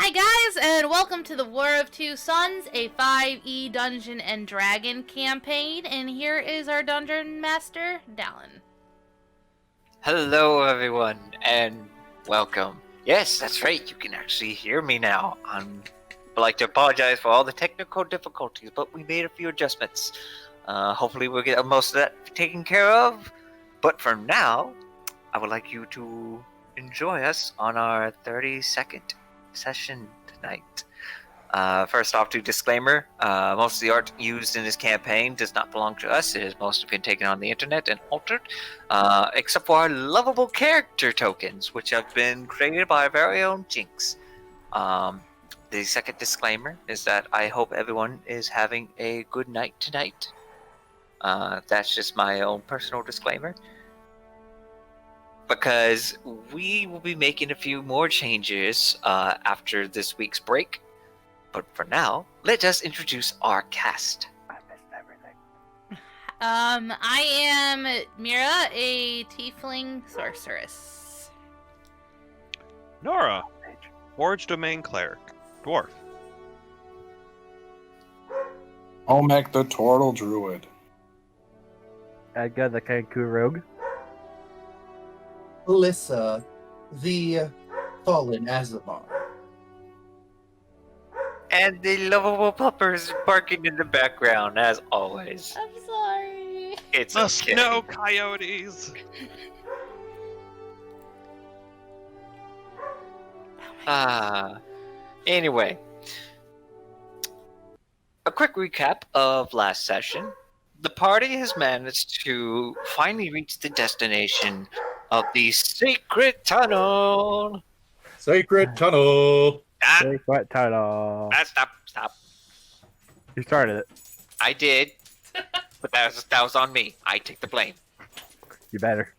Hi guys, and welcome to the War of Two Suns, a 5e Dungeon and Dragon campaign, and here is our Dungeon Master, Dallin. Hello, everyone, and welcome. Yes, that's right. You can actually hear me now. I'd like to apologize for all the technical difficulties, but we made a few adjustments. Hopefully, we'll get most of that taken care of. But for now, I would like you to enjoy us on our 32nd session tonight. First off, to disclaimer, most of the art used in this campaign does not belong to us. It has mostly been taken on the internet and altered, except for our lovable character tokens, which have been created by our very own Jyinxx. The second disclaimer is that I hope everyone is having a good night tonight. That's just my own personal disclaimer. Because we will be making a few more changes after this week's break. But for now, let us introduce our cast. I missed everything. I am Mira, a tiefling sorceress. Nora, Forge Domain Cleric, Dwarf. Olmec the Turtle Druid. Edgar the Kenku Rogue. Alyssa, the fallen Azamar. And the lovable puppers barking in the background, as always. I'm sorry. It's The okay. Snow Coyotes! Anyway. A quick recap of last session. The party has managed to finally reach the destination of the Sacred Tunnel. Sacred Tunnel! Big wet title. Stop. You started it. I did. But that was on me. I take the blame. You better.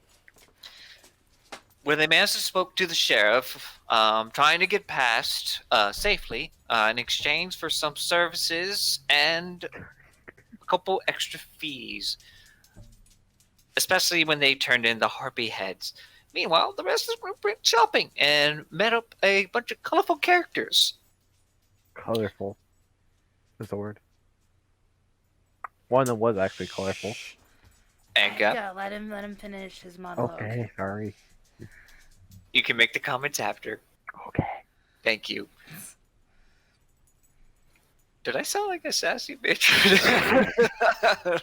When they managed to spoke to the sheriff, trying to get past safely in exchange for some services and a couple extra fees, especially when they turned in the harpy heads. Meanwhile, the rest of us went shopping and met up a bunch of colorful characters. Colorful is the word. One of them was actually colorful. And Yeah, let him finish his monologue. Okay, sorry. you can make the comments after. Okay. Thank you. Did I sound like a sassy bitch?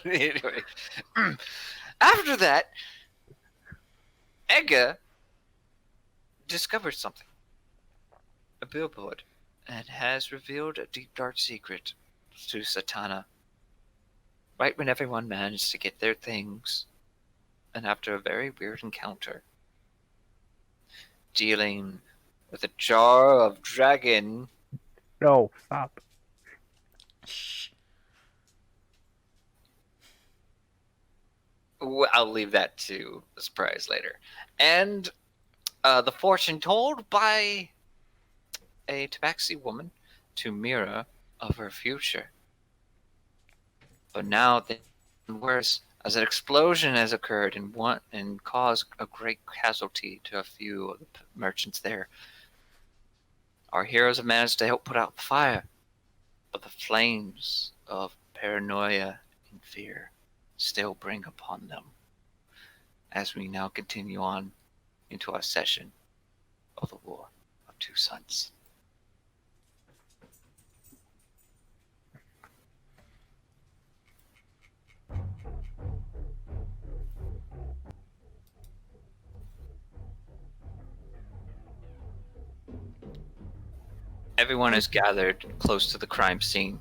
Anyway, after that, Edgar discovered something. A billboard, and has revealed a deep dark secret to Satana. Right when everyone managed to get their things, and after a very weird encounter, dealing with a jar of dragon. No, stop. Shh. I'll leave that to a surprise later. And the fortune told by a tabaxi woman to Mira of her future. But now the worse, as an explosion has occurred and caused a great casualty to a few of the merchants there. Our heroes have managed to help put out the fire, but the flames of paranoia and fear still bring upon them as we now continue on into our session of the War of Two Suns. Everyone is gathered close to the crime scene.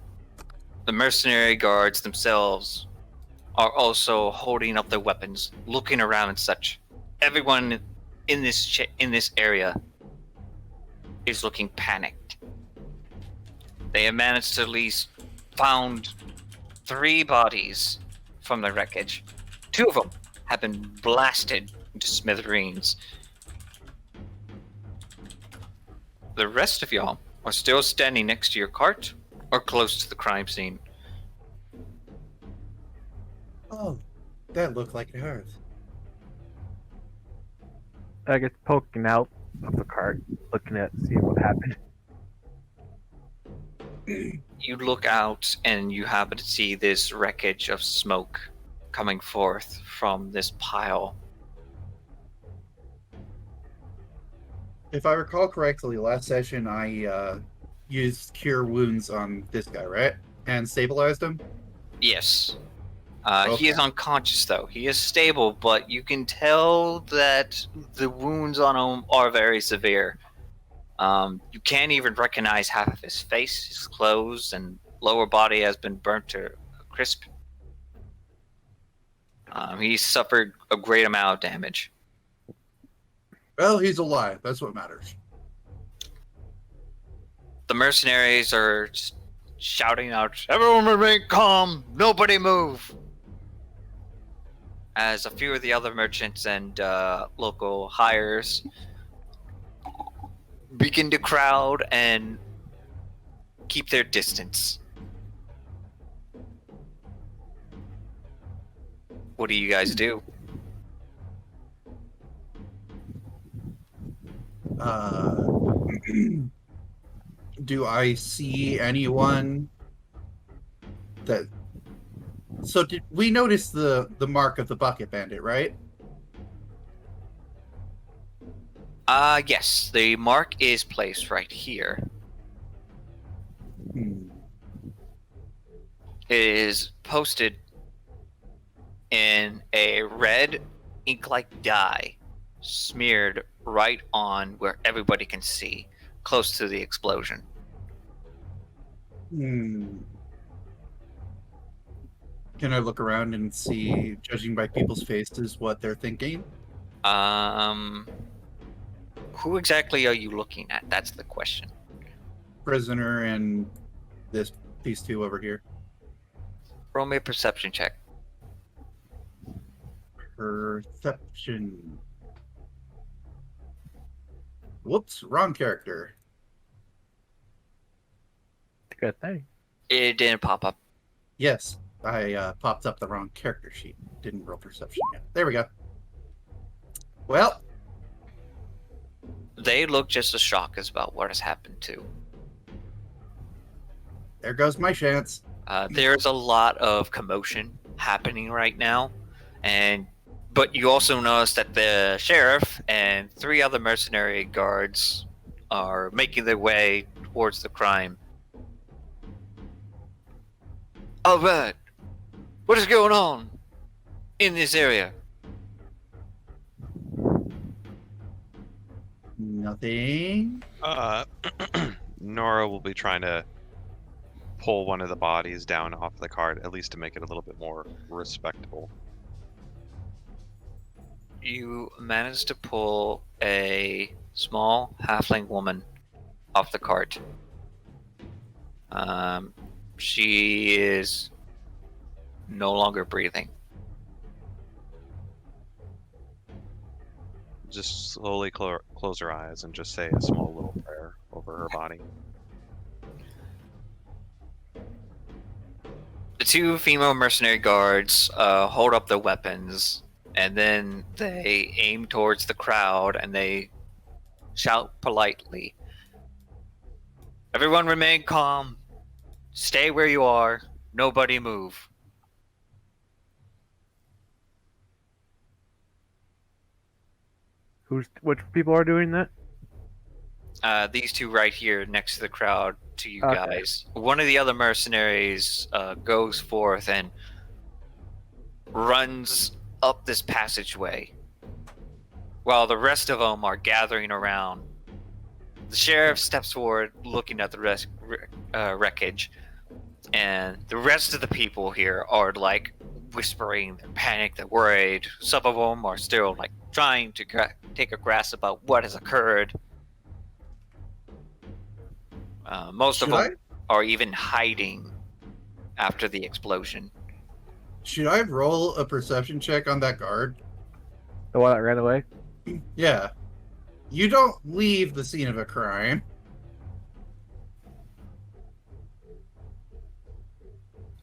The mercenary guards themselves are also holding up their weapons, looking around and such. Everyone in this area is looking panicked. They have managed to at least found 3 bodies from the wreckage. 2 of them have been blasted into smithereens. The rest of y'all are still standing next to your cart or close to the crime scene. Oh, that looked like it hurt. I get poking out of the cart, looking at, seeing what happened. You look out and you happen to see this wreckage of smoke coming forth from this pile. If I recall correctly, last session I used Cure Wounds on this guy, right? And stabilized him? Yes. Okay. He is unconscious, though. He is stable, but you can tell that the wounds on him are very severe. You can't even recognize half of his face, his clothes, and lower body has been burnt to a crisp. He suffered a great amount of damage. Well, he's alive. That's what matters. The mercenaries are just shouting out, "Everyone remain calm! Nobody move!" As a few of the other merchants and local hires begin to crowd and keep their distance. What do you guys do? Do I see anyone that... So did we notice the mark of the bucket bandit, right? Yes, the mark is placed right here. Hmm. It is posted in a red ink-like dye, smeared right on where everybody can see, close to the explosion. Hmm. Can I look around and see, judging by people's faces, what they're thinking? Who exactly are you looking at? That's the question. Prisoner and these two over here. Roll me a perception check. Perception. Whoops, wrong character. Good thing. It didn't pop up. Yes, I popped up the wrong character sheet. Didn't roll perception yet. There we go. Well, They look just as shocked as about what has happened too. there goes my chance. There's a lot of commotion happening right now, but you also notice that the sheriff and 3 other mercenary guards are making their way towards the crime. All right, what is going on in this area? Nothing. Nora will be trying to pull one of the bodies down off the cart, at least to make it a little bit more respectable. You managed to pull a small halfling woman off the cart. She is no longer breathing. Just slowly close her eyes and just say a small little prayer over her body. The 2 female mercenary guards hold up their weapons, and then they aim towards the crowd and they shout politely, "Everyone remain calm. Stay where you are. Nobody move." Which people are doing that? These 2 right here next to the crowd to you Okay. guys. One of the other mercenaries goes forth and runs up this passageway while the rest of them are gathering around. The sheriff steps forward looking at the wreckage, and the rest of the people here are like whispering, they're panicked, they're worried. Some of them are still like trying to take a grasp about what has occurred. Most of them are even hiding after the explosion. Should I roll a perception check on that guard? The one that ran away? Yeah. You don't leave the scene of a crime.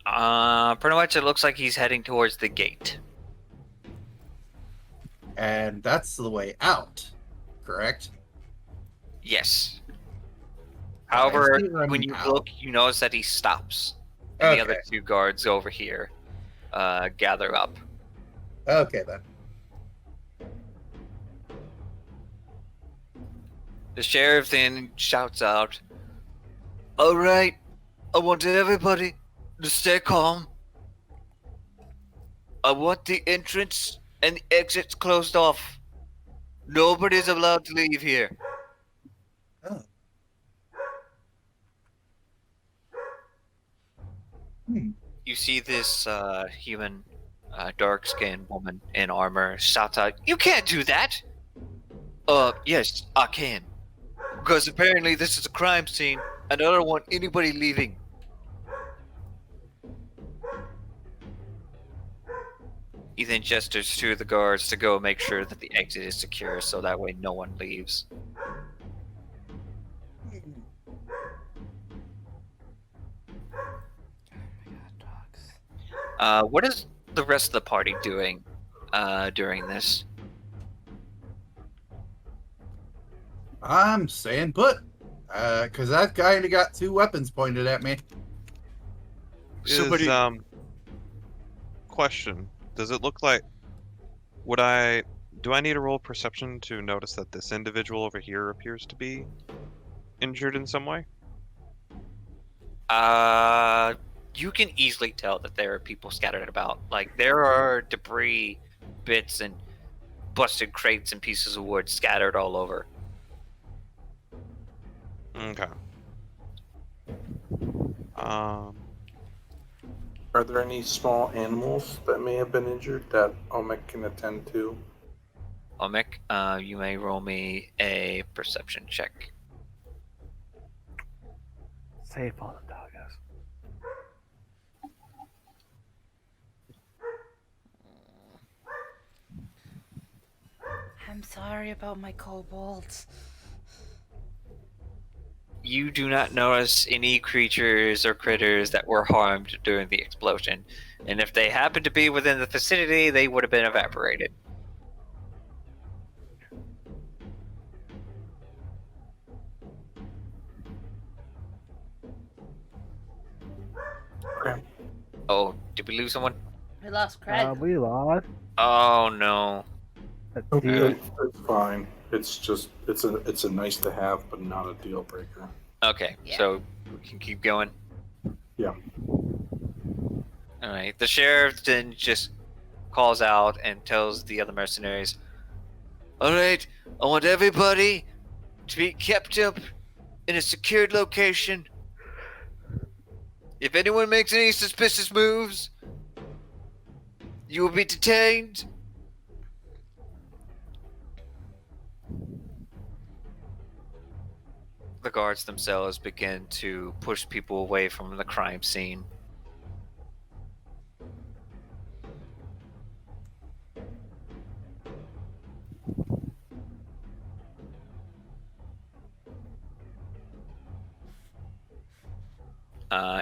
Pretty much it looks like he's heading towards the gate. And that's the way out, correct? Yes. However, He's running when you out. look, you notice that he stops. And the other Okay. 2 guards over here gather up. Okay then. The sheriff then shouts out, "All right, I want everybody to stay calm. I want the entrance and the exits closed off. Nobody's allowed to leave here." Oh. Hmm. You see this human, dark-skinned woman in armor shouts out, "You can't do that!" Yes, I can. Because apparently this is a crime scene, and I don't want anybody leaving. He then gestures to the guards to go make sure that the exit is secure, so that way no one leaves. What is the rest of the party doing during this? I'm staying put. Because I've kind of got 2 weapons pointed at me. Somebody- Question: does it look like do I need to roll perception to notice that this individual over here appears to be injured in some way? You can easily tell that there are people scattered about. Like, there are debris, bits, and busted crates and pieces of wood scattered all over. Okay. Are there any small animals that may have been injured that Omek can attend to? Omek, you may roll me a perception check. Safe on the dog, guys. I'm sorry about my kobolds. You do not notice any creatures or critters that were harmed during the explosion. And if they happened to be within the vicinity, they would have been evaporated. Okay. Oh, did we lose someone? We lost Craig. We lost. Oh no. A Okay, dude. it's fine. It's just it's a nice to have, but not a deal breaker. Okay, Yeah. so we can keep going. Yeah. Alright, the sheriff then just calls out and tells the other mercenaries, "Alright, I want everybody to be kept up in a secured location. If anyone makes any suspicious moves, you will be detained." The guards themselves begin to push people away from the crime scene.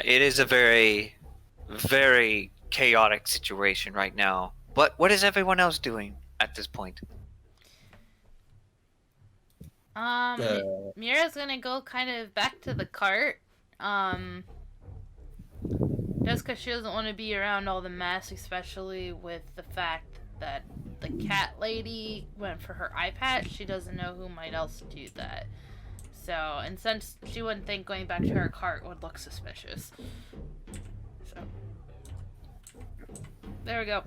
It is a very, very chaotic situation right now. But what is everyone else doing at this point? Mira's gonna go kind of back to the cart. Just because she doesn't want to be around all the mess, especially with the fact that the cat lady went for her eye patch. She doesn't know who might else do that. So, and since she wouldn't think going back to her cart would look suspicious. So, there we go.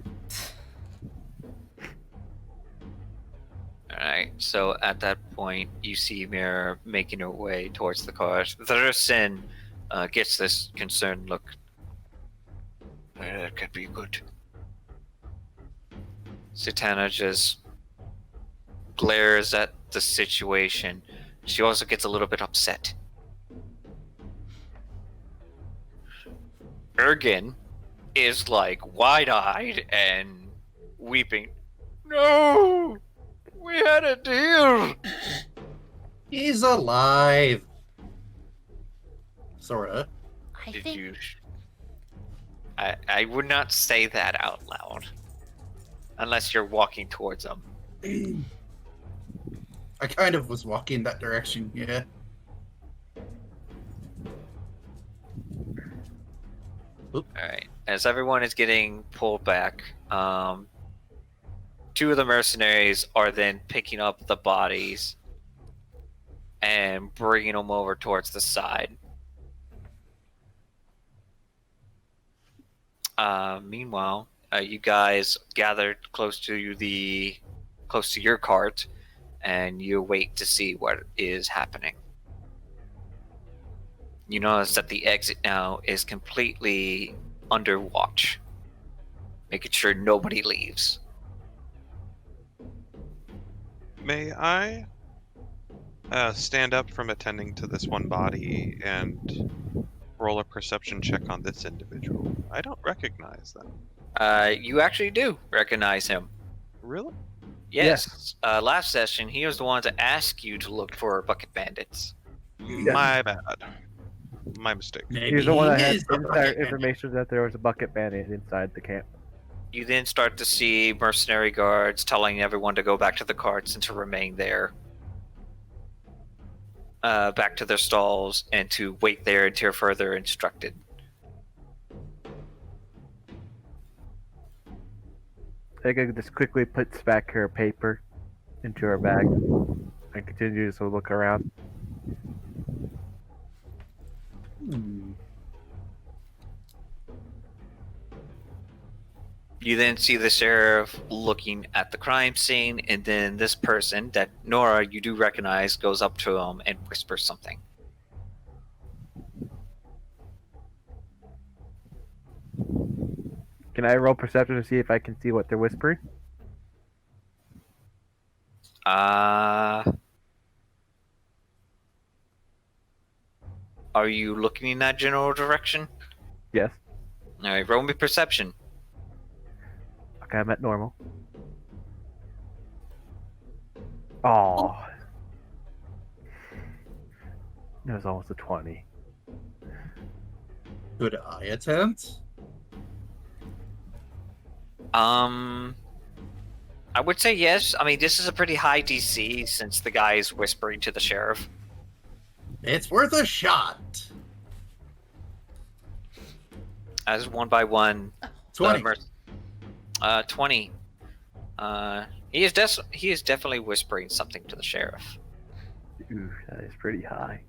Alright, so at that point, you see Mira making her way towards the car. The Sin gets this concerned look. That could be good. Satana just glares at the situation. She also gets a little bit upset. Ergen is like wide-eyed and weeping. No! We had a deal! He's alive. Sorta. I Did think you... I would not say that out loud. Unless you're walking towards them. I kind of was walking that direction, yeah. Alright. As everyone is getting pulled back, two of the mercenaries are then picking up the bodies and bringing them over towards the side. Meanwhile, you guys gathered close to your cart, and you wait to see what is happening. You notice that the exit now is completely under watch, making sure nobody leaves. May I stand up from attending to this one body and roll a perception check on this individual? I don't recognize them. You actually do recognize him. Really? Yes. Last session, he was the one to ask you to look for bucket bandits. My bad. My mistake. Maybe He's the one that he had is the insider bucket information that there was a bucket bandit inside the camp. You then start to see mercenary guards telling everyone to go back to the carts and to remain there. Back to their stalls and to wait there until further instructed. I could just quickly puts back her paper into her bag and continues to look around. You then see the sheriff looking at the crime scene, and then this person that Nora, you do recognize, goes up to him and whispers something. Can I roll perception to see if I can see what they're whispering? Are you looking in that general direction? Yes. Alright, roll me perception. Okay, I'm at normal. Oh. It was almost a 20. Could I attempt? I would say yes. I mean, this is a pretty high DC since the guy is whispering to the sheriff. It's worth a shot. As one by one, 20. 20. He is definitely whispering something to the sheriff. Ooh, that is pretty high.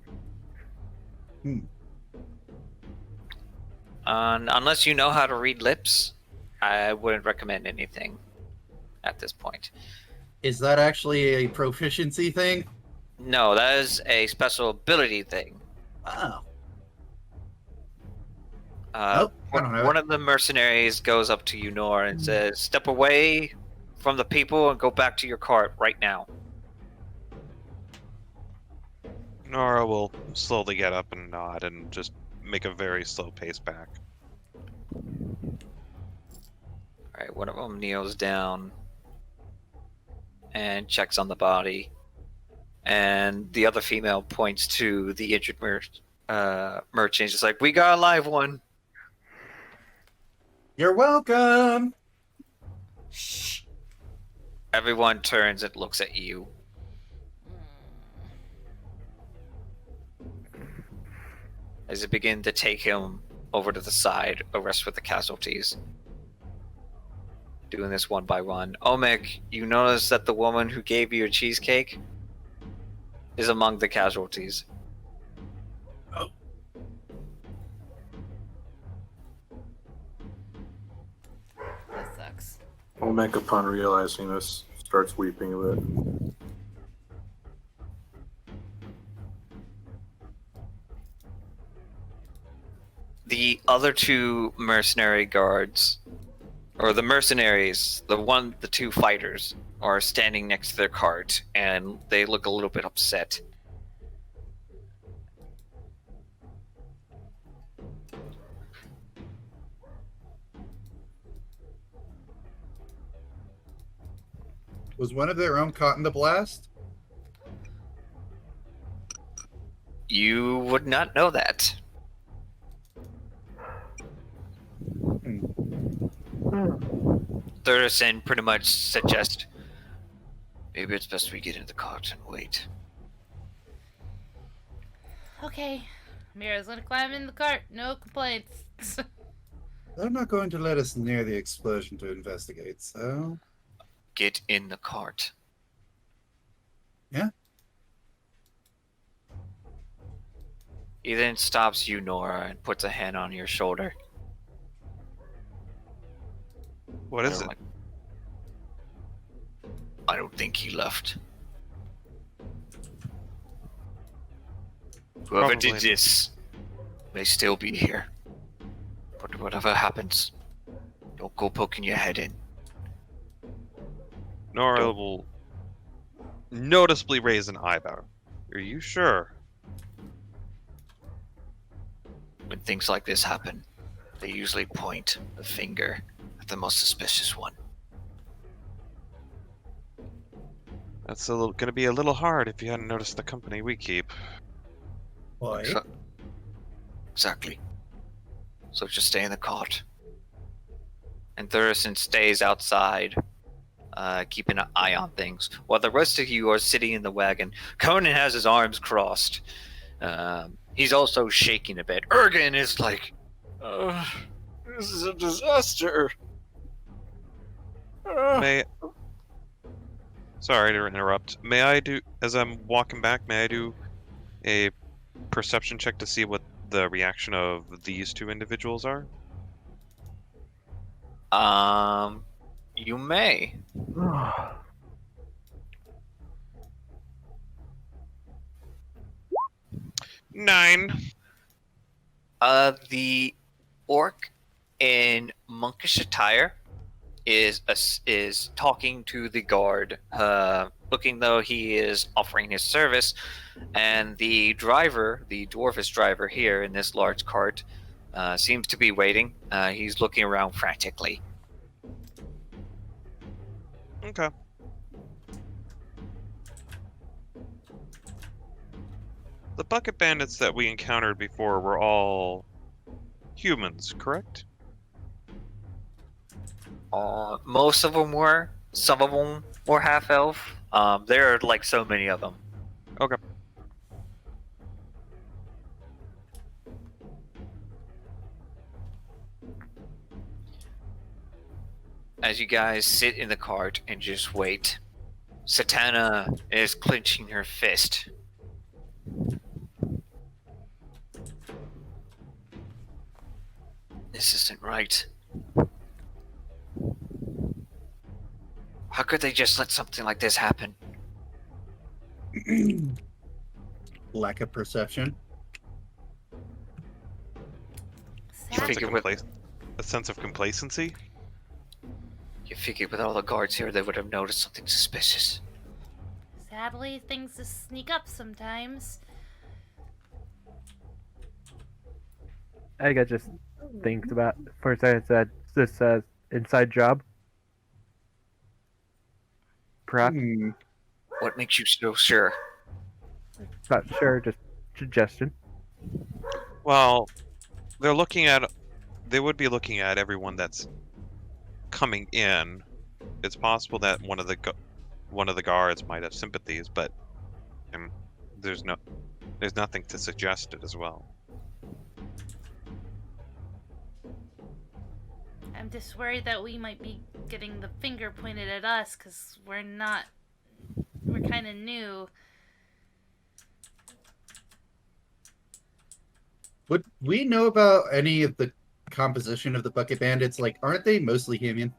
Unless you know how to read lips, I wouldn't recommend anything at this point. Is that actually a proficiency thing? No, that is a special ability thing. Oh. Uh, Nope, I don't have one it. of the mercenaries goes up to you, Nora, and says, "Step away from the people and go back to your cart right now." Nora will slowly get up and nod and just make a very slow pace back. Alright, one of them kneels down and checks on the body. And the other female points to the injured merchant. She's like, "We got a live one." You're welcome. Shh. Everyone turns and looks at you. As they begin to take him over to the side, a rest with the casualties. Doing this one by one. Omek, you notice that the woman who gave you a cheesecake is among the casualties. Oh. That sucks. Olmec, upon realizing this, starts weeping a bit. The other two mercenary guards, or the mercenaries, the two fighters, are standing next to their cart, and they look a little bit upset. Was one of their own caught in the blast? You would not know that. Thurston pretty much suggest maybe it's best we get in the cart and wait. Okay. Mira's gonna climb in the cart. No complaints. They're not going to let us near the explosion to investigate, so... Get in the cart. Yeah? He then stops you, Nora, and puts a hand on your shoulder. What is it? Like, I don't think he left. Whoever Probably did this may still be here. But whatever happens, don't go poking your head in. Nora Don't. will noticeably raise an eyebrow. Are you sure? When things like this happen, they usually point a finger at the most suspicious one. That's gonna be a little hard if you hadn't noticed the company we keep. Why? Exactly. So just stay in the cart. And Thurston stays outside, keeping an eye on things, while the rest of you are sitting in the wagon. Conan has his arms crossed. He's also shaking a bit. Ergen is like, this is a disaster. Sorry to interrupt. May I do, as I'm walking back, may I do a perception check to see what the reaction of these two individuals are? You may. 9. The orc in monkish attire is talking to the guard, looking though he is offering his service, and the driver, the dwarfish driver here in this large cart, seems to be waiting. He's looking around frantically. Okay. The bucket bandits that we encountered before were all humans, correct? Most of them were. Some of them were half elf. There are like so many of them. Okay. As you guys sit in the cart and just wait, Satana is clenching her fist. This isn't right. How could they just let something like this happen? Lack of perception. A sense of complacency? You figured with all the guards here, they would have noticed something suspicious. Sadly, things just sneak up sometimes. I think I just think about for a second that this inside job. Perhaps. What makes you so sure? Not sure, just suggestion. Well, they would be looking at everyone that's coming in. It's possible that one of the guards might have sympathies, but there's nothing to suggest it as well. I'm just worried that we might be getting the finger pointed at us because we're kind of new. Would we know about any of the composition of the bucket bandits? Like, aren't they mostly human?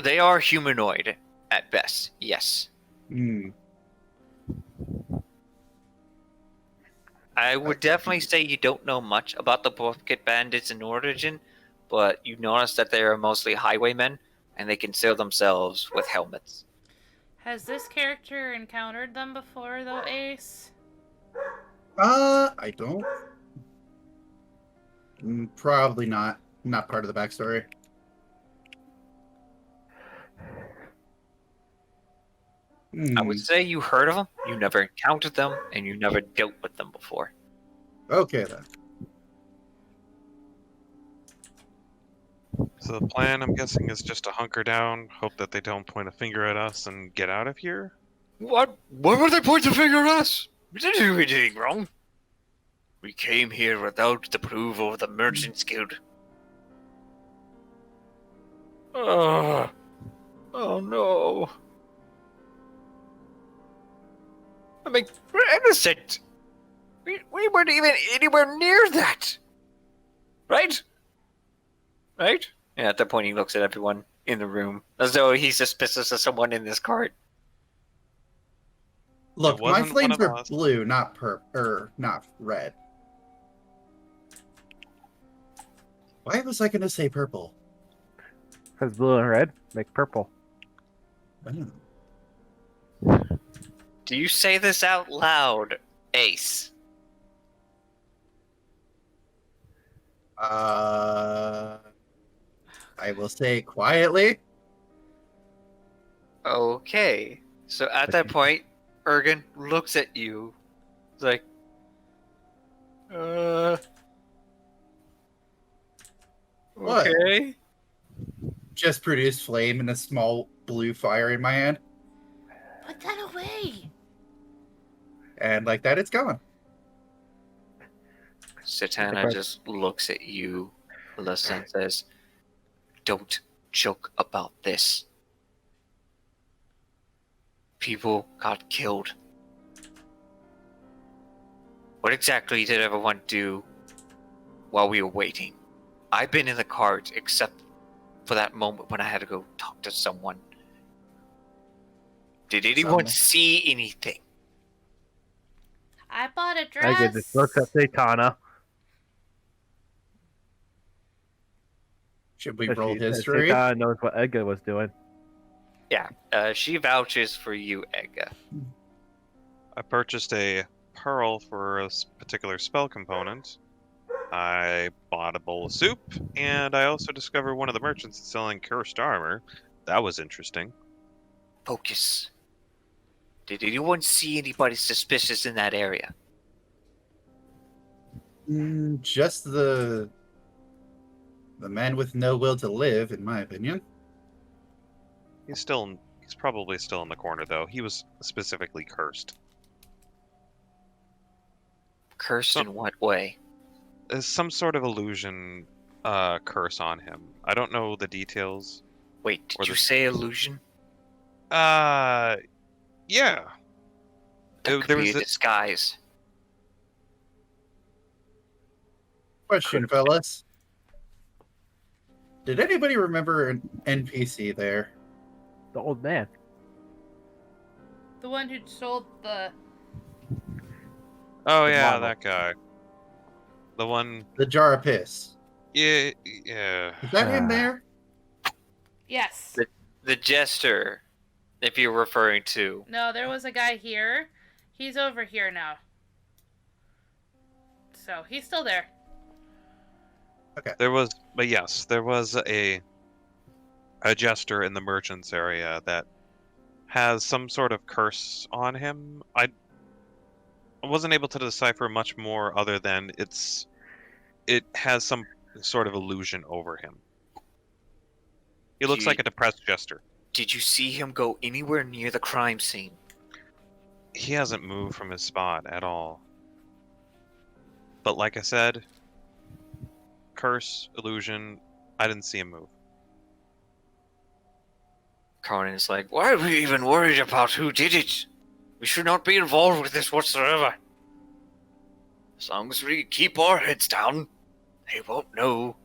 They are humanoid at best, yes. I would definitely say you don't know much about the bucket bandits in origin, but you notice that they are mostly highwaymen, and they conceal themselves with helmets. Has this character encountered them before, though, Ace? I don't. Probably not. Not part of the backstory. I would say you heard of them, you never encountered them, and you never dealt with them before. Okay, then. So the plan, I'm guessing, is just to hunker down, hope that they don't point a finger at us, and get out of here? What? Why would they point the finger at us? We didn't do anything wrong. We came here without the approval of the Merchants Guild. Oh no. I mean, we're innocent. We weren't even anywhere near that. Right? Right? And at that point, he looks at everyone in the room as though he's suspicious of someone in this cart. Look, It my wasn't one flames of are us. blue, not not red. Why was I going to say purple? Because blue and red make purple. Oh. Do you say this out loud, Ace? I will say quietly. Okay. So at that point, Ergen looks at you. He's like, What? okay. Just produce flame and a small blue fire in my hand, Put that away. and like that, it's gone. Satana just looks at you, Alyssa, and says, don't joke about this. People got killed. What exactly did everyone do while we were waiting? I've been in the cart except for that moment when I had to go talk to someone. Did anyone see anything? I bought a dress. I get this. Looks at Satana. Should we roll history? Satana knows what Edgar was doing. Yeah, she vouches for you, Edga. I purchased a pearl for a particular spell component. I bought a bowl of soup, and I also discovered one of the merchants selling cursed armor. That was interesting. Focus. Did anyone see anybody suspicious in that area? Just the man with no will to live, in my opinion. He's probably still in the corner, though. He was specifically cursed. Cursed in what way? There's some sort of illusion curse on him. I don't know the details. Wait, did you say illusion? Yeah. That could be a disguise. Question, fellas. Did anybody remember an NPC there? The old man. The one who sold the... Oh, The yeah, model. that guy. The one... The jar of piss. Yeah. Is that him there? Yes. The jester, if you're referring to. No, there was a guy here. He's over here now. So, he's still there. Okay. There was a jester in the merchants area that has some sort of curse on him. I wasn't able to decipher much more other than it has some sort of illusion over him. He looks like a depressed jester. Did you see him go anywhere near the crime scene? He hasn't moved from his spot at all. But like I said, curse, illusion, I didn't see him move. Conan is like, why are we even worried about who did it? We should not be involved with this whatsoever. As long as we keep our heads down, they won't know.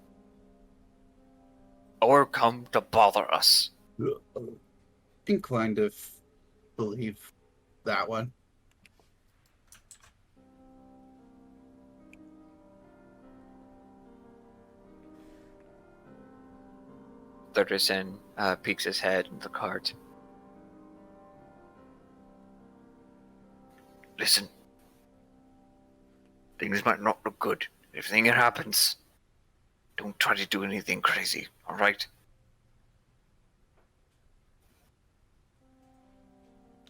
Or come to bother us. Inclined to believe that one. Thurderson peeks his head in the cart. Listen. Things might not look good. If anything happens, don't try to do anything crazy, alright?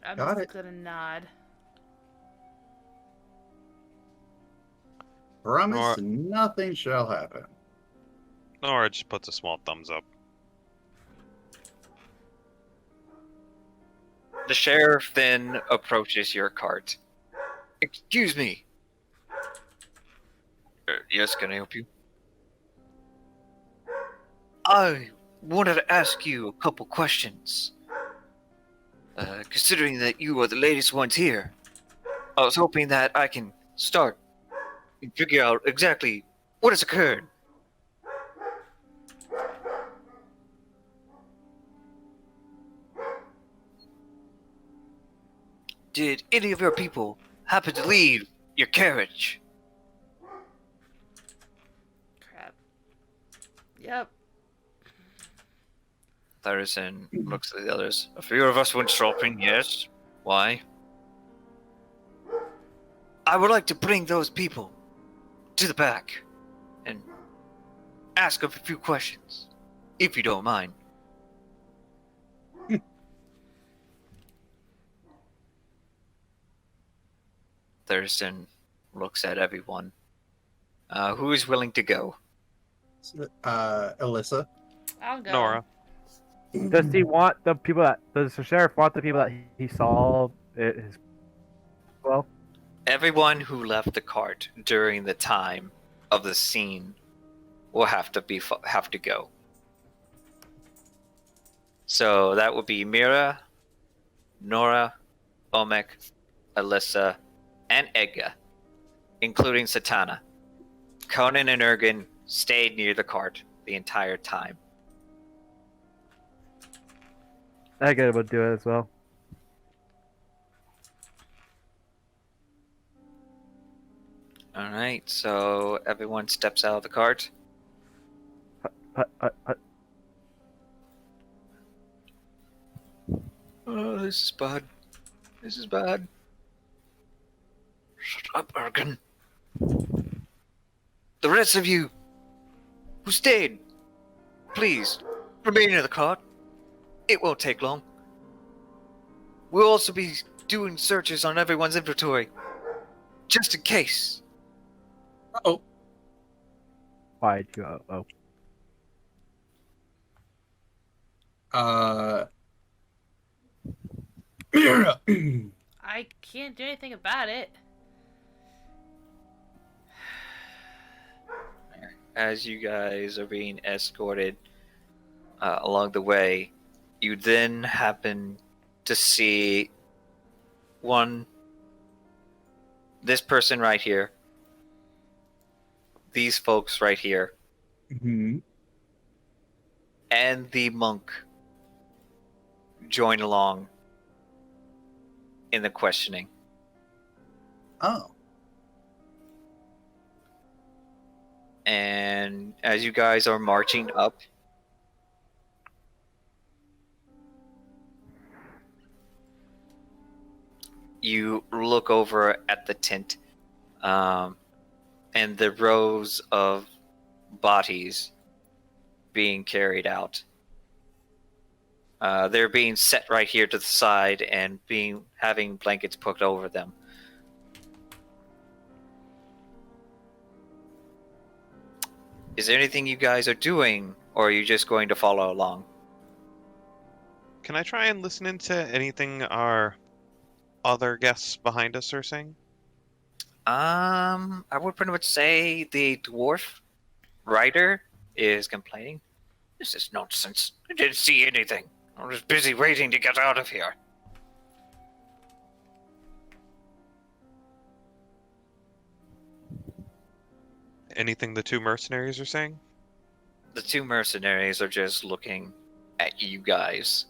I'm Got just it. gonna nod. Promise nothing shall happen. Nora just puts a small thumbs up. The sheriff then approaches your cart. Excuse me. Yes, can I help you? I wanted to ask you a couple questions. Considering that you are the latest ones here, I was hoping that I can start and figure out exactly what has occurred. Did any of your people happen to leave your carriage? Crap. Yep. Thurston looks at the others. A few of us went shopping, yes. Why? I would like to bring those people to the back and ask them a few questions, if you don't mind. Thurston looks at everyone. Who is willing to go? Alyssa. I'll go. Nora. Does he want the people that? Does the sheriff want the people that he saw? Well, Everyone who left the cart during the time of the scene will have to go. So that would be Mira, Nora, Omek, Alyssa, and Edga, including Satana. Conan and Ergen stayed near the cart the entire time. I get would do it as well. Alright, so everyone steps out of the cart. Oh, this is bad. This is bad. Shut up, Ergen. The rest of you who stayed, please remain in the cart. It won't take long. We'll also be doing searches on everyone's inventory, just in case. Oh, Why do oh? I can't do anything about it. As you guys are being escorted along the way, you then happen to see this person right here, these folks right here, Mhm. and the monk join along in the questioning. Oh. And as you guys are marching up, you look over at the tent, and the rows of bodies being carried out. They're being set right here to the side and having blankets put over them. Is there anything you guys are doing, or are you just going to follow along? Can I try and listen into anything our other guests behind us are saying? I would pretty much say the dwarf writer is complaining. This is nonsense. I didn't see anything. I was busy waiting to get out of here. Anything the two mercenaries are saying? The two mercenaries are just looking at you guys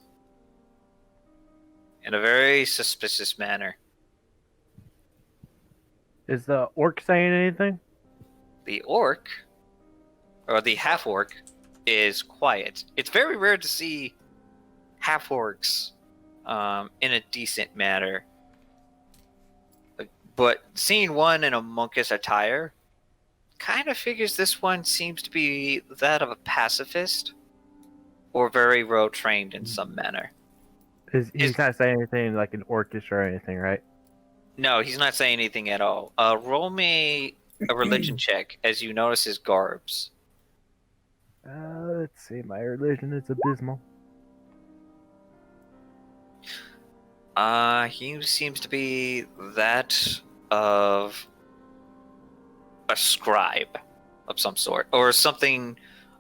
in a very suspicious manner. Is the orc saying anything? The orc, or the half-orc, is quiet. It's very rare to see half-orcs in a decent manner. But seeing one in a monkish attire kind of figures this one seems to be that of a pacifist or very well trained in some manner. He's not saying anything like an orcish or anything, right? No, he's not saying anything at all. Roll me a religion check as you notice his garbs. Let's see. My religion is abysmal. He seems to be that of a scribe. of some sort, or something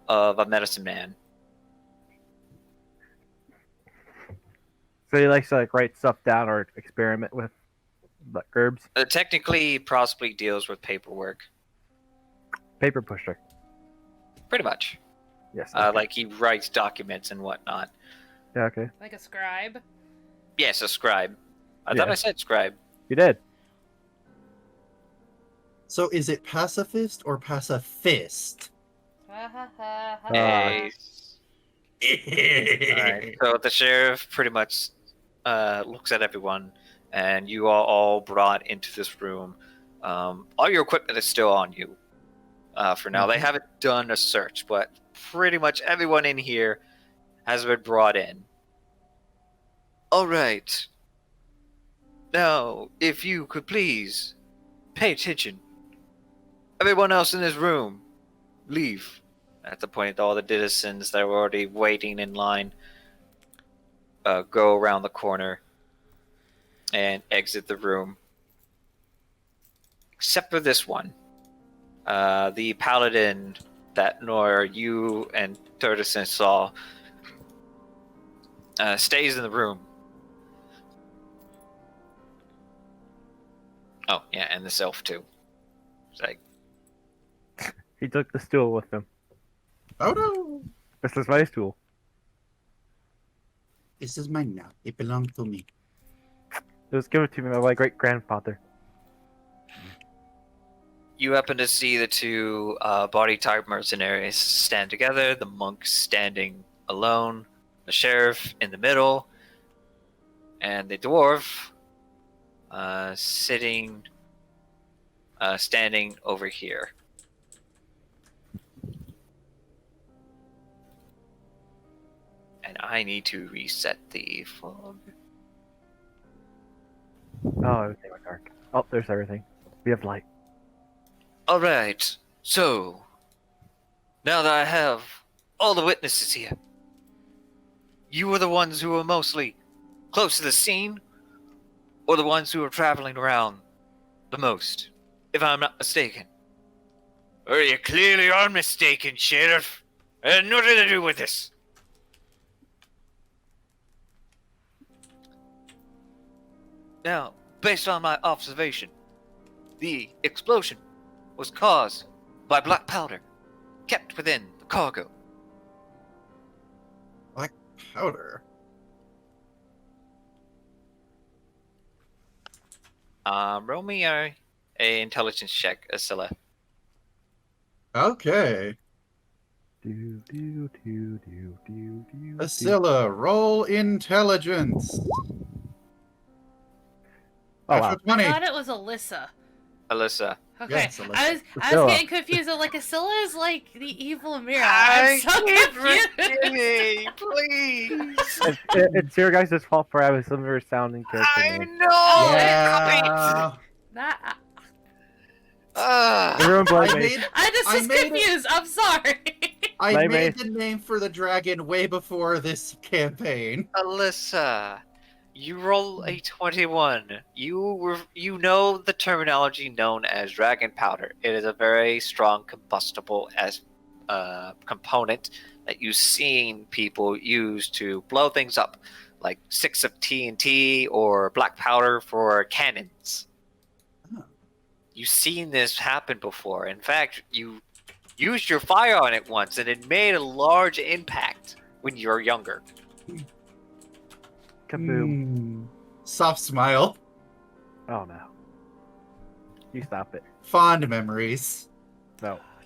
of a medicine man. So he likes to like write stuff down or experiment with like herbs. Technically, possibly deals with paperwork. Paper pusher. Pretty much. Yes. Okay. Like he writes documents and whatnot. Yeah. Okay. Like a scribe. Yes, a scribe. I thought Yeah. I said scribe. You did. So is it pacifist or pacifist? Ha ha ha ha. Okay. Alright. So the sheriff pretty much looks at everyone, and you are all brought into this room. All your equipment is still on you. For now, they haven't done a search, but pretty much everyone in here has been brought in. All right. Now, if you could please pay attention. Everyone else in this room, leave. At the point, all the citizens that were already waiting in line go around the corner and exit the room. Except for this one. The paladin that nor you and Turtison saw stays in the room. Oh, yeah, and this elf too. It's like, He took the stool with him. Oh no! This is my stool. This is mine now. It belongs to me. It was given to me by my great grandfather. you happen to see the two body type mercenaries stand together, the monk standing alone, the sheriff in the middle, and the dwarf standing over here. And I need to reset the fog. Oh, everything went dark. Oh, there's everything. We have light. Alright, so now that I have all the witnesses here, you were the ones who were mostly close to the scene, or the ones who were traveling around the most, if I'm not mistaken. Or you clearly are mistaken, Sheriff. I had nothing to do with this. Now, based on my observation, the explosion was caused by black powder kept within the cargo. Black powder. Roll me a intelligence check, Asilla. Okay. Do, do, do, do, do, do, Asilla, roll intelligence. Oh, Natural wow. 20. I thought it was Alyssa. Alyssa. Okay, Yes, Alyssa. I was Priscilla. getting confused. I'm like, Asilla is like the evil mirror. I'm so confused. me, please. It's your guys' fault for having some of your sounding character names. know. Yeah. Not, Everyone blame I me. made, I just I was made it- confused. I'm sorry. I Blame made me. the name for the dragon way before this campaign. Alyssa, you roll a 21. You know the terminology known as dragon powder. It is a very strong combustible as component that you've seen people use to blow things up, like sticks of TNT or black powder for cannons. Oh. You've seen this happen before. In fact, you used your fire on it once, and it made a large impact when you were younger. Kaboom. Soft smile. Oh no. You stop it. Fond memories. No. Oh,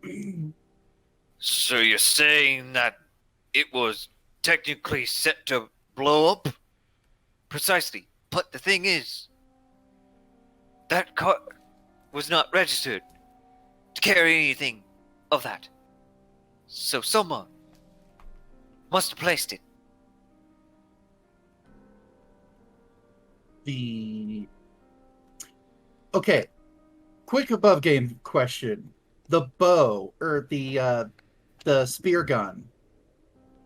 jeez. So you're saying that it was technically set to blow up? Precisely. But the thing is, that car was not registered to carry anything of that. So someone must have placed it. Okay. Quick above game question. The bow or the spear gun.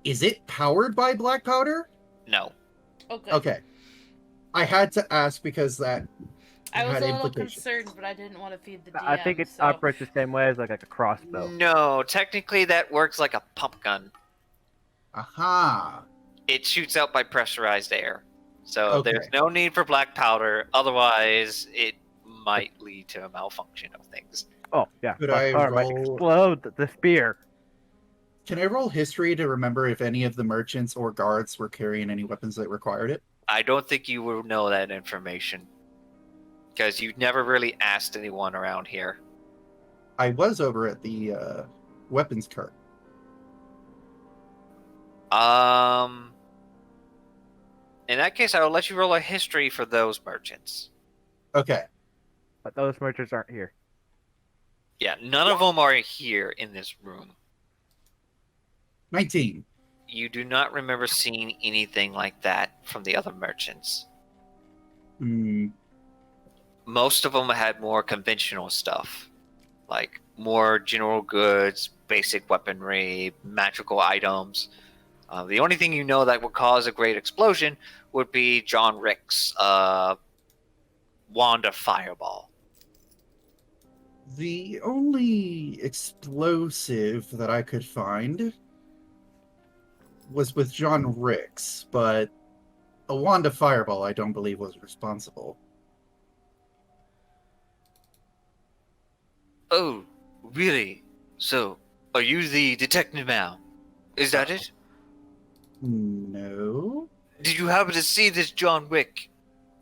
Is it powered by black powder? No. Okay. Okay. I had to ask because that I was had a little implications. concerned, but I didn't want to feed the DM. I think it so... operates the same way as like a crossbow. No, technically that works like a pump gun. Aha. It shoots out by pressurized air. So Okay. there's no need for black powder, otherwise it might lead to a malfunction of things. Oh yeah, Could black I powder might roll- explode the spear. Can I roll history to remember if any of the merchants or guards were carrying any weapons that required it? I don't think you will know that information. Because you never really asked anyone around here. I was over at the weapons cart. In that case, I will let you roll a history for those merchants. Okay. But those merchants aren't here. Yeah, none of them are here in this room. 19. You do not remember seeing anything like that from the other merchants. Hmm. Most of them had more conventional stuff, like more general goods, basic weaponry, magical items. The only thing you know that would cause a great explosion would be Jyinxx wand of fireball. The only explosive that I could find was with Jyinxx, but a wand of fireball I don't believe was responsible. Oh, really? So, are you the detective now? Is that it? No. Did you happen to see this John Wick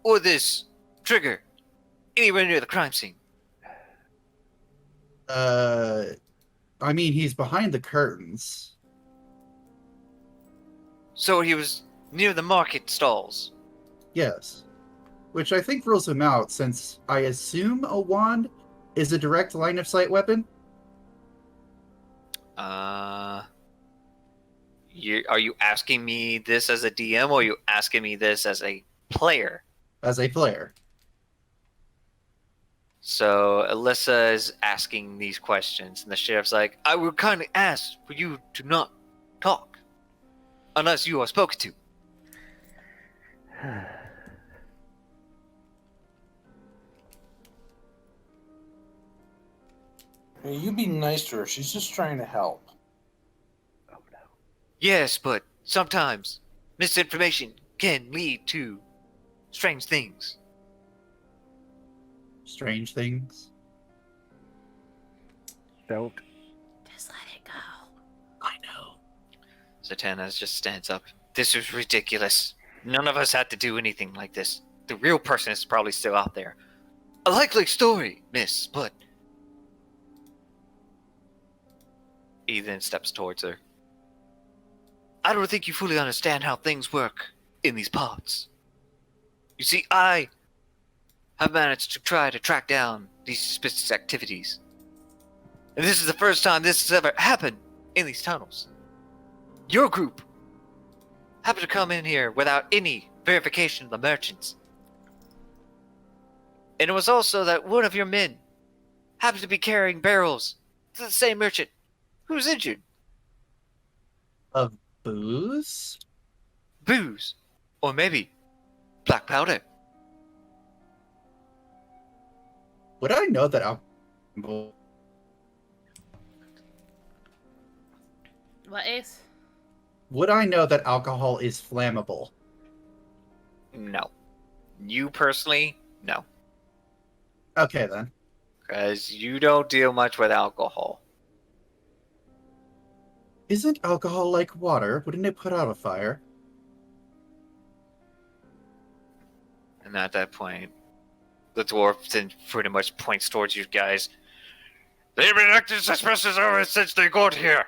or this Trigger anywhere near the crime scene? I mean, he's behind the curtains. So he was near the market stalls. Yes. Which I think rules him out, since I assume a wand is a direct line of sight weapon. Are you asking me this as a DM, or are you asking me this as a player? As a player. So Alyssa is asking these questions, and the sheriff's like, I would kindly ask for you to not talk unless you are spoken to. Hey, you be nice to her. She's just trying to help. Oh no. Yes, but sometimes misinformation can lead to strange things. Strange things. Don't. Just let it go. I know. Zatanna just stands up. This is ridiculous. None of us had to do anything like this. The real person is probably still out there. A likely story, miss, but... He then steps towards her. I don't think you fully understand how things work in these parts. You see, I have managed to try to track down these suspicious activities. And this is the first time this has ever happened in these tunnels. Your group happened to come in here without any verification of the merchants. And it was also that one of your men happened to be carrying barrels to the same merchant who's injured. Of booze? Booze. Or maybe black powder. Would I know that alcohol? What, Ace? Would I know that alcohol is flammable? No. You personally, no. Okay then. Because you don't deal much with alcohol. Isn't alcohol like water? Wouldn't it put out a fire? And at that point, the dwarf then pretty much points towards you guys. They've been acting suspicious ever since they got here.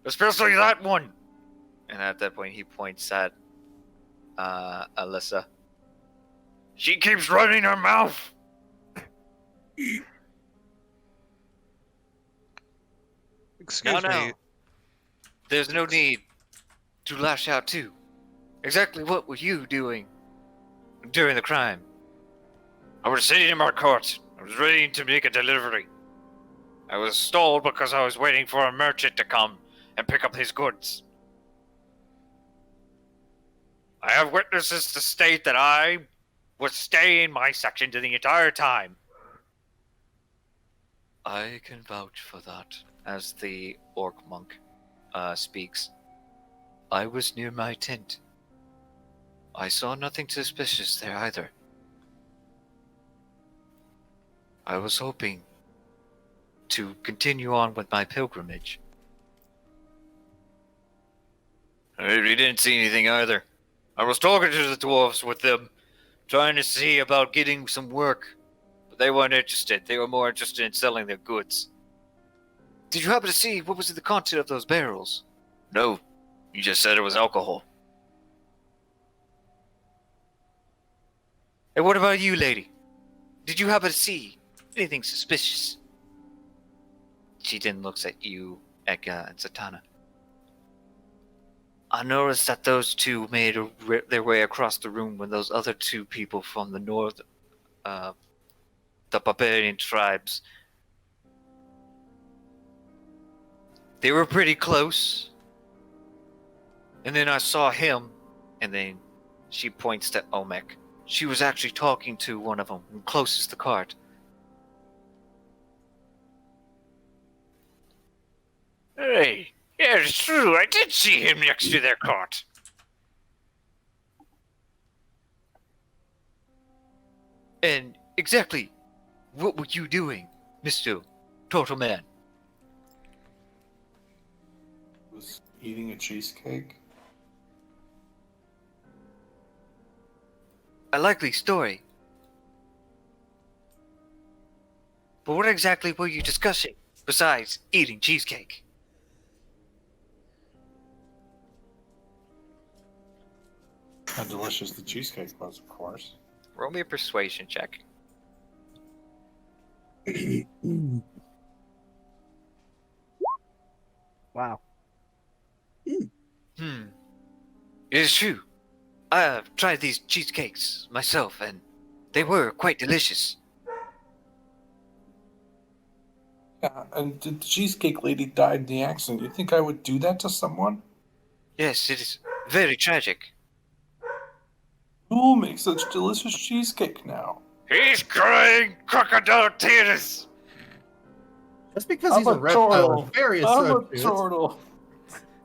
Especially that one. And at that point, he points at Alyssa. She keeps running her mouth. Excuse me. There's no need to lash out too. Exactly what were you doing during the crime? I was sitting in my cart. I was ready to make a delivery. I was stalled because I was waiting for a merchant to come and pick up his goods. I have witnesses to state that I was staying in my section the entire time. I can vouch for that, as the orc monk speaks. I was near my tent. I saw nothing suspicious there either. I was hoping to continue on with my pilgrimage. We didn't see anything either. I was talking to the dwarves with them, trying to see about getting some work. But they weren't interested. They were more interested in selling their goods. Did you happen to see what was in the content of those barrels? No. You just said it was alcohol. And what about you, lady? Did you happen to see anything suspicious? She then looks at you, Eka, and Satana. I noticed that those two made their way across the room when those other two people from the north, the barbarian tribes, they were pretty close. And then I saw him, and then she points to Omek. She was actually talking to one of them, closest to the cart. Hey, yeah, it's true. I did see him next to their cart. And exactly, what were you doing, Mr. Total Man? Was eating a cheesecake. A likely story. But what exactly were you discussing, besides eating cheesecake? How delicious the cheesecake was, of course. Roll me a persuasion check. Wow. It is true. I have tried these cheesecakes myself, and they were quite delicious. Yeah, and the cheesecake lady died in the accident. You think I would do that to someone? Yes, it is very tragic. Who will make such delicious cheesecake now? He's crying crocodile tears! Just because he's a reptile, very I'm a associated. turtle.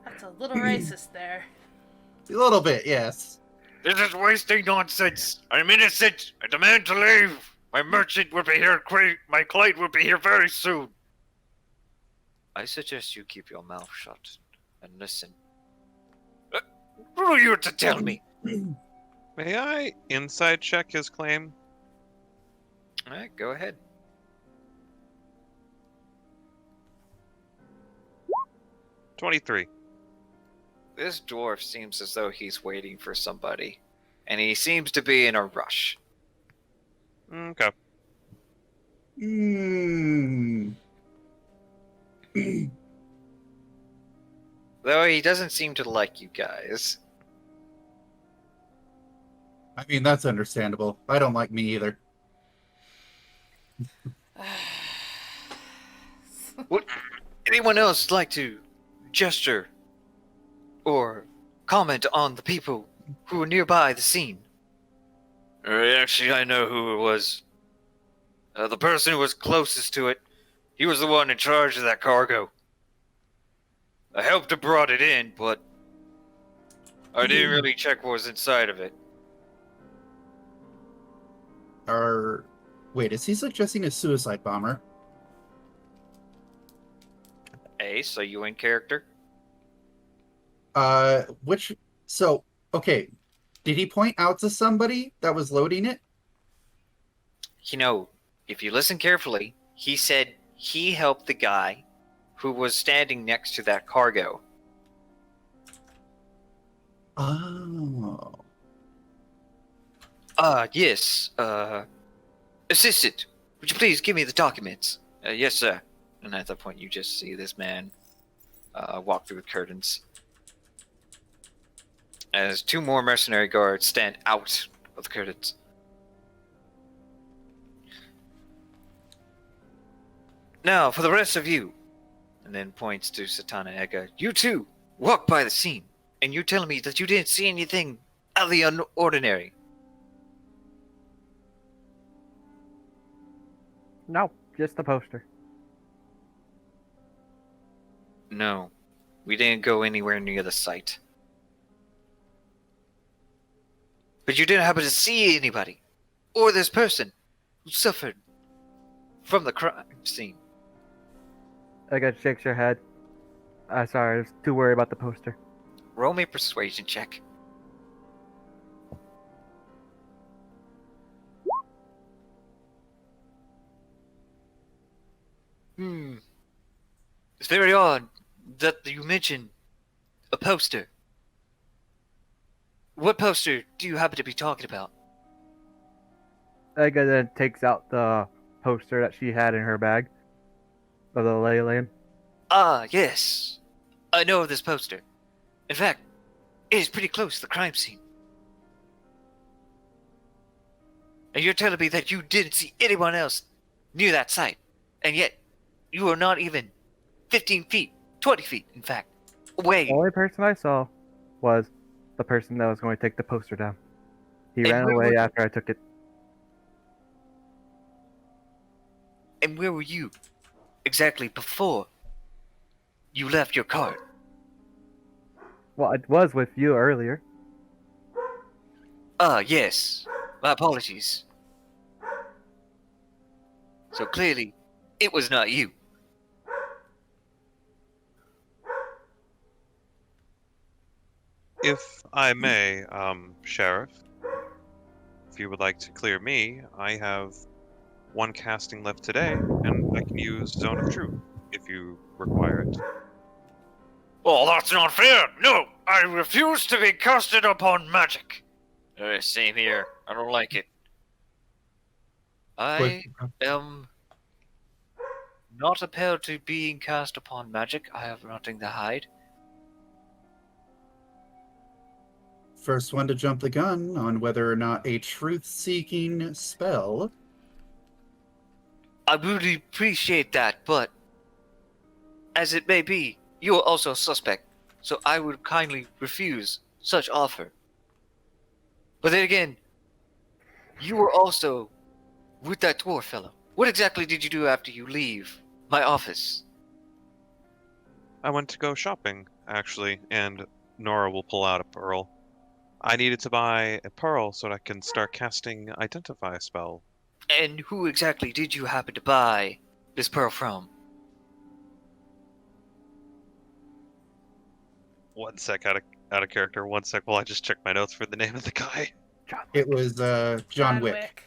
That's a little racist there. A little bit, yes. This is wasting nonsense. I'm innocent. I demand to leave. My merchant will be here. My client will be here very soon. I suggest you keep your mouth shut and listen. Who are you to tell me? May I inside check his claim? Alright, go ahead. 23. This dwarf seems as though he's waiting for somebody, and he seems to be in a rush. Okay. Though he doesn't seem to like you guys. I mean, that's understandable. I don't like me either. Would anyone else like to gesture or comment on the people who were nearby the scene? Actually, I know who it was. The person who was closest to it. He was the one in charge of that cargo. I helped have brought it in, but I didn't really check what was inside of it. Wait, is he suggesting a suicide bomber? Hey, so you in character? Okay. Did he point out to somebody that was loading it? You know, if you listen carefully, he said he helped the guy who was standing next to that cargo. Oh. Yes, assistant, would you please give me the documents? Yes, sir. And at that point, you just see this man walk through the curtains. As two more mercenary guards stand out of the curtains. Now, for the rest of you, and then points to Satana Ega, you too walk by the scene, and you're telling me that you didn't see anything out of the ordinary. No, just the poster. No, we didn't go anywhere near the site. But you didn't happen to see anybody, or this person who suffered from the crime scene. I guess shakes your head. Sorry, I was too worried about the poster. Roll me a persuasion check. It's very odd that you mentioned a poster. What poster do you happen to be talking about? Edgar then takes out the poster that she had in her bag of the ley line. Ah, yes. I know of this poster. In fact, it is pretty close to the crime scene. And you're telling me that you didn't see anyone else near that site, and yet you were not even 15 feet, 20 feet, in fact, away. The only person I saw was the person that was going to take the poster down. He And ran where away were- after I took it. And where were you exactly before you left your cart? Well, it was with you earlier. Ah, yes. My apologies. So clearly, it was not you. If I may, Sheriff, if you would like to clear me, I have one casting left today, and I can use Zone of Truth if you require it. Oh, that's not fair! No! I refuse to be casted upon magic! Same here. I don't like it. I am not appealed to being cast upon magic. I have nothing to hide. First one to jump the gun on whether or not a truth-seeking spell. I really appreciate that, but as it may be, you are also a suspect, so I would kindly refuse such offer. But then again, you were also with that dwarf fellow. What exactly did you do after you leave my office? I went to go shopping, actually, and Nora will pull out a pearl. I needed to buy a pearl so that I can start casting Identify spell. And who exactly did you happen to buy this pearl from? One sec, out of character. 1 sec while I just check my notes for the name of the guy. It was John Wick.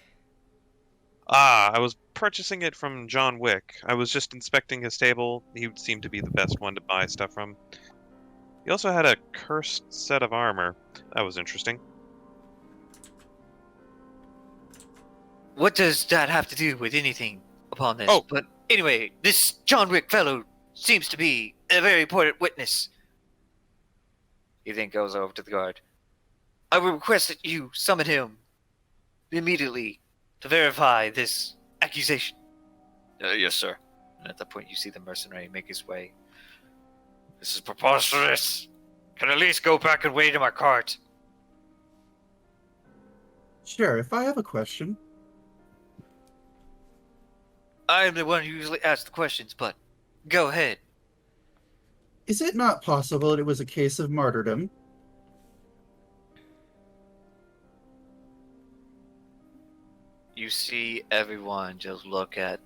I was purchasing it from John Wick. I was just inspecting his table. He seemed to be the best one to buy stuff from. He also had a cursed set of armor. That was interesting. What does that have to do with anything upon this? Oh. But anyway, this John Wick fellow seems to be a very important witness. He then goes over to the guard. I would request that you summon him immediately to verify this accusation. Yes, sir. And at that point, you see the mercenary make his way. This is preposterous. Can I at least go back and wait in my cart? Sheriff, I have a question. I am the one who usually asks the questions, but go ahead. Is it not possible that it was a case of martyrdom? You see everyone just look at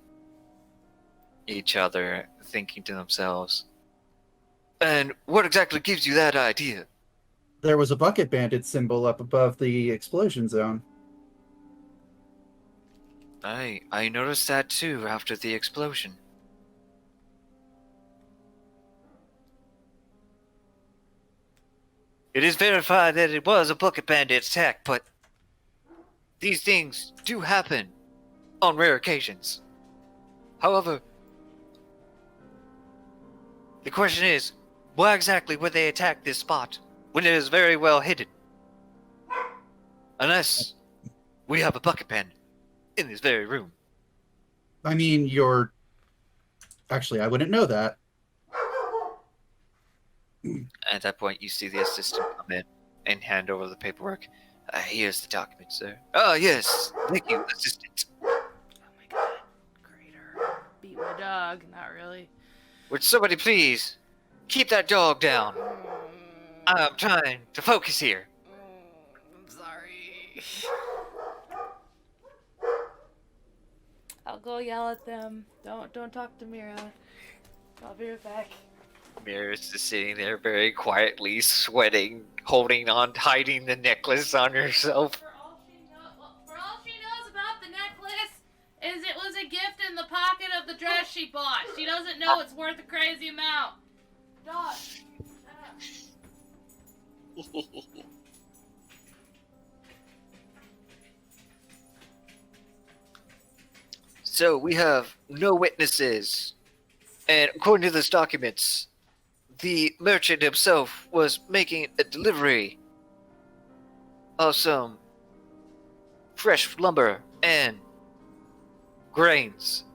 each other, thinking to themselves, and what exactly gives you that idea? There was a bucket bandit symbol up above the explosion zone. I noticed that too after the explosion. It is verified that it was a bucket bandit attack, but these things do happen on rare occasions. However, the question is, why exactly would they attack this spot when it is very well hidden? Unless we have a bucket bandit in this very room. I mean, Actually, I wouldn't know that. At that point, you see the assistant come in and hand over the paperwork. Here's the document, sir. Oh, yes. Thank you, assistant. Oh my god. Great dog. Not really. Would somebody please keep that dog down? I'm trying to focus here. I'm sorry. I'll go yell at them. Don't talk to Mira. I'll be right back. Mira's just sitting there very quietly, sweating, holding on, hiding the necklace on herself. For all she knows about the necklace is it was a gift in the pocket of the dress she bought. She doesn't know it's worth a crazy amount. Dog. So we have no witnesses, and according to this documents, the merchant himself was making a delivery of some fresh lumber and grains.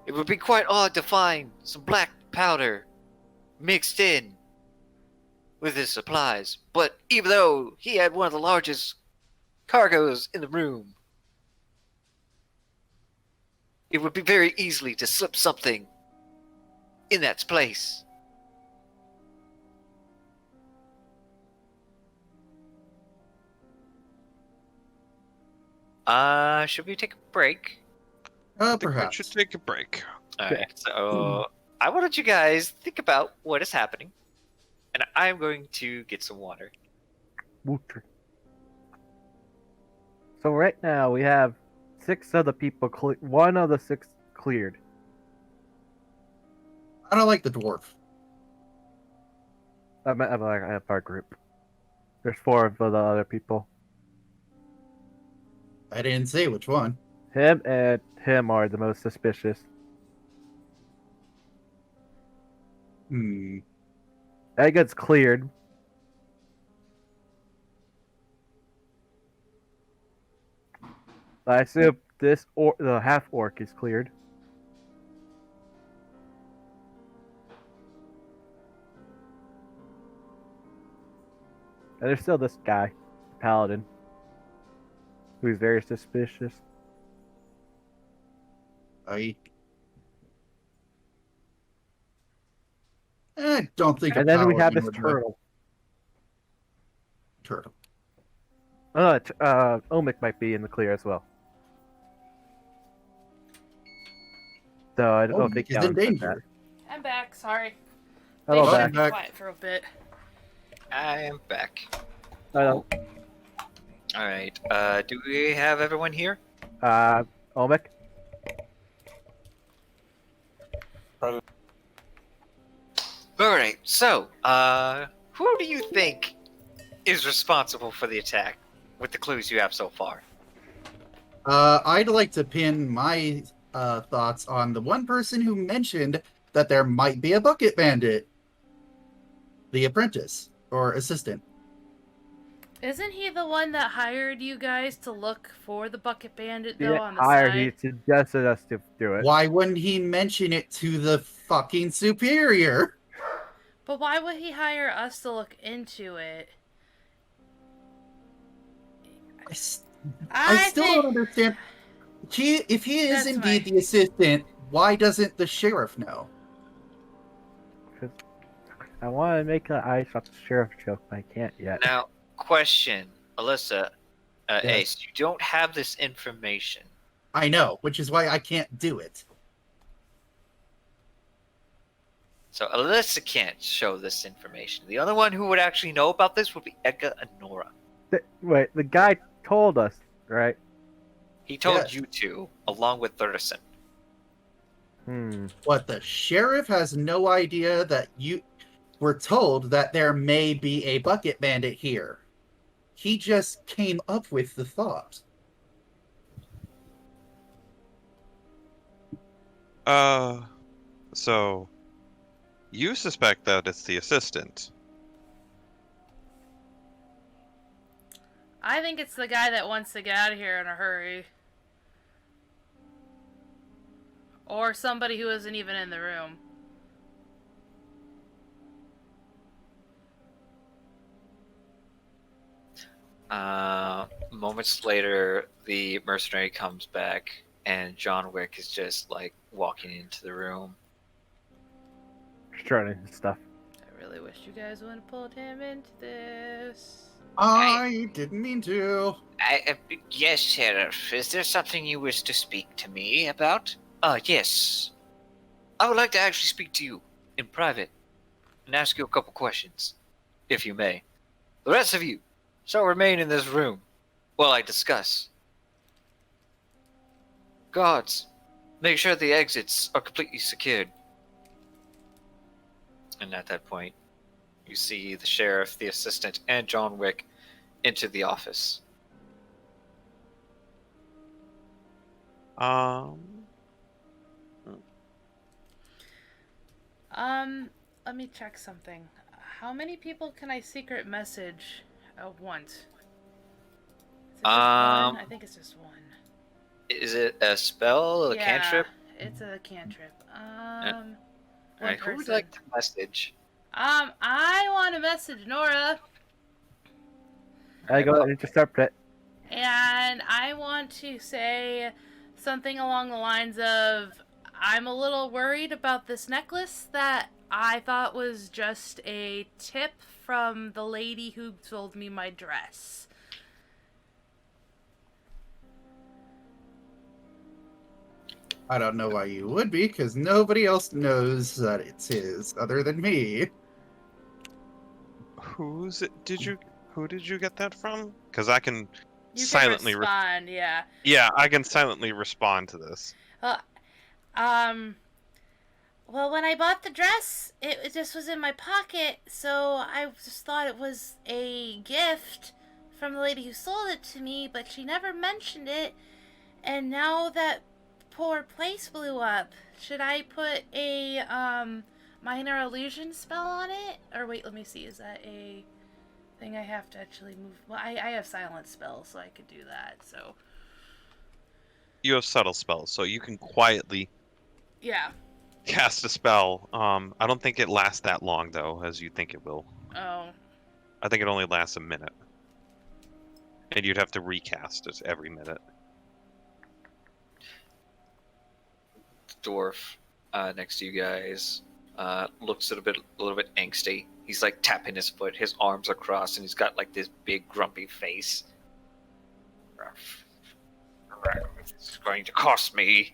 It would be quite odd to find some black powder mixed in with his supplies, but even though he had one of the largest cargoes in the room, it would be very easily to slip something in that place. Should we take a break? I think we Perhaps. should take a break. Alright, so I wanted you guys think about what is happening, and I'm going to get some water. Wooter. So right now we have 6 other people. One of the 6 cleared. I don't like the dwarf. I have our group. There's 4 of the other people. I didn't say which one. Him and him are the most suspicious. That gets cleared. I assume the half orc is cleared. And there's still this guy, Paladin, who's very suspicious. I don't think. And a then we have paladin this would turtle. Turtle. Omic might be in the clear as well. So I don't think he's in Alan said danger. I'm back. Sorry. Hello, Thanks for back. being quiet for a bit. I am back. Hello. Alright, do we have everyone here? Omic? Alright, so, who do you think is responsible for the attack with the clues you have so far? I'd like to pin my thoughts on the one person who mentioned that there might be a bucket bandit. The apprentice or assistant. Isn't he the one that hired you guys to look for the bucket bandit He though didn't on the hire, side? he suggested us to do it. Why wouldn't he mention it to the fucking superior? But why would he hire us to look into it? I still don't understand. If he is That's indeed my- the assistant, why doesn't the sheriff know? I want to make an eye shot the sheriff joke, but I can't yet. Now, question, Alyssa, Yes. Ace, you don't have this information. I know, which is why I can't do it. So Alyssa can't show this information. The only one who would actually know about this would be Edgar and Nora. Wait, the guy told us, right? He told Yes. you two, along with Thurston. What, the sheriff has no idea that you were told that there may be a bucket bandit here. He just came up with the thought. So you suspect that it's the assistant. I think it's the guy that wants to get out of here in a hurry. Or somebody who isn't even in the room. Moments later, the mercenary comes back and John Wick is just like walking into the room. Strutting his stuff. I really wish you guys wouldn't have pulled him into this. I didn't mean to. Yes, Sheriff. Is there something you wish to speak to me about? Yes. I would like to actually speak to you in private and ask you a couple questions, if you may. The rest of you shall remain in this room while I discuss. Guards, make sure the exits are completely secured. And at that point, you see the sheriff, the assistant, and John Wick into the office. Let me check something. How many people can I secret message at once? Is it just one? I think it's just one. Is it a spell, a cantrip? It's a cantrip. Alright, who would like to message? I want to message Nora. I go and intercept it. And I want to say something along the lines of, I'm a little worried about this necklace that I thought was just a tip from the lady who sold me my dress. I don't know why you would be, because nobody else knows that it's his other than me. Who did you get that from? Because I can You silently can respond, yeah. Yeah, I can silently respond to this. Well, when I bought the dress, it just was in my pocket, so I just thought it was a gift from the lady who sold it to me, but she never mentioned it, and now that poor place blew up, should I put a, minor illusion spell on it? Or wait, let me see, is that a thing I have to actually move? Well, I have silent spells, so I could do that, so... You have subtle spells, so you can quietly cast a spell. I don't think it lasts that long, though, as you think it will. Oh. I think it only lasts a minute. And you'd have to recast it every minute. The dwarf next to you guys looks a little bit angsty. He's like tapping his foot, his arms are crossed, and he's got like this big grumpy face. This is going to cost me.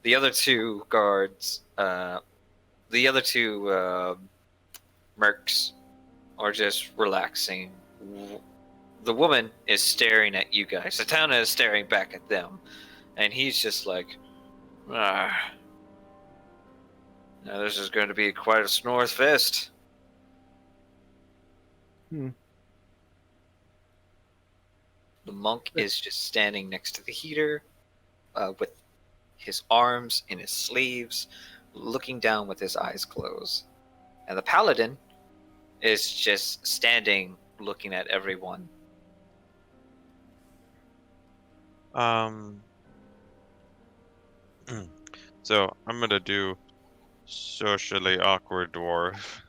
The other two guards, the other two mercs are just relaxing. The woman is staring at you guys. Satana is staring back at them. And he's just like, now this is going to be quite a snores fest. The monk is just standing next to the heater with his arms in his sleeves, looking down with his eyes closed. And the paladin is just standing looking at everyone. So I'm gonna do socially awkward dwarf.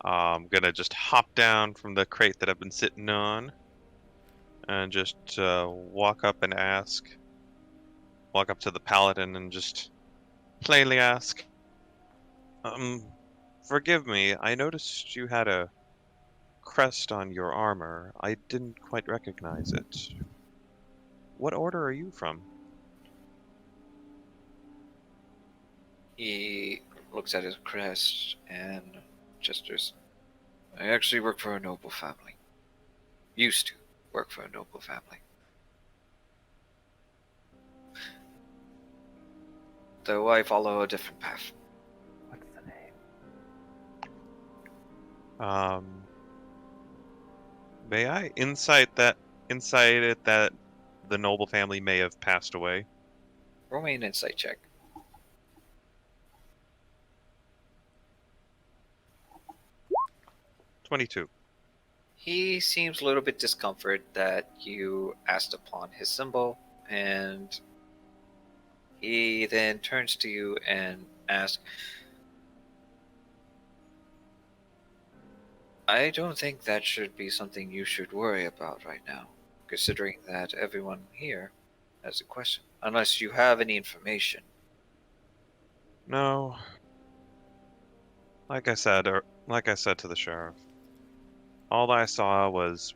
I'm gonna just hop down from the crate that I've been sitting on and just walk up to the paladin and just plainly ask, forgive me, I noticed you had a crest on your armor. I didn't quite recognize it. What order are you from? He looks at his crest and gestures. I actually work for a noble family. Used to work for a noble family. Though I follow a different path. What's the name? May I insight it that the noble family may have passed away? Roll me an insight check. 22. He seems a little bit discomforted that you asked upon his symbol, and he then turns to you and asks, I don't think that should be something you should worry about right now. considering that everyone here has a question. Unless you have any information. No. Like I said to the sheriff, all I saw was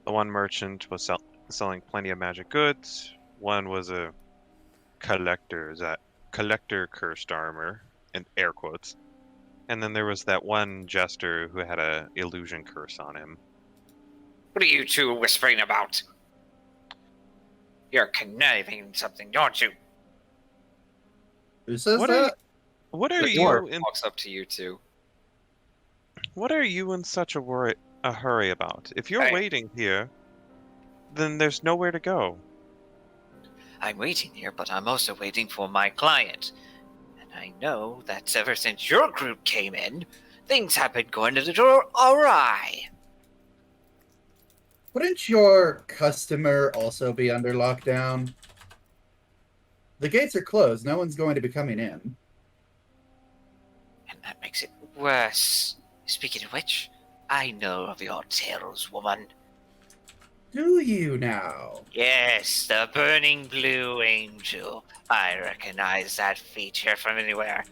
the one merchant was selling plenty of magic goods. One was a collector cursed armor, in air quotes. And then there was that one jester who had a illusion curse on him. What are you two whispering about? You're conniving something, don't you? Who says What that? What are The you dwarf in? walks up to you two. What are you in such a hurry about? If you're Hey. waiting here, then there's nowhere to go. I'm waiting here, but I'm also waiting for my client. And I know that ever since your group came in, things have been going a little awry. Wouldn't your customer also be under lockdown? The gates are closed. No one's going to be coming in. And that makes it worse. Speaking of which, I know of your tales, woman. Do you now? Yes, the burning blue angel. I recognize that feature from anywhere.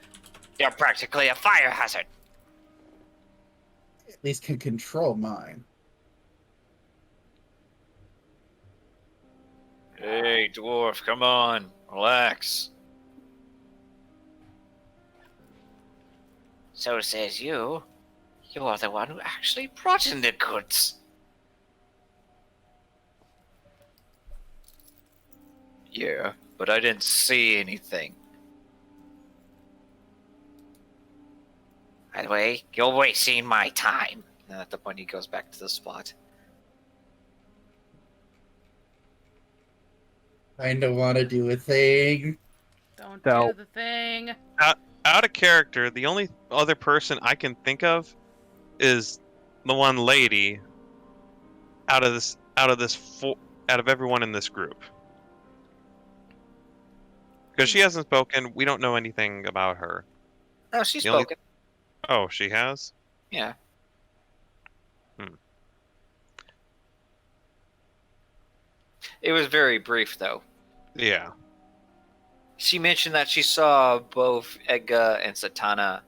You're practically a fire hazard. At least can control mine. Hey, dwarf, come on. Relax. So says you. You're the one who actually brought in the goods. Yeah, but I didn't see anything. By the way, you're wasting my time. And at the point he goes back to the spot. I don't want to do a thing. Don't So- do the thing. Out of character, the only other person I can think of is the one lady out of everyone in this group. Because she hasn't spoken, we don't know anything about her. No, she's The only- spoken. Oh, she has? Yeah. It was very brief, though. Yeah. She mentioned that she saw both Edga and Satana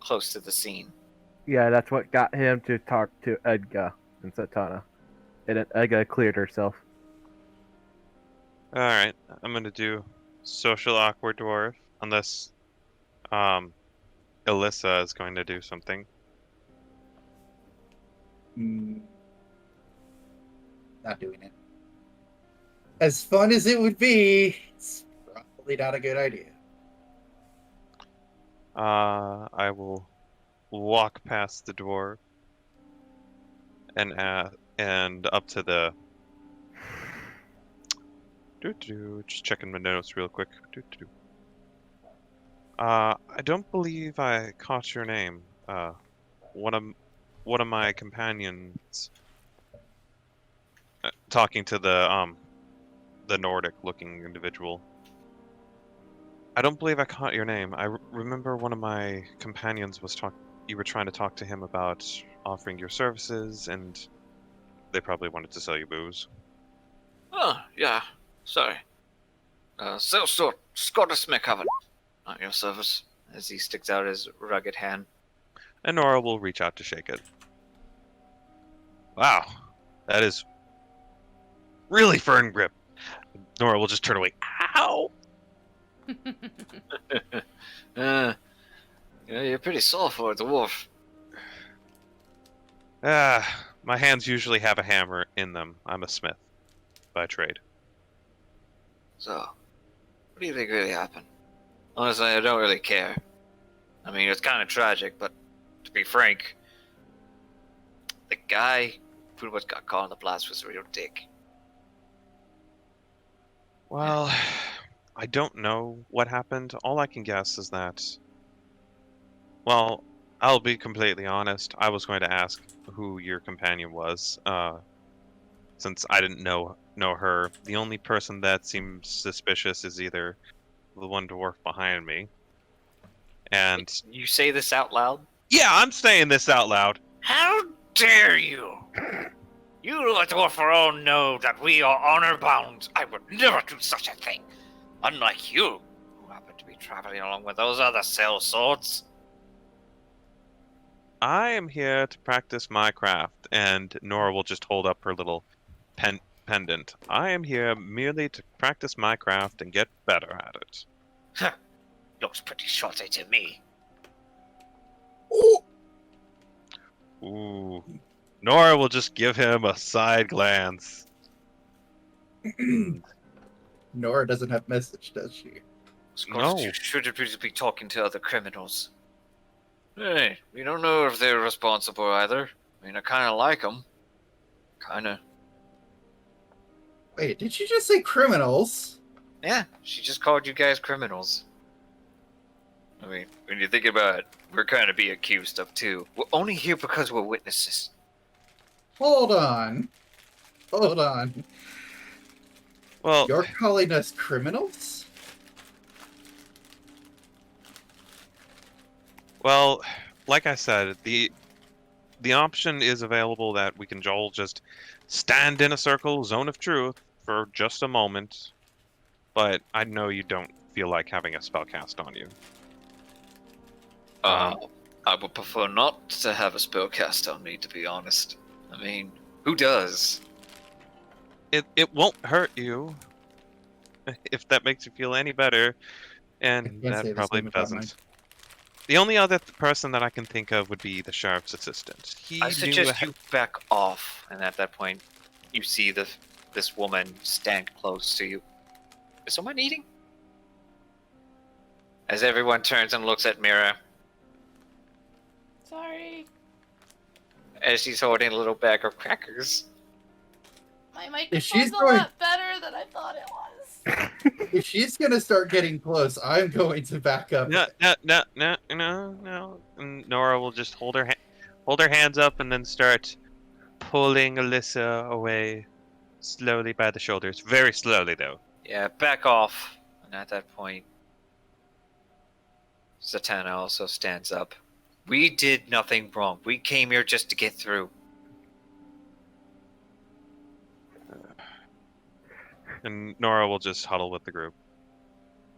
close to the scene. Yeah, that's what got him to talk to Edga and Satana. And then Edga cleared herself. Alright, I'm gonna do social awkward dwarf, unless Alyssa is going to do something. Not doing it. As fun as it would be, it's probably not a good idea. I will walk past the dwarf and up to the. Just checking my notes real quick. I don't believe I caught your name. One of my companions. Talking to the Nordic-looking individual. I don't believe I caught your name. I remember one of my companions was you were trying to talk to him about offering your services, and they probably wanted to sell you booze. Oh, yeah. Sorry. So, Scottish McCoven. Not your service. As he sticks out his rugged hand. And Nora will reach out to shake it. Wow. That is really firm grip. Nora will just turn away. Ow! Yeah, you're pretty sore for a dwarf. My hands usually have a hammer in them. I'm a smith by trade. So, what do you think really happened? Honestly, I don't really care. I mean, it's kind of tragic, but to be frank, the guy who got caught in the blast was a real dick. Well, I don't know what happened. All I can guess is that. Well, I'll be completely honest. I was going to ask who your companion was, since I didn't know her. The only person that seems suspicious is either the one dwarf behind me, and You say this out loud? yeah, I'm saying this out loud. How dare you! You, a dwarf, know that we are honor-bound. I would never do such a thing. Unlike you, who happen to be traveling along with those other sellswords. I am here to practice my craft, and Nora will just hold up her little pendant. I am here merely to practice my craft and get better at it. Huh. Looks pretty shoddy to me. Ooh. Nora will just give him a side glance. Nora doesn't have message, does she? Scott, No. you shouldn't really be talking to other criminals. Hey, we don't know if they're responsible either. I mean, I kind of like them. Kinda. Wait, did you just say criminals? Yeah, she just called you guys criminals. I mean, when you think about it, we're kind of being accused of too. We're only here because we're witnesses. Hold on. Hold on. Well, You're calling us criminals? well, like I said, the option is available that we can all just stand in a circle, zone of truth, for just a moment. But I know you don't feel like having a spell cast on you. I would prefer not to have a spell cast on me, to be honest. I mean, who does? It won't hurt you, if that makes you feel any better, I and can't that say the probably same about doesn't. The only other person that I can think of would be the sheriff's assistant. He I knew suggest you back off. And at that point, you see this woman stand close to you. Is someone eating? As everyone turns and looks at Mira, Sorry. as she's holding a little bag of crackers. My she's microphone's a going- lot better than I thought it was. If she's gonna start getting close, I'm going to back up. No. And Nora will just hold her hands up and then start pulling Alyssa away slowly by the shoulders. Very slowly, though. Yeah, back off. And at that point, Zatanna also stands up. We did nothing wrong. We came here just to get through. And Nora will just huddle with the group.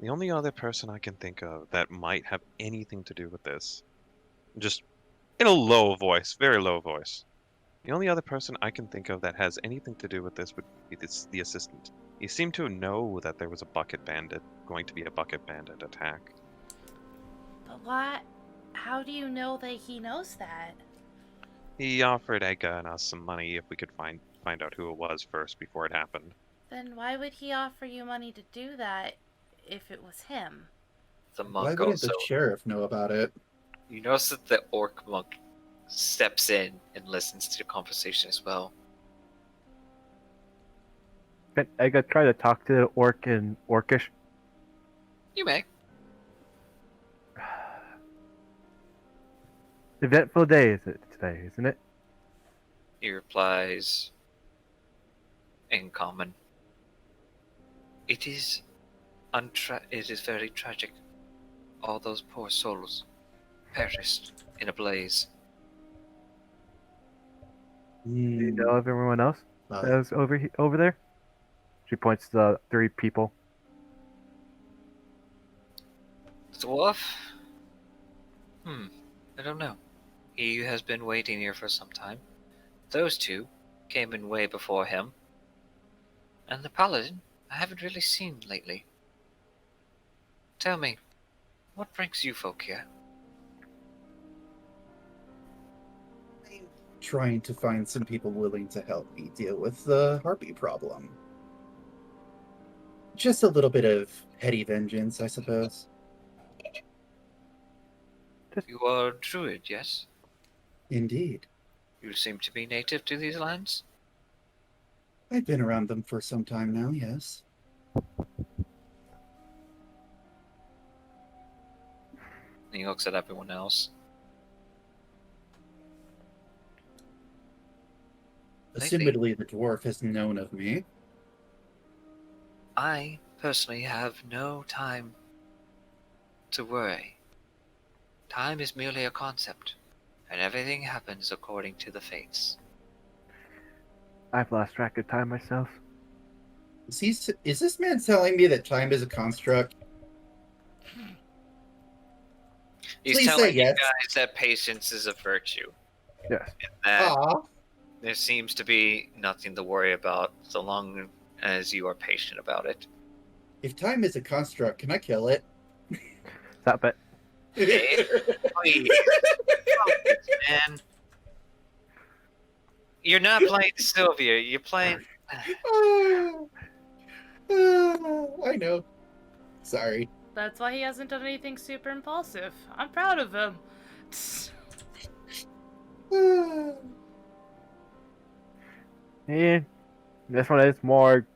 The only other person I can think of that might have anything to do with this, just in a low voice, very low voice. The only other person I can think of that has anything to do with this would be the assistant. He seemed to know that there was going to be a bucket bandit attack. But what? How do you know that he knows that? He offered Edga and us some money if we could find out who it was first before it happened. Then why would he offer you money to do that if it was him? The Why monk wouldn't also. the sheriff know about it? You notice that the orc monk steps in and listens to the conversation as well. Can Ega try to talk to the orc in Orcish? You may. Eventful day is it today, isn't it? He replies in common. It is very tragic. All those poor souls perished in a blaze. Do you know of everyone else Uh, that was over there? She points to the 3 people. The dwarf? I don't know. He has been waiting here for some time. Those 2 came in way before him. And the paladin, I haven't really seen lately. Tell me, what brings you folk here? Trying to find some people willing to help me deal with the harpy problem. Just a little bit of petty vengeance, I suppose. You are a druid, yes? Indeed. You seem to be native to these lands? I've been around them for some time now, yes. And he looks at everyone else. Assumedly, the dwarf has known of me. I personally have no time to worry. Time is merely a concept, and everything happens according to the fates. I've lost track of time myself. Is this man telling me that time is a construct? He's Please telling say you yes. guys that patience is a virtue. Yes. That Aw. there seems to be nothing to worry about so long as you are patient about it. If time is a construct, can I kill it? Stop it. Hey, please, focus, man. You're not playing Sylvia. You're playing. I know. Sorry. That's why he hasn't done anything super impulsive. I'm proud of him. And this one is more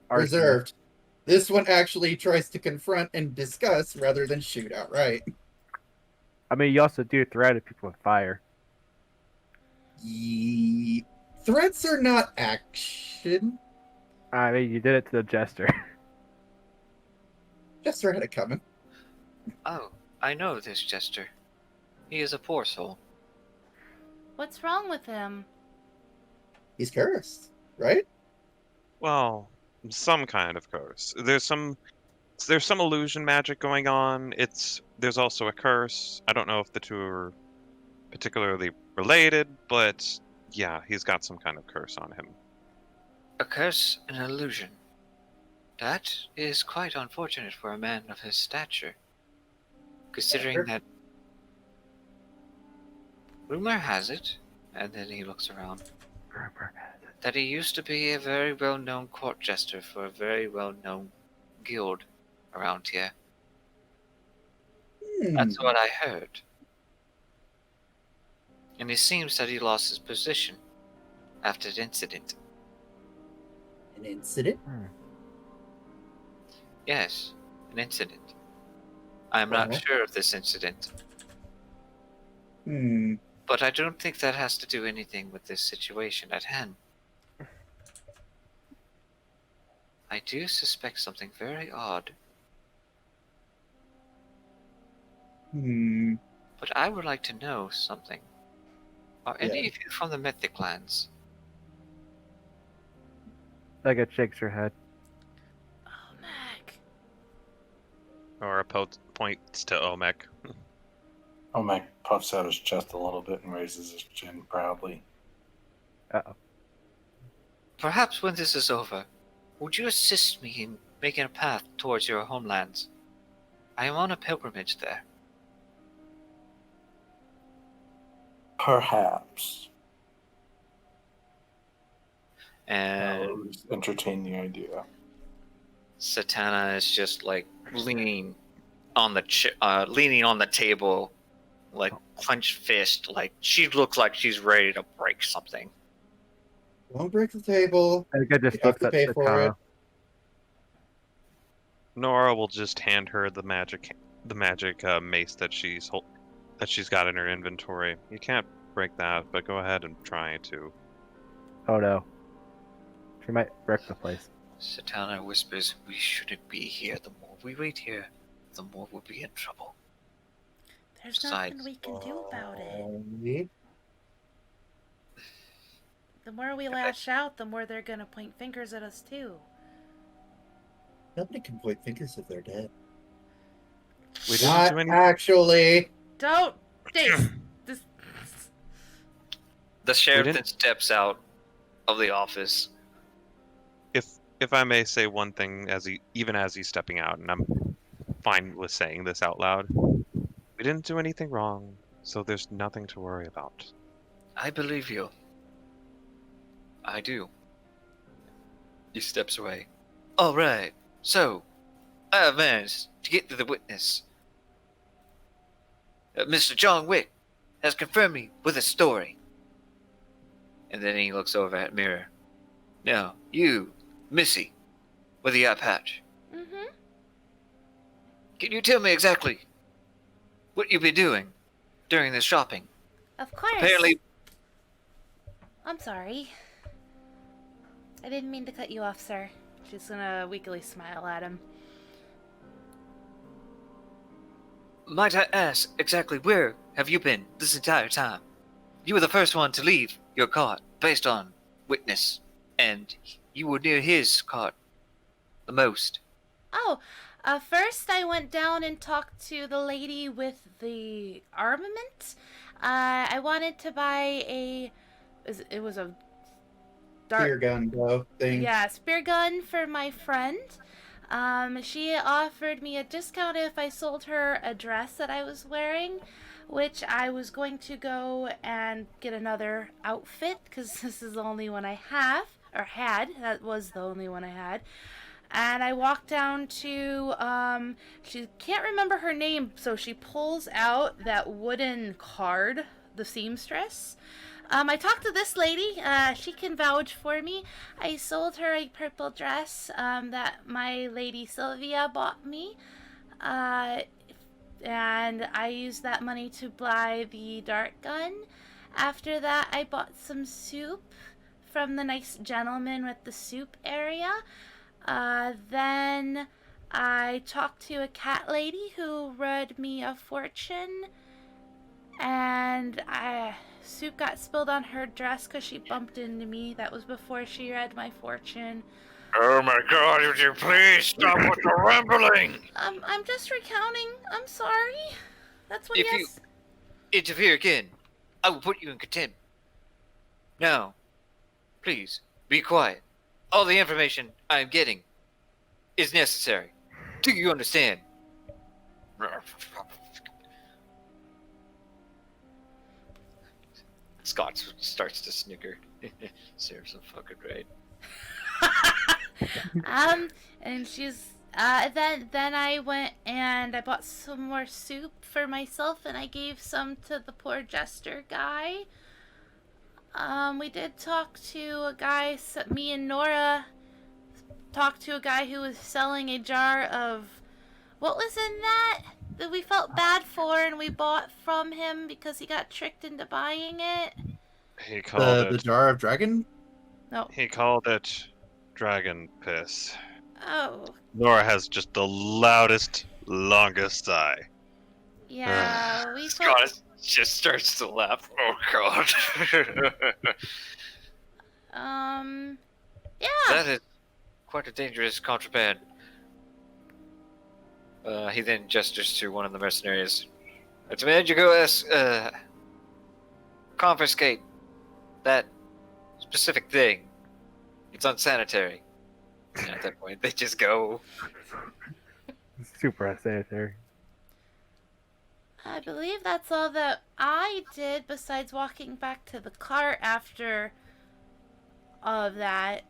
argument. Reserved. This one actually tries to confront and discuss rather than shoot outright. I mean, you also do threaten people with fire. Threats are not action. I mean, you did it to the jester. Jester had it coming. Oh, I know this jester. He is a poor soul. What's wrong with him? He's cursed, right? Well, some kind of curse. There's some illusion magic going on. There's also a curse. I don't know if the two are particularly related, but yeah, he's got some kind of curse on him. A curse, an illusion. That is quite unfortunate for a man of his stature. Considering that rumor has it, and then he looks around, that he used to be a very well-known court jester for a very well-known guild around here. That's what I heard. And it seems that he lost his position after the incident. An incident? Yes, an incident. I'm not sure of this incident. But I don't think that has to do anything with this situation at hand. I do suspect something very odd. But I would like to know something. Are any of you from the Mythic Lands? Like it shakes her head. Oh, Mac. Or points to Omek. Omek puffs out his chest a little bit and raises his chin proudly. Uh-oh. Perhaps when this is over, would you assist me in making a path towards your homelands? I am on a pilgrimage there. Perhaps. And I'll entertain the idea. Satana is just like leaning on the table, like clenched fist, like she looks like she's ready to break something. Won't break the table. I think I just You have looks to at pay for Satana. it. Nora will just hand her the magic mace that she's got in her inventory. You can't break that, but go ahead and try to. Oh no. She might wreck the place. Satana whispers, "We shouldn't be here. The more we wait here, the more we'll be in trouble." There's Besides- nothing we can do about it. The more we lash out, the more they're gonna point fingers at us too. Nobody can point fingers if they're dead. We didn't Not do anything. actually. Don't. This. The sheriff didn't- then steps out of the office. If I may say one thing, as he's stepping out, and I'm fine with saying this out loud, we didn't do anything wrong, so there's nothing to worry about. I believe you. I do. He steps away. All right. So, I have managed to get to the witness. Mr. John Wick has confirmed me with a story. And then he looks over at Mirror. Now, you, Missy, with the eye patch. Mm-hmm. Can you tell me exactly what you've been doing during this shopping? Of course. Apparently, I'm sorry. I didn't mean to cut you off, sir. She's gonna weakly smile at him. might I ask exactly where have you been this entire time? You were the first one to leave your cart based on witness, and you were near his cart the most. Oh, first I went down and talked to the lady with the armament. I wanted to buy it was a Spear gun bow thing. yeah, spear gun for my friend. She offered me a discount if I sold her a dress that I was wearing, which I was going to go and get another outfit because this is the only one I have, or had. That was the only one I had. And I walked down to, she can't remember her name, so she pulls out that wooden card, the seamstress. I talked to this lady. She can vouch for me. I sold her a purple dress that my lady Sylvia bought me. And I used that money to buy the dart gun. After that, I bought some soup from the nice gentleman with the soup area. Then I talked to a cat lady who read me a fortune. And soup got spilled on her dress because she bumped into me. That was before she read my fortune. Oh my God! Would you please stop with the rambling? I'm just recounting. I'm sorry. That's what If he you has. interfere again, I will put you in contempt. Now, please be quiet. All the information I am getting is necessary. Do you understand? Scott starts to snicker. Serves him fucking right. And she's then I went and I bought some more soup for myself and I gave some to the poor jester guy. We did talk to a guy, me and Nora talked to a guy who was selling a jar of, what was in that we felt bad for and we bought from him because he got tricked into buying it. He called The it. jar of dragon? No. He called it dragon piss. Oh, Nora has just the loudest, longest sigh. yeah, we Scott felt, just starts to laugh. Oh God. yeah. That is quite a dangerous contraband. He then gestures to one of the mercenaries. I demand you go confiscate that specific thing. It's unsanitary. And at that point, they just go. Super unsanitary. I believe that's all that I did besides walking back to the cart after all of that.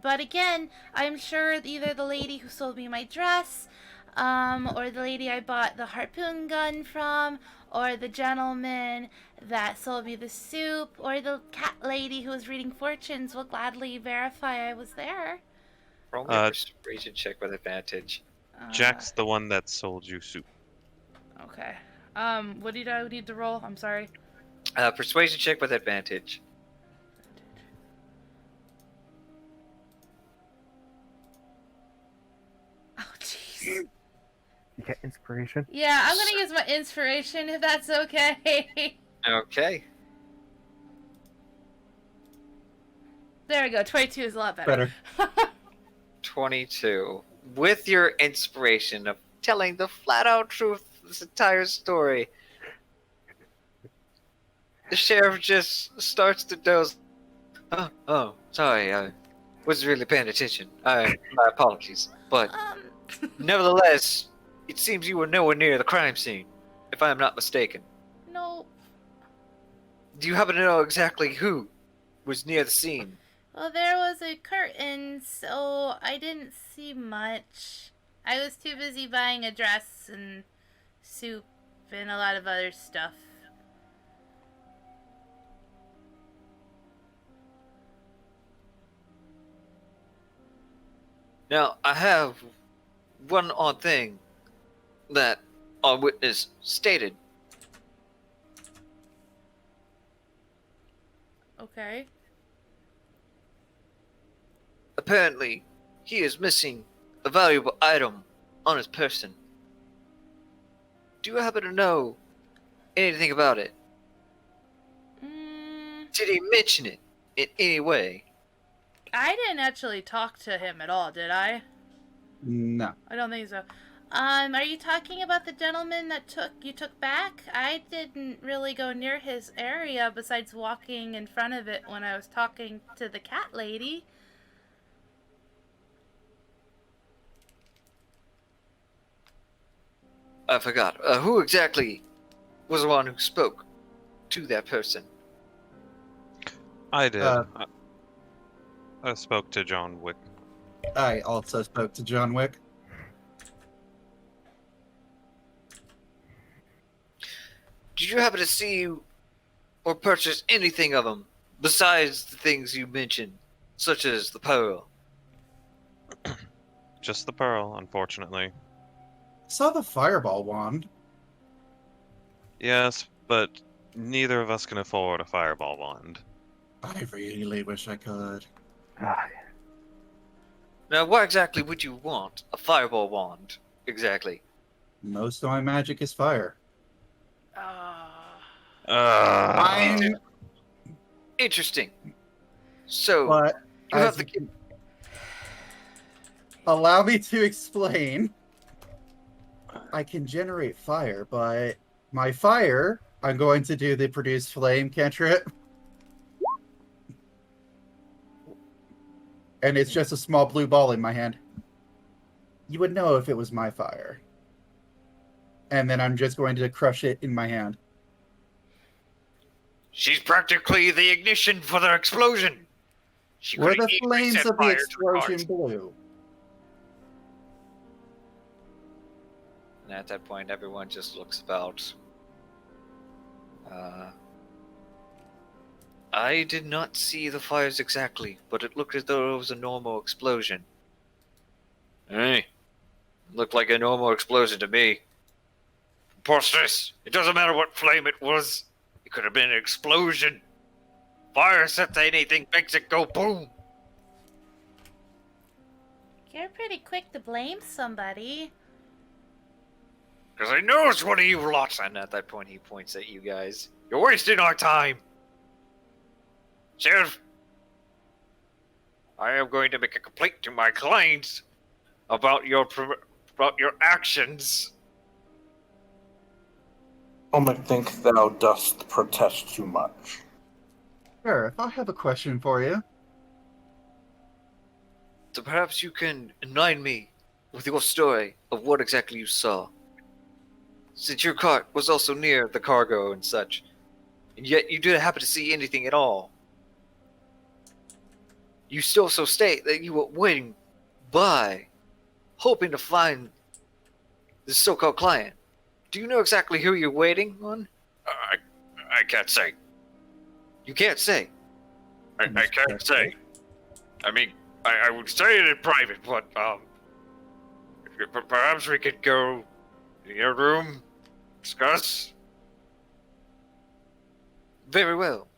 But again, I'm sure either the lady who sold me my dress, or the lady I bought the harpoon gun from, or the gentleman that sold me the soup, or the cat lady who was reading fortunes will gladly verify I was there. Roll me a persuasion check with advantage. Jack's the one that sold you soup. Okay. What did I need to roll? I'm sorry. Persuasion check with advantage. Oh, jeez. You get inspiration? Yeah, I'm gonna use my inspiration if that's okay. Okay. There we go. 22 is a lot better. 22. With your inspiration of telling the flat-out truth of this entire story, the sheriff just starts to doze. Oh, sorry, I wasn't really paying attention. My apologies. But nevertheless, it seems you were nowhere near the crime scene, if I am not mistaken. No. Do you happen to know exactly who was near the scene? Well, there was a curtain, so I didn't see much. I was too busy buying a dress and soup and a lot of other stuff. Now, I have one odd thing that our witness stated. Okay. Apparently, he is missing a valuable item on his person. Do you happen to know anything about it? Did he mention it in any way? I didn't actually talk to him at all, did I? No. I don't think so. Are you talking about the gentleman that you took back? I didn't really go near his area besides walking in front of it when I was talking to the cat lady. I forgot. Who exactly was the one who spoke to that person? I did. Uh, I spoke to John Wick. I also spoke to John Wick. Did you happen to see or purchase anything of him besides the things you mentioned, such as the pearl? Just the pearl, unfortunately. Saw the fireball wand. Yes, but neither of us can afford a fireball wand. I really wish I could. Ah, Now, why exactly would you want a fireball wand? Exactly. Most of my magic is fire. I'm, Interesting. So, but you have as the... allow me to explain. I can generate fire, but my fire, I'm going to do the produce flame cantrip. And it's just a small blue ball in my hand. You would know if it was my fire. And then I'm just going to crush it in my hand. She's practically the ignition for the explosion. She Were could the easily flames set of the fire to the explosion cart. blue? And at that point, everyone just looks about. I did not see the fires exactly, but it looked as though it was a normal explosion. Hey, looked like a normal explosion to me. Preposterous! It doesn't matter what flame it was. It could have been an explosion. Fire set to anything makes it go boom. You're pretty quick to blame somebody. Because I know it's one of you lots. And at that point, he points at you guys. You're wasting our time. Sheriff, I am going to make a complaint to my clients about your actions. Omek, think thou dost protest too much. Sure, I have a question for you. So perhaps you can enlighten me with your story of what exactly you saw. Since your cart was also near the cargo and such, and yet you didn't happen to see anything at all. You still so state that you were waiting by, hoping to find this so-called client. Do you know exactly who you're waiting on? I can't say. You can't say? I can't say. I mean, I would say it in private, but, perhaps we could go in your room, discuss? Very well.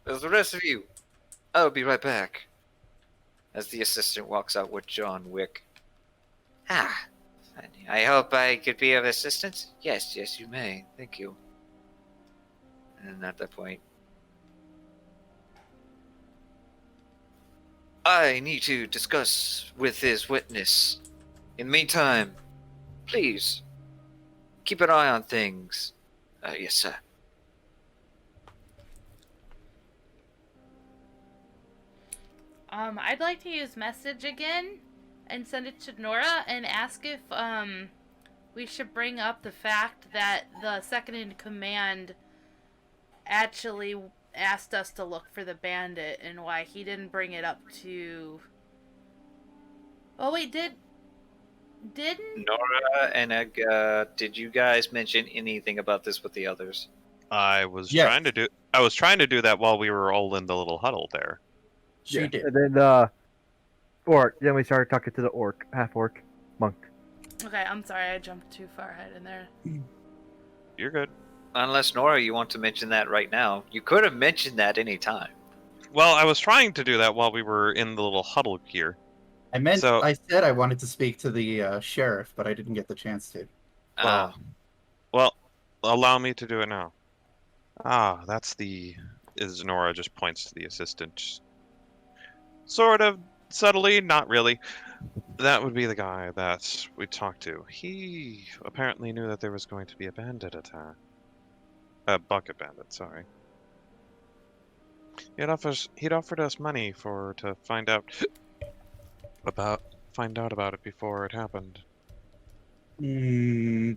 As the rest of you, I'll be right back. As the assistant walks out with John Wick. I hope I could be of assistance. Yes, you may. Thank you. And at that point, I need to discuss with his witness. In the meantime, please, keep an eye on things. Yes, sir. I'd like to use message again and send it to Nora and ask if, we should bring up the fact that the second in command actually asked us to look for the bandit and why he didn't bring it up to... Oh, wait, didn't... Nora and did you guys mention anything about this with the others? I was Yes. trying to do that while we were all in the little huddle there. She did. And then the orc. Then we started talking to the orc, half orc, monk. Okay, I'm sorry, I jumped too far ahead in there. You're good. Unless, Nora, you want to mention that right now. You could have mentioned that any time. Well, I was trying to do that while we were in the little huddle here. I said I wanted to speak to the sheriff, but I didn't get the chance to. Well, allow me to do it now. As Nora just points to the assistant. Sort of subtly, not really. That would be the guy that we talked to. He apparently knew that there was going to be a bandit attack. A bucket bandit, sorry. He'd offered us money to find out about it before it happened. Hmm.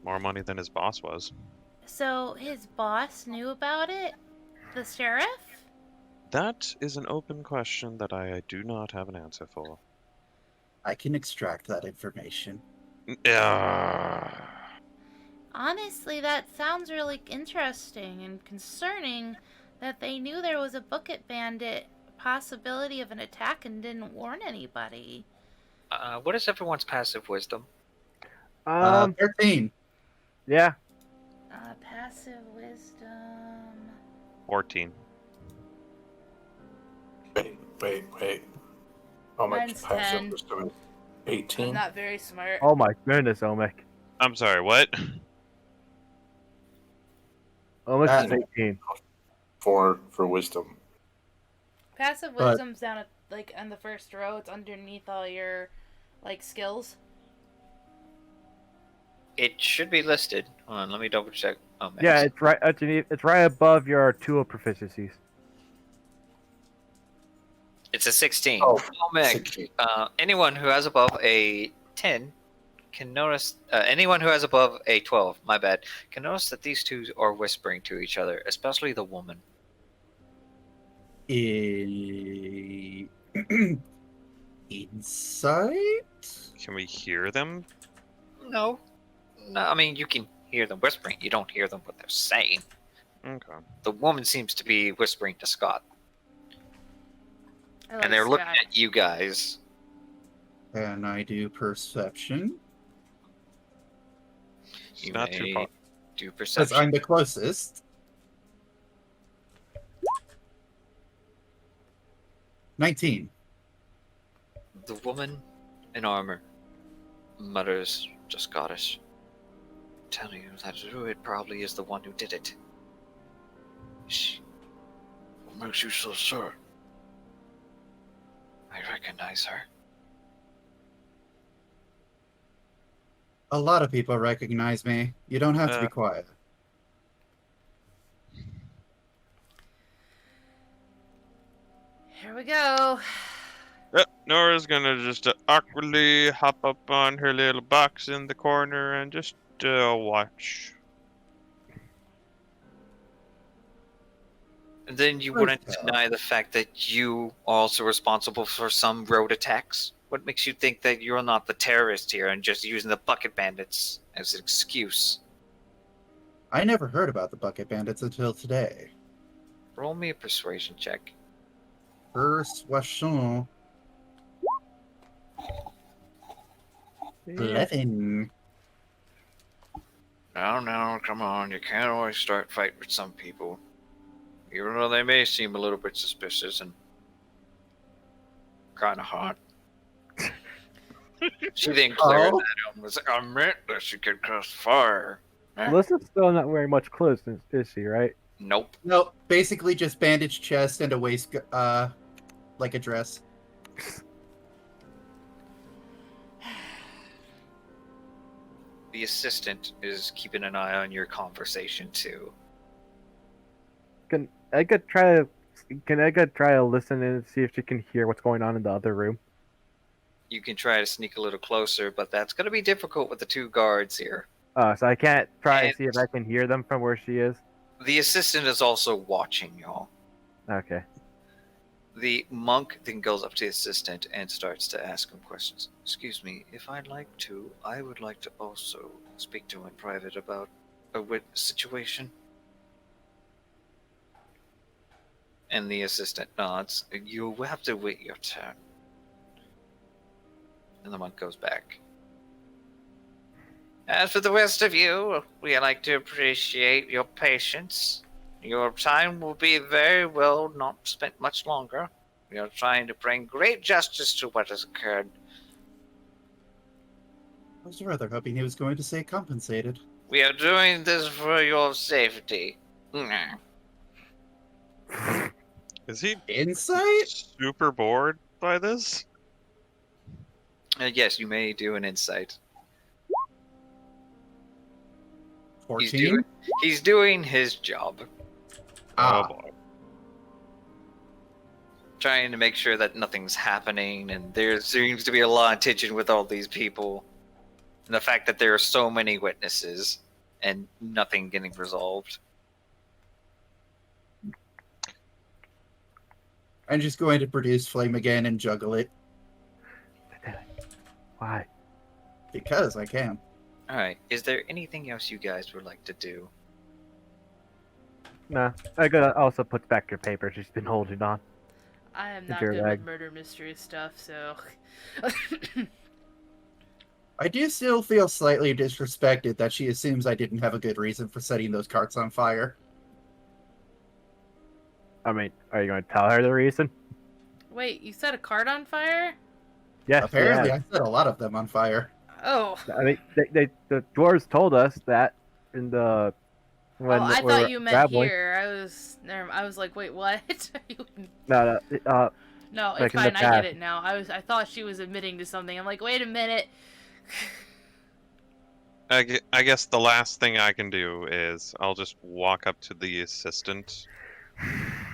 More money than his boss was. So his boss knew about it? The sheriff? That is an open question that I do not have an answer for. I can extract that information. Honestly, that sounds really interesting and concerning that they knew there was a bucket bandit possibility of an attack and didn't warn anybody. What is everyone's passive wisdom? 13. Yeah. Passive wisdom. 14. Wait. Oh my Mine's passive 10. wisdom is I'm 18. not very smart. Oh my goodness, Omek. I'm sorry, what? Omek is Uh, 18. for wisdom. Passive But- wisdom's down at, like, on the first row. It's underneath all your, like, skills. It should be listed. Hold on, let me double check. Oh, man. Yeah, it's right underneath. It's right above your tool proficiencies. It's a 16. Oh, Meg, 16. anyone who has above a 10 can notice. Anyone who has above a 12, my bad, can notice that these two are whispering to each other, especially the woman. Insight? Can we hear them? No, I mean you can hear them whispering. You don't hear them what they're saying. Okay. The woman seems to be whispering to Scott, I like and they're looking Scott. at you guys. And I do perception. You Not too may far. do Because perception. I'm the closest. 19. The woman in armor mutters to Scottish, "Tell you that Druid probably is the one who did it." What makes you so sure? I recognize her. A lot of people recognize me. You don't have to be Uh. quiet. Here we go. Yep, Nora's gonna just awkwardly hop up on her little box in the corner and just watch. And then you Right wouldn't now. deny the fact that you are also responsible for some road attacks? What makes you think that you're not the terrorist here and just using the bucket bandits as an excuse? I never heard about the Bucket Bandits until today. Roll me a persuasion check. Persuasion. 11. No, come on. You can't always start fighting with some people. Even though they may seem a little bit suspicious and kind of hot. She then glared Oh. at him and was like, I meant that she could cast fire. Alyssa's still not wearing much clothes, is she, right? Nope. No, basically just bandaged chest and a waist, like a dress. The assistant is keeping an eye on your conversation too. Can Edgar try to listen and see if she can hear what's going on in the other room? You can try to sneak a little closer, but that's going to be difficult with the two guards here. So I can't try And- to see if I can hear them from where she is. The assistant is also watching y'all. Okay. The monk then goes up to the assistant and starts to ask him questions. Excuse me, if I'd like to, I would like to also speak to him in private about a situation. And the assistant nods. You will have to wait your turn. And the monk goes back. As for the rest of you, we like to appreciate your patience. Your time will be very well not spent much longer. We are trying to bring great justice to what has occurred. I was rather hoping he was going to say compensated. We are doing this for your safety. Is he Insight? super bored by this? Yes, you may do an insight. 14? He's doing his job, Ah, Oh boy. trying to make sure that nothing's happening, and there seems to be a lot of tension with all these people, and the fact that there are so many witnesses and nothing getting resolved. I'm just going to produce flame again and juggle it Why? because I can. All right, is there anything else you guys would like to do? Nah. I gotta also put back your paper she's been holding on. I am It's not your good leg. with murder mystery stuff, so. I do still feel slightly disrespected that she assumes I didn't have a good reason for setting those carts on fire. I mean, are you going to tell her the reason? Wait, you set a cart on fire? Yes. Apparently, Yeah. I set a lot of them on fire. Oh. I mean, the dwarves told us that in the when Oh, I we were thought you meant traveling. here. I was like, wait, what? No, No, like it's in the fine. I get past. it now. I thought she was admitting to something. I'm like, wait a minute. I guess the last thing I can do is I'll just walk up to the assistant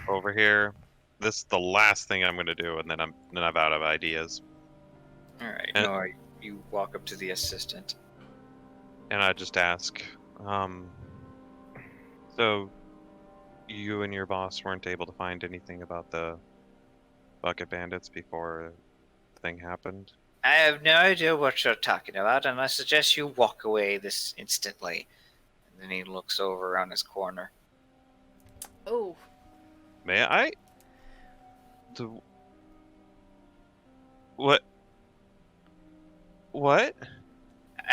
over here. This is the last thing I'm gonna do, and then I'm out of ideas. All right, And- no, you walk up to the assistant. And I just ask, so you and your boss weren't able to find anything about the bucket bandits before the thing happened? I have no idea what you're talking about, and I suggest you walk away this instantly. And then he looks over around his corner. Oh. May I? What? What?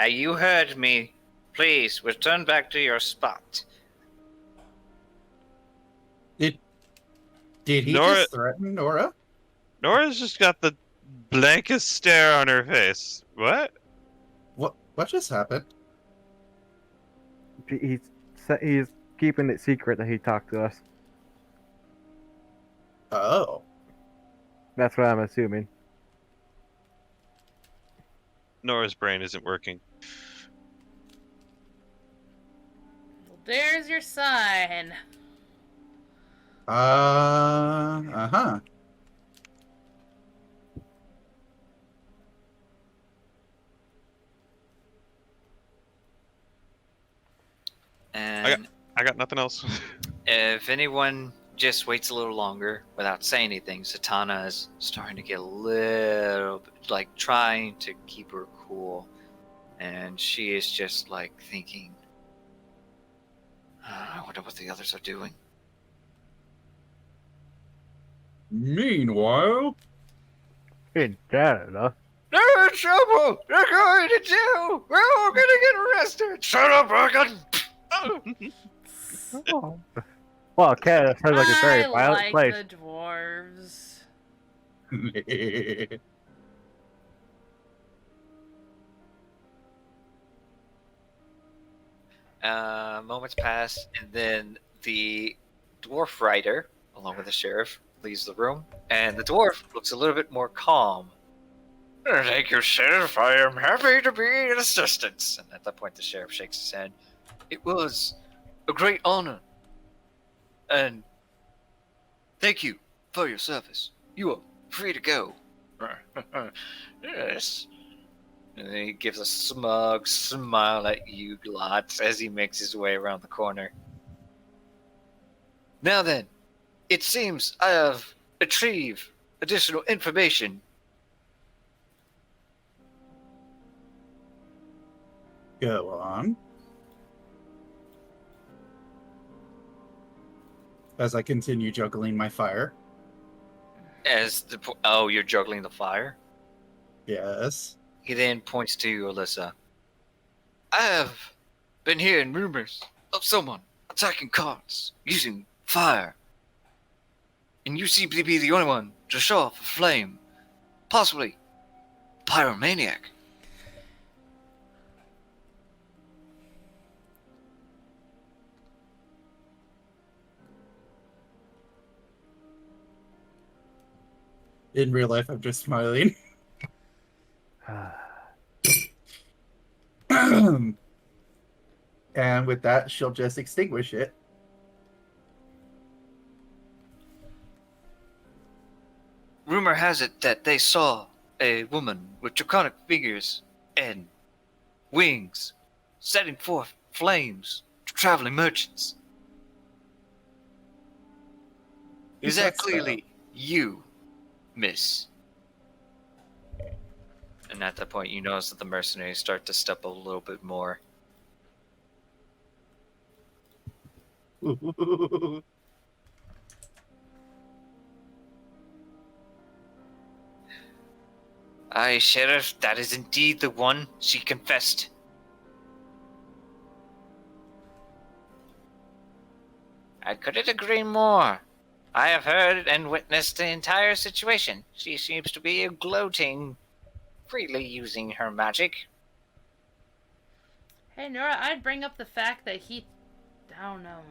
You heard me. Please return back to your spot. Did he Nora- just threaten Nora? Nora's just got the blankest stare on her face. What? What just happened? He's keeping it secret that he talked to us. Oh. That's what I'm assuming. Nora's brain isn't working. Well, there's your sign. Uh-huh. And I got nothing else. if anyone just waits a little longer without saying anything, Satana is starting to get a little bit, like, trying to keep her cool. And she is just, like, thinking, I wonder what the others are doing. Meanwhile, In Canada. They're in trouble! They're going to jail! We're all gonna get arrested! Shut up, Regan! Oh. Well, Canada sounds like a very I violent like place. the dwarves. Moments pass, and then the dwarf rider, along with the sheriff, leaves the room, and the dwarf looks a little bit more calm. Thank you, Sheriff. I am happy to be in assistance. And at that point, the sheriff shakes his head. It was a great honor. And thank you for your service. You are free to go. Yes. And then he gives a smug smile at you lots as he makes his way around the corner. Now then, it seems I have retrieved additional information. Go on. As I continue juggling my fire. Oh, you're juggling the fire? Yes. He then points to Alyssa. I have been hearing rumors of someone attacking carts using fire. And you seem to be the only one to show off a flame. Possibly pyromaniac. In real life, I'm just smiling. And with that, she'll just extinguish it. Rumor has it that they saw a woman with draconic figures and wings setting forth flames to traveling merchants. Is that That's clearly you, miss? And at that point, you notice that the mercenaries start to step a little bit more. Aye, Sheriff, that is indeed the one, she confessed. I couldn't agree more. I have heard and witnessed the entire situation. She seems to be gloating, freely using her magic. Hey, Nora, I'd bring up the fact that he... I don't know.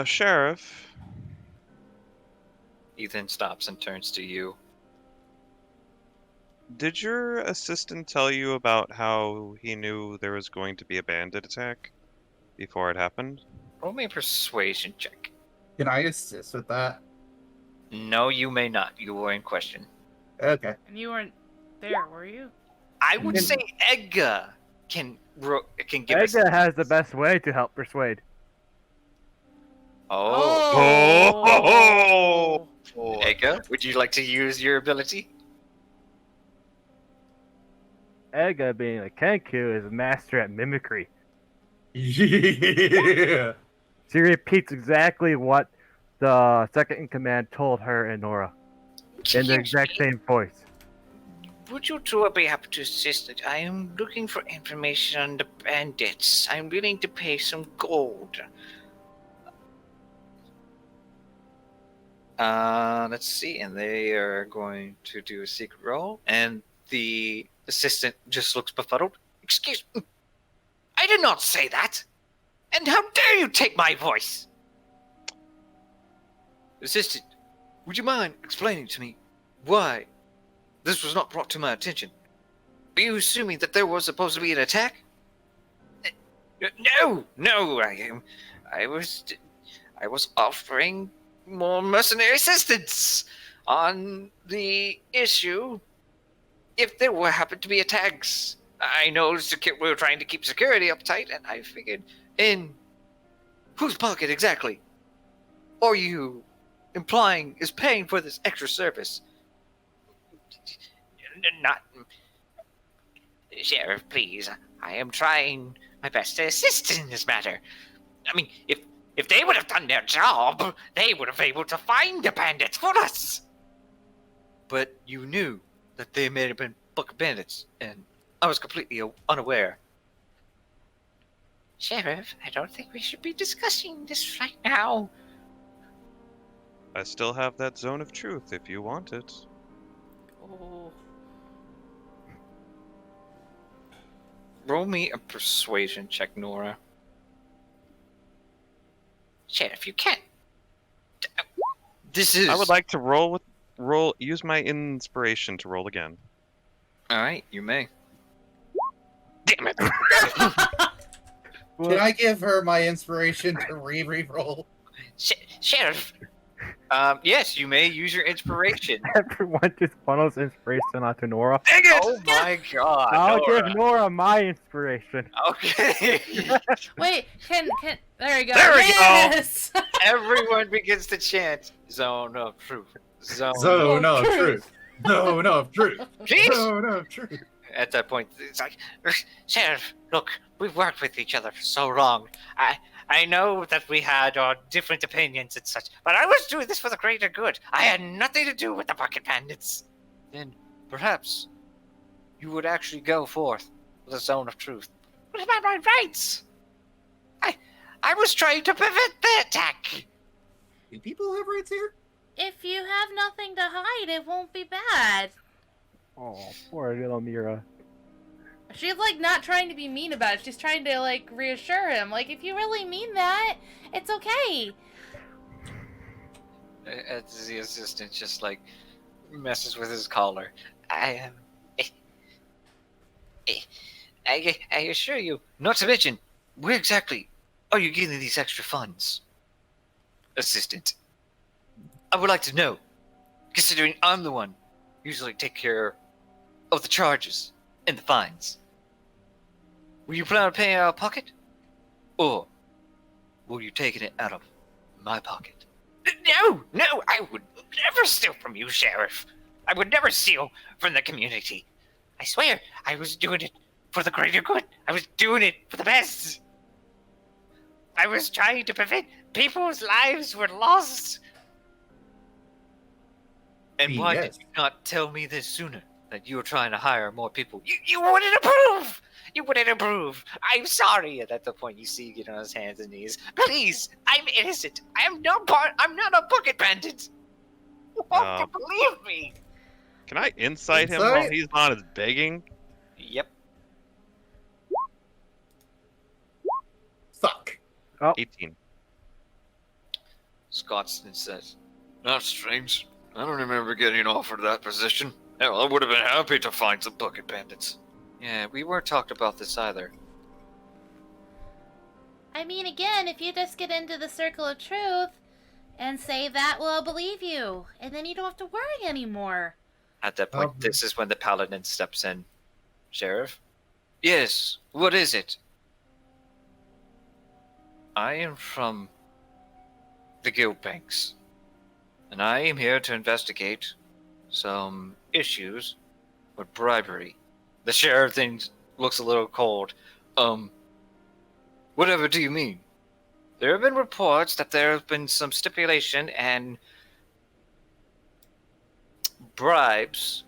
Sheriff. Ethan stops and turns to you. Did your assistant tell you about how he knew there was going to be a bandit attack before it happened? Roll me a persuasion check. Can I assist with that? No, you may not. You were in question. Okay. And you weren't there, were you? I would say Edgar can give us... Edgar has the best way to help persuade. Oh. Edgar, would you like to use your ability? Edgar, being a Kenku, is a master at mimicry. Yeah. She repeats exactly what the second in command told her and Nora. In the exact same voice. Would you two be happy to assist? I am looking for information on the bandits. I'm willing to pay some gold. Let's see, and they are going to do a secret roll, and the assistant just looks befuddled. Excuse me, I did not say that! And how dare you take my voice? Assistant, would you mind explaining to me why this was not brought to my attention? Are you assuming that there was supposed to be an attack? No, I was offering more mercenary assistance on the issue if there were happened to be attacks. I know we were trying to keep security uptight, and I figured, in whose pocket exactly are you implying is paying for this extra service? Not... Sheriff, please. I am trying my best to assist in this matter. I mean, if they would have done their job, they would have been able to find the bandits for us. But you knew that they may have been book bandits, and I was completely unaware. Sheriff, I don't think we should be discussing this right now. I still have that zone of truth if you want it. Oh. Roll me a persuasion check, Nora. Sheriff, you can't. This is... I would like to use my inspiration to roll again. Alright, you may. Damn it! Can I give her my inspiration to re-roll? Sheriff! Yes, you may use your inspiration. Everyone just funnels inspiration onto Nora. Dang it! Oh my god, I'll Nora. give Nora my inspiration. Okay. Wait, can there we go. There we go. Yes! Everyone begins to chant Zone of Truth. Zone Zone of truth. Zone of truth. Please! Zone of truth. At that point, it's like, Sheriff, look, we've worked with each other for so long. I know that we had our different opinions and such, but I was doing this for the greater good. I had nothing to do with the bucket bandits. Then, perhaps, you would actually go forth with a zone of truth. What about my rights? I was trying to prevent the attack. Do people have rights here? If you have nothing to hide, it won't be bad. Oh, poor little Mira. She's, like, not trying to be mean about it. She's trying to, like, reassure him. Like, if you really mean that, it's okay. As the assistant just, like, messes with his collar. I I assure you, not to mention, where exactly are you getting these extra funds? Assistant. I would like to know, considering I'm the one who usually take care of the charges and the fines. Will you plan on paying out of pocket? Or will you taking it out of my pocket? No, I would never steal from you, Sheriff. I would never steal from the community. I swear, I was doing it for the greater good. I was doing it for the best. I was trying to prevent people's lives were lost. And why did you not tell me this sooner? That you were trying to hire more people. You wouldn't approve! You wouldn't approve! I'm sorry! And at the point you see you get on his hands and knees. Please! I'm innocent! I'm not a bucket bandit! You won't believe me! Can I insight him while he's on his begging? Yep. Fuck. Oh. 18. Scottston says, "That's strange. I don't remember getting offered that position. Hell, I would have been happy to find some bucket bandits." Yeah, we weren't talked about this either. I mean, again, if you just get into the circle of truth and say that, well, I'll believe you. And then you don't have to worry anymore. At that point, this is when the paladin steps in. Sheriff? Yes, what is it? I am from the guild banks, and I am here to investigate some issues with bribery. The sheriff thing looks a little cold. Whatever do you mean? There have been reports that there have been some stipulation and bribes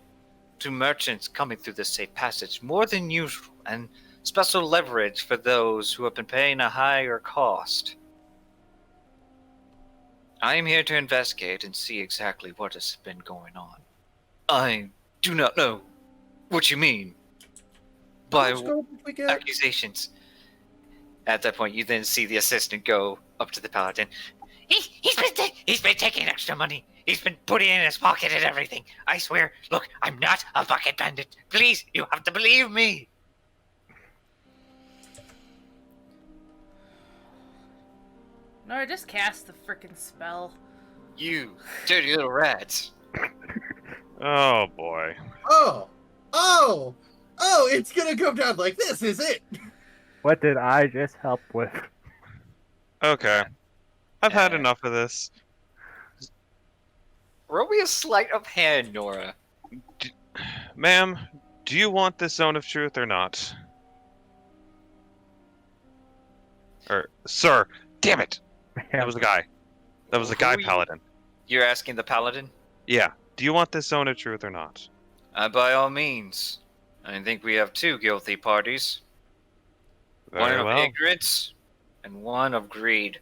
to merchants coming through this safe passage, more than usual, and special leverage for those who have been paying a higher cost. I am here to investigate and see exactly what has been going on. I do not know what you mean by accusations. At that point, you then see the assistant go up to the paladin. He's been taking extra money. He's been putting it in his pocket and everything. I swear, look, I'm not a bucket bandit. Please, you have to believe me. Nora, just cast the frickin' spell. You dirty little rats. Oh boy. Oh, it's gonna go down like this, is it? What did I just help with? Okay. I've had enough of this. Roll me a sleight of hand, Nora. Ma'am, do you want this zone of truth or not? Or, sir, damn it! That was a guy. That was a guy paladin. You're asking the paladin? Yeah. Do you want this zone of truth or not? By all means. I think we have two guilty parties. One of ignorance and one of greed.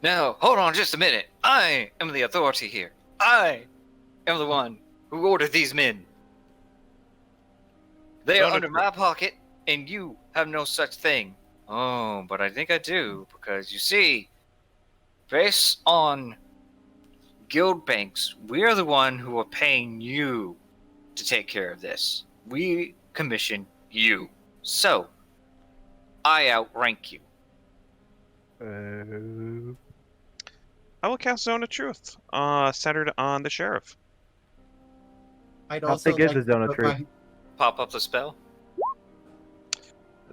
Now, hold on just a minute. I am the authority here. I am the one who ordered these men. They are under my pocket, and you have no such thing. Oh, but I think I do, because you see, based on guild banks, we are the one who are paying you to take care of this. We commission you. So, I outrank you. I will cast Zone of Truth, centered on the sheriff. I'd I'll also take it like to Zone of put Truth. Pop up the spell.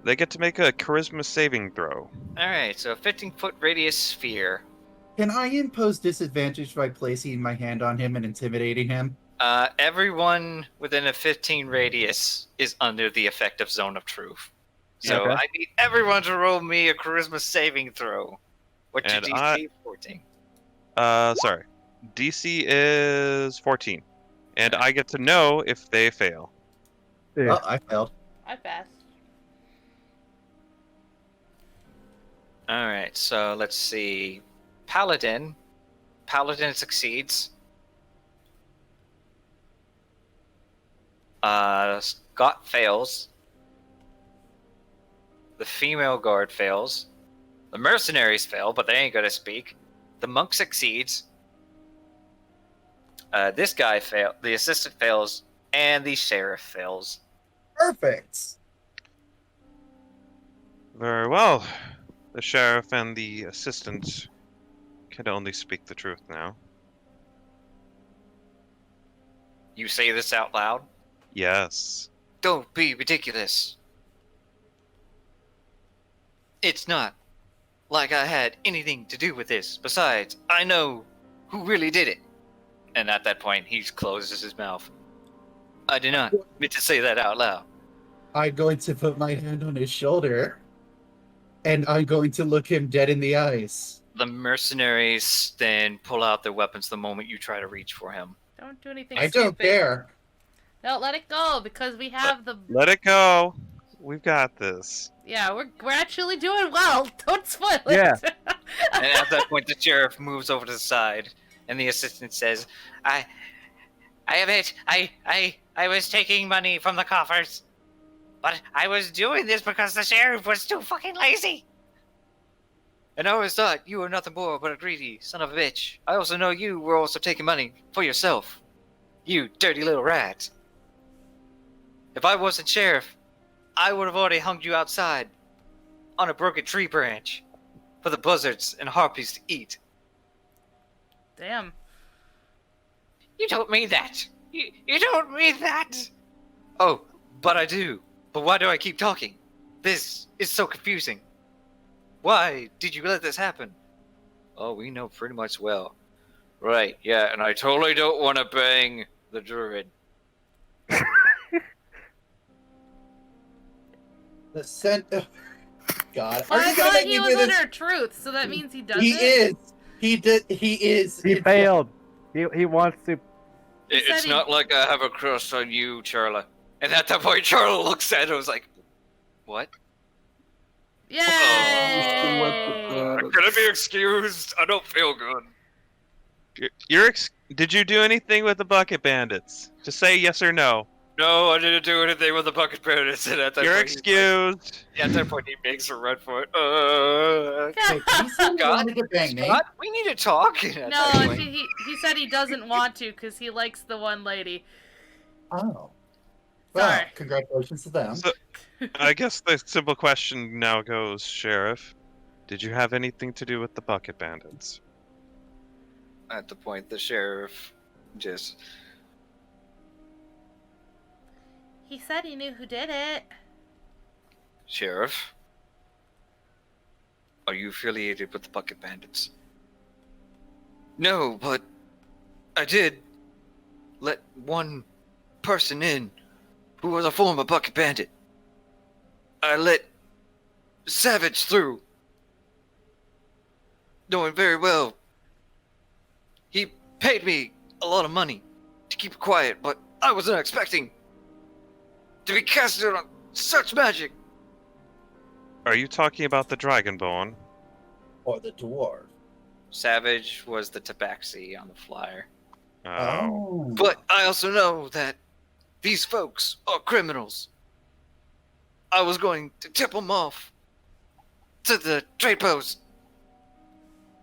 They get to make a charisma saving throw. Alright, so a 15-foot radius sphere. Can I impose disadvantage by placing my hand on him and intimidating him? Everyone within a 15 radius is under the effect of Zone of Truth. So Okay. I need everyone to roll me a charisma saving throw. What's your And DC? 14. Sorry. DC is 14. And I get to know if they fail. Yeah. Oh, I failed. I passed. Alright, so let's see. Paladin. Paladin succeeds. Scott fails. The female guard fails. The mercenaries fail, but they ain't gonna speak. The monk succeeds. This guy fails. The assistant fails, and the sheriff fails. Perfect. Very well. The sheriff and the assistant can only speak the truth now. You say this out loud? Yes. Don't be ridiculous. It's not like I had anything to do with this. Besides, I know who really did it. And at that point, he closes his mouth. I did not mean to say that out loud. I'm going to put my hand on his shoulder, and I'm going to look him dead in the eyes. The mercenaries then pull out their weapons the moment you try to reach for him. Don't do anything I stupid. don't care. No, let it go, because we have the... Let it go. We've got this. Yeah, we're actually doing well. Don't spoil it. Yeah. And at that point, the sheriff moves over to the side, and the assistant says, I was taking money from the coffers, but I was doing this because the sheriff was too fucking lazy. And I always thought you were nothing more but a greedy son of a bitch. I also know you were also taking money for yourself. You dirty little rat. If I wasn't sheriff, I would have already hung you outside on a broken tree branch for the buzzards and harpies to eat. Damn. You don't mean that. You don't mean that. Oh, but I do. But why do I keep talking? This is so confusing. Why did you let this happen? Oh, we know pretty much well. Right, yeah, and I totally don't want to bang the druid. The scent. God, Well, are I you gonna thought make he me was do this? under truth, so that means he does He it? is. He did. He is. He failed. He wants to. It's he- not like I have a crush on you, Charla. And at that point, Charla looks at it and was like, what? Yay! Can I be excused? I don't feel good. Did you do anything with the bucket bandits? Just say yes or no. No, I didn't do anything with the bucket bandits. And at that You're point, excused. at that point, he makes a run for it. Wait, he said he God, wanted to bang me. Scott, we need to talk. And at No, that point- he said he doesn't want to because he likes the one lady. Oh. Well, Sorry. congratulations to them. So, I guess the simple question now goes, Sheriff, did you have anything to do with the bucket bandits? At the point, the sheriff just... He said he knew who did it. Sheriff? Are you affiliated with the bucket bandits? No, but I did let one person in who was a former bucket bandit. I let Savage through, knowing very well he paid me a lot of money to keep it quiet, but I wasn't expecting to be casted on such magic. Are you talking about the Dragonborn? Or the dwarf. Savage was the tabaxi on the flyer. Oh. But I also know that these folks are criminals. I was going to tip them off to the trade post.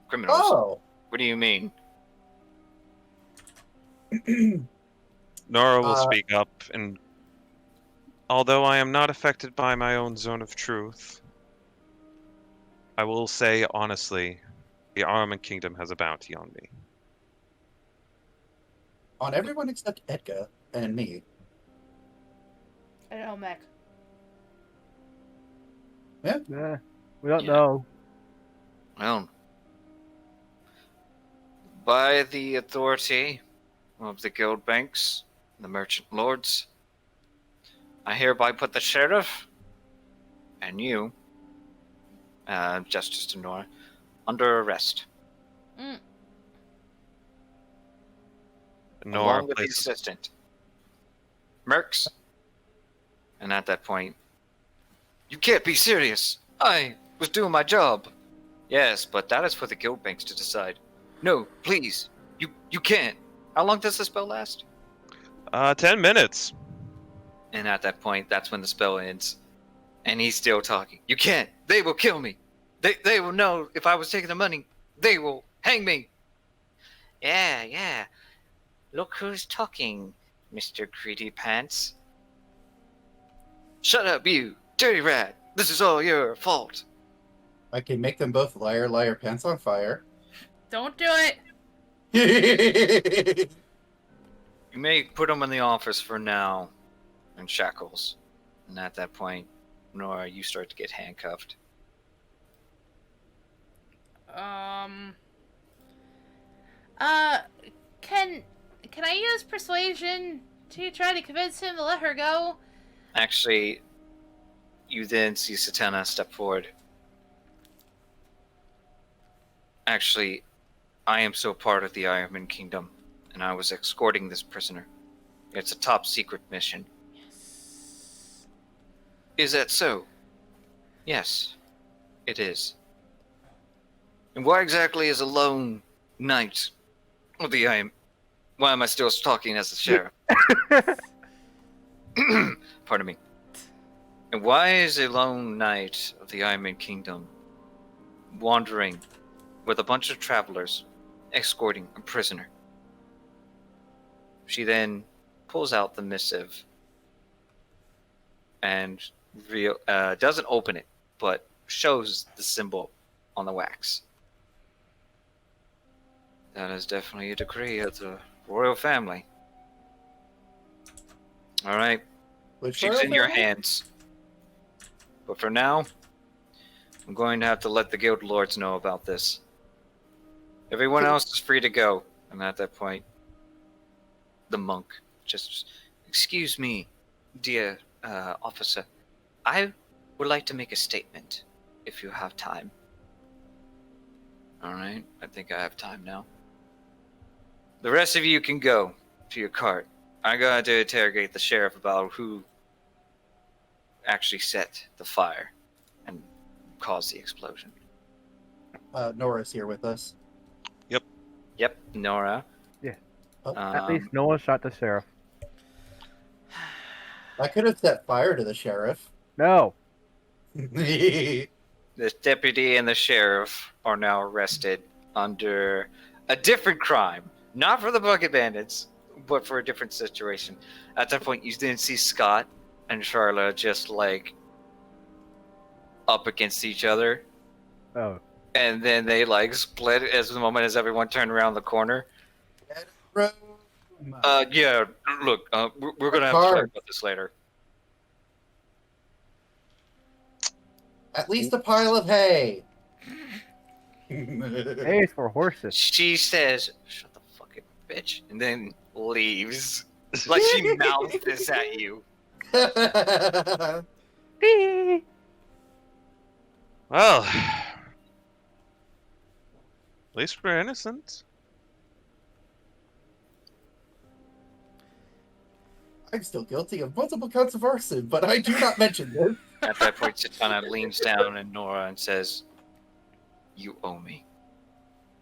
Criminals? Oh. What do you mean? Nora will speak up, and although I am not affected by my own zone of truth, I will say honestly, the Armand Kingdom has a bounty on me. On everyone except Edgar and me. I know, Mac. Yeah, we don't Yeah. know. Well, by the authority of the guild banks, the merchant lords, I hereby put the sheriff and you, Justice to Nora, under arrest. Nora Along with the places assistant. Mercs. And at that point, you can't be serious. I was doing my job. Yes, but that is for the guild banks to decide. No, please. You can't. How long does the spell last? 10 minutes. And at that point, that's when the spell ends. And he's still talking. You can't. They will kill me. They will know if I was taking the money. They will hang me. Yeah. Look who's talking, Mr. Greedy Pants. Shut up, you dirty rat. This is all your fault. I can make them both liar, liar, pants on fire. Don't do it. You may put them in the office for now in shackles. And at that point, Nora, you start to get handcuffed. Can I use persuasion to try to convince him to let her go? Actually, you then see Satana step forward. Actually, I am still part of the Ironman Kingdom, and I was escorting this prisoner. It's a top secret mission. Yes. Is that so? Yes, it is. And why exactly is a lone knight of the Iron... Why am I still talking as the sheriff? Pardon me. And why is a lone knight of the Ironman Kingdom wandering with a bunch of travelers escorting a prisoner? She then pulls out the missive and doesn't open it, but shows the symbol on the wax. That is definitely a decree of the royal family. All right. Which She's in your hands. But for now, I'm going to have to let the guild lords know about this. Everyone else is free to go. And at that point, the monk just, excuse me, dear officer. I would like to make a statement, if you have time. All right, I think I have time now. The rest of you can go to your cart. I got to interrogate the sheriff about who actually set the fire and caused the explosion. Nora's here with us. Yep, Nora. Yeah. Oh. At least no one shot the sheriff. I could have set fire to the sheriff. No. The deputy and the sheriff are now arrested under a different crime. Not for the bucket bandits, but for a different situation. At that point, you didn't see Scott and Charlotte just like up against each other. Oh. And then they like split as the moment as everyone turned around the corner. Yeah, look, we're gonna have to talk about this later. At least a pile of hay. Hay is for horses. She says, "Shut the fuck up, bitch," and then leaves. Like she mouths this at you. Well, at least we're innocent. I'm still guilty of multiple counts of arson, but I do not mention this. At that point, Chitana leans down at Nora and says, "You owe me."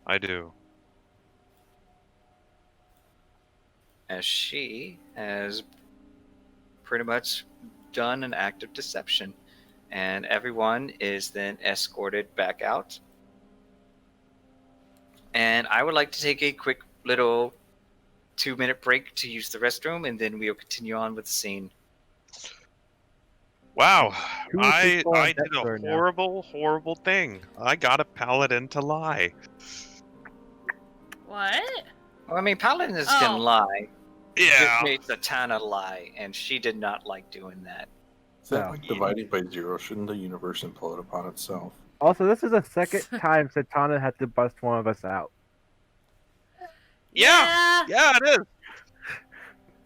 I do. As she has pretty much done an act of deception, and everyone is then escorted back out. And I would like to take a quick little 2-minute break to use the restroom, and then we'll continue on with the scene. Wow, Two I people on did death a row now. horrible thing. I got a paladin to lie. What? Well, I mean, Paladins Oh. can lie. Yeah. Just made Satana lie, and she did not like doing that. Is that No. like divided by zero? Shouldn't the universe implode upon itself? Also, this is the second time Satana had to bust one of us out. Yeah, it is.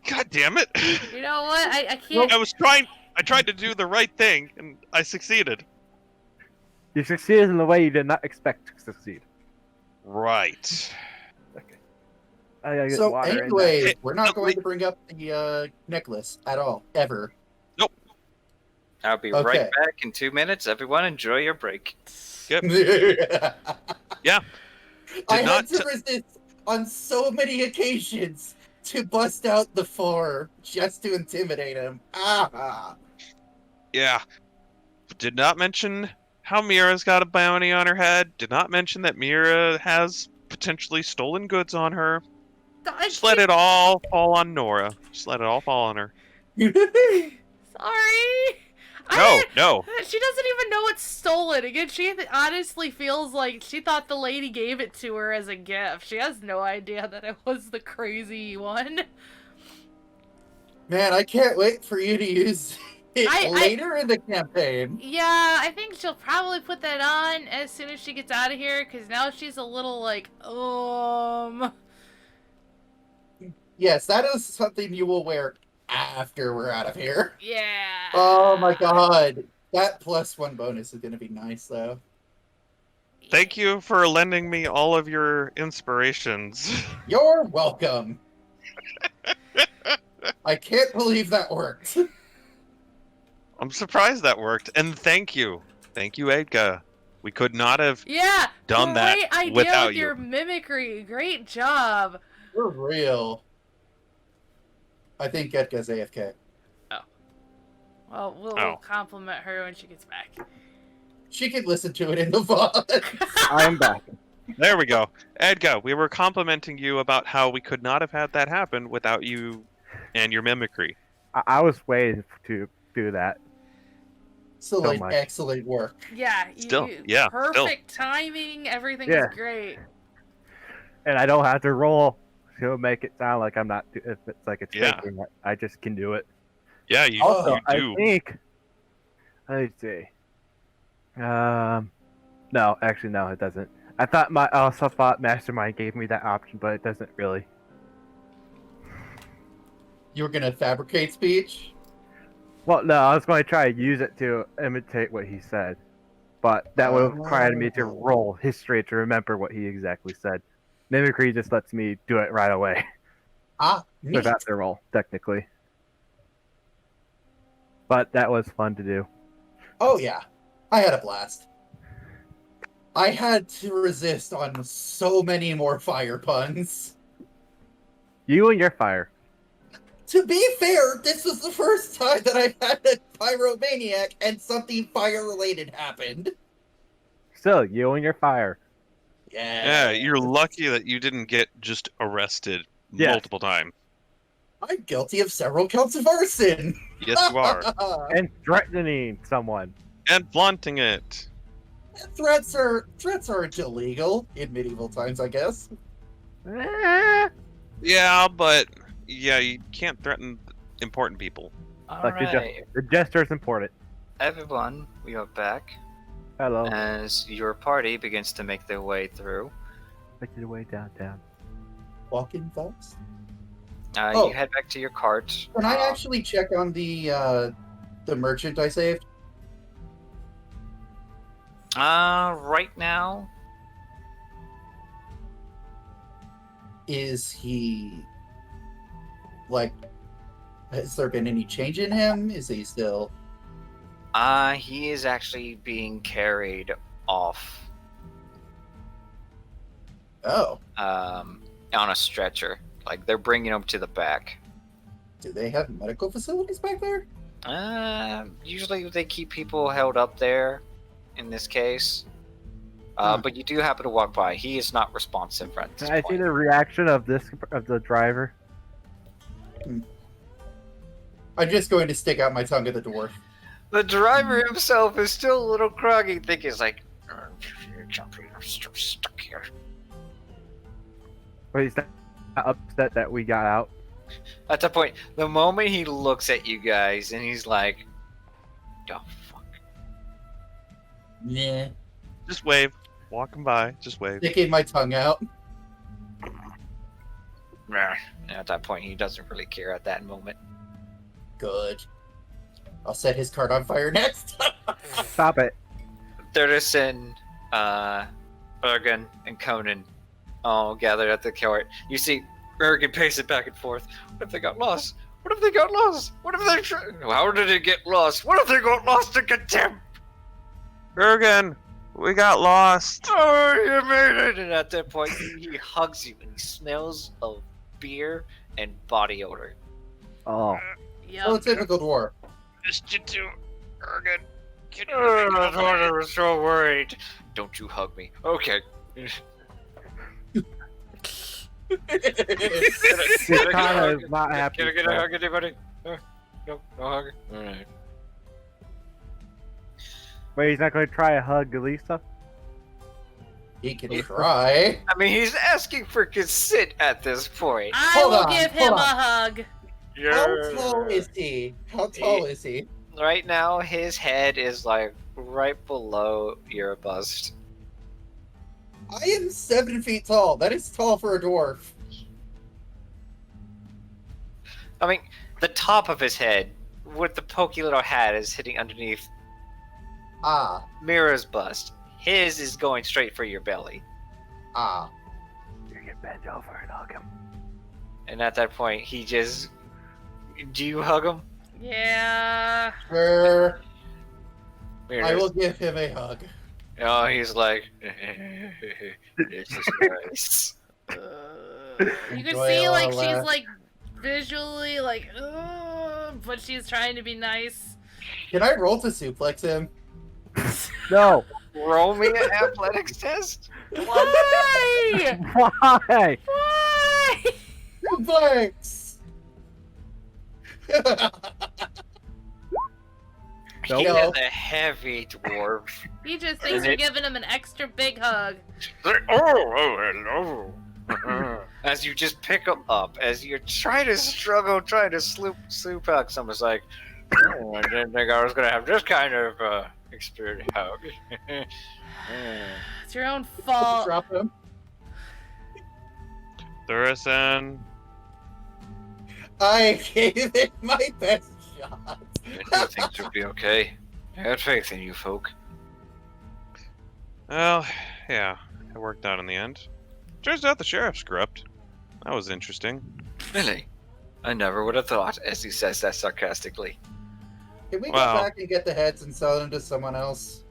God damn it! You know what? I can't. I tried to do the right thing, and I succeeded. You succeeded in the way you did not expect to succeed. Right. I gotta get So, water in anyways, Hey, we're not look, going to bring up the necklace at all, ever. I'll be Okay. right back in 2 minutes. Everyone, enjoy your break. Yep. I had not to resist on so many occasions to bust out the 4 just to intimidate him. Ah. Yeah. Did not mention how Mira's got a bounty on her head. Did not mention that Mira has potentially stolen goods on her. Just let it all fall on Nora. Just let it all fall on her. Sorry. No. She doesn't even know it's stolen. Again, she honestly feels like she thought the lady gave it to her as a gift. She has no idea that it was the crazy one. Man, I can't wait for you to use it later in the campaign. Yeah, I think she'll probably put that on as soon as she gets out of here, because now she's a little like, Yes, that is something you will wear after we're out of here. Yeah. Oh my god. That +1 bonus is going to be nice, though. Thank you for lending me all of your inspirations. You're welcome. I can't believe that worked. I'm surprised that worked, and thank you. Thank you, Edgar. We could not have done that Great idea without with you. your mimicry. Great job. For real. I think Edga's AFK. Well, we'll compliment her when she gets back. She can listen to it in the VOD. I'm back. There we go. Edgar, we were complimenting you about how we could not have had that happen without you and your mimicry. I was waiting to do that. Excellent work. Yeah. Perfect timing. Everything is great. And I don't have to roll to make it sound like I'm not. If it's like it's faking, I just can do it. Yeah, you Also, do. I think. Let's see. No, actually, no, it doesn't. I also thought Mastermind gave me that option, but it doesn't really. You were gonna fabricate speech? Well, no, I was going to try to use it to imitate what he said, but that would have required me to roll history to remember what he exactly said. Mimicry just lets me do it right away. Without the roll, technically. But that was fun to do. Oh yeah, I had a blast. I had to resist on so many more fire puns. You and your fire. To be fair, this was the first time that I've had a pyromaniac and something fire-related happened. Still, you and your fire. Yeah, you're lucky that you didn't get just arrested multiple times. I'm guilty of several counts of arson. Yes, you are. And threatening someone. And flaunting it. Threats aren't illegal in medieval times, I guess. Yeah, but you can't threaten important people. Alright, The gesture is important. everyone, we are back. Hello. As your party begins to make their way through. Make your way downtown. Walking fast. You head back to your cart. Can I actually check on the merchant I saved? Right now, is he has there been any change in him? Is he still he is actually being carried off. Oh. On a stretcher. Like they're bringing him to the back. Do they have medical facilities back there? Usually they keep people held up there in this case. But you do happen to walk by. He is not responsive at this Can I point. see the reaction of the driver? I'm just going to stick out my tongue at the dwarf. The driver himself is still a little groggy. Thinking he's like, I'm still stuck here. But he's not upset that we got out. At that point, the moment he looks at you guys and he's like, oh fuck. Nah. Just wave. Walking by, just wave. Sticking my tongue out. At that point, he doesn't really care at that moment. Good. I'll set his cart on fire next. Stop it. Thurderson, Bergen, and Conan all gathered at the cart. You see Bergen pacing back and forth. What if they got lost? What if they got lost? What if they... How did it get lost? What if they got lost in contempt? Bergen, we got lost. Oh, you made it! And at that point, he hugs you and he smells of beer and body odor. Oh. Oh, typical dwarf. Missed you too, Bergen. I thought I was so worried. Don't you hug me. Okay. Kitana is not happy. Can I get a so- hug, anybody? No, no hug. Alright. Wait, he's not going to try a hug, Lisa? He can try. I mean, he's asking for consent at this point. I Hold will on, give hold him on. a hug. How tall is he? How tall is he? Right now, his head is like right below your bust. I am 7 feet tall. That is tall for a dwarf. I mean, the top of his head, with the pokey little hat, is hitting underneath Ah, Mira's bust. His is going straight for your belly. ah. You can bend over and hug him. And at that point, he just... Do you hug him? Yeah. Sure. Mira, I will give him a hug. Oh, he's like... This is nice. You can Enjoy see, all like, that. she's, like, visually, like, but she's trying to be nice. Can I roll to suplex him? No! Roll me an athletics test? Why? Why? Why? Suplex! Nope. He No. is a heavy dwarf. He just thinks you're giving him an extra big hug. Hello. As you just pick him up, as you're trying to struggle, trying to suplex him, it's like, oh, I didn't think I was gonna have this kind of experience hug. It's your own fault. Drop him. Thurison. I gave it my best shot. I do think you'll be okay. I had faith in you, folk. Well, yeah, it worked out in the end. Turns out the sheriff's corrupt. That was interesting. Really? I never would have thought, as he says that sarcastically. Can we Wow. go back and get the heads and sell them to someone else?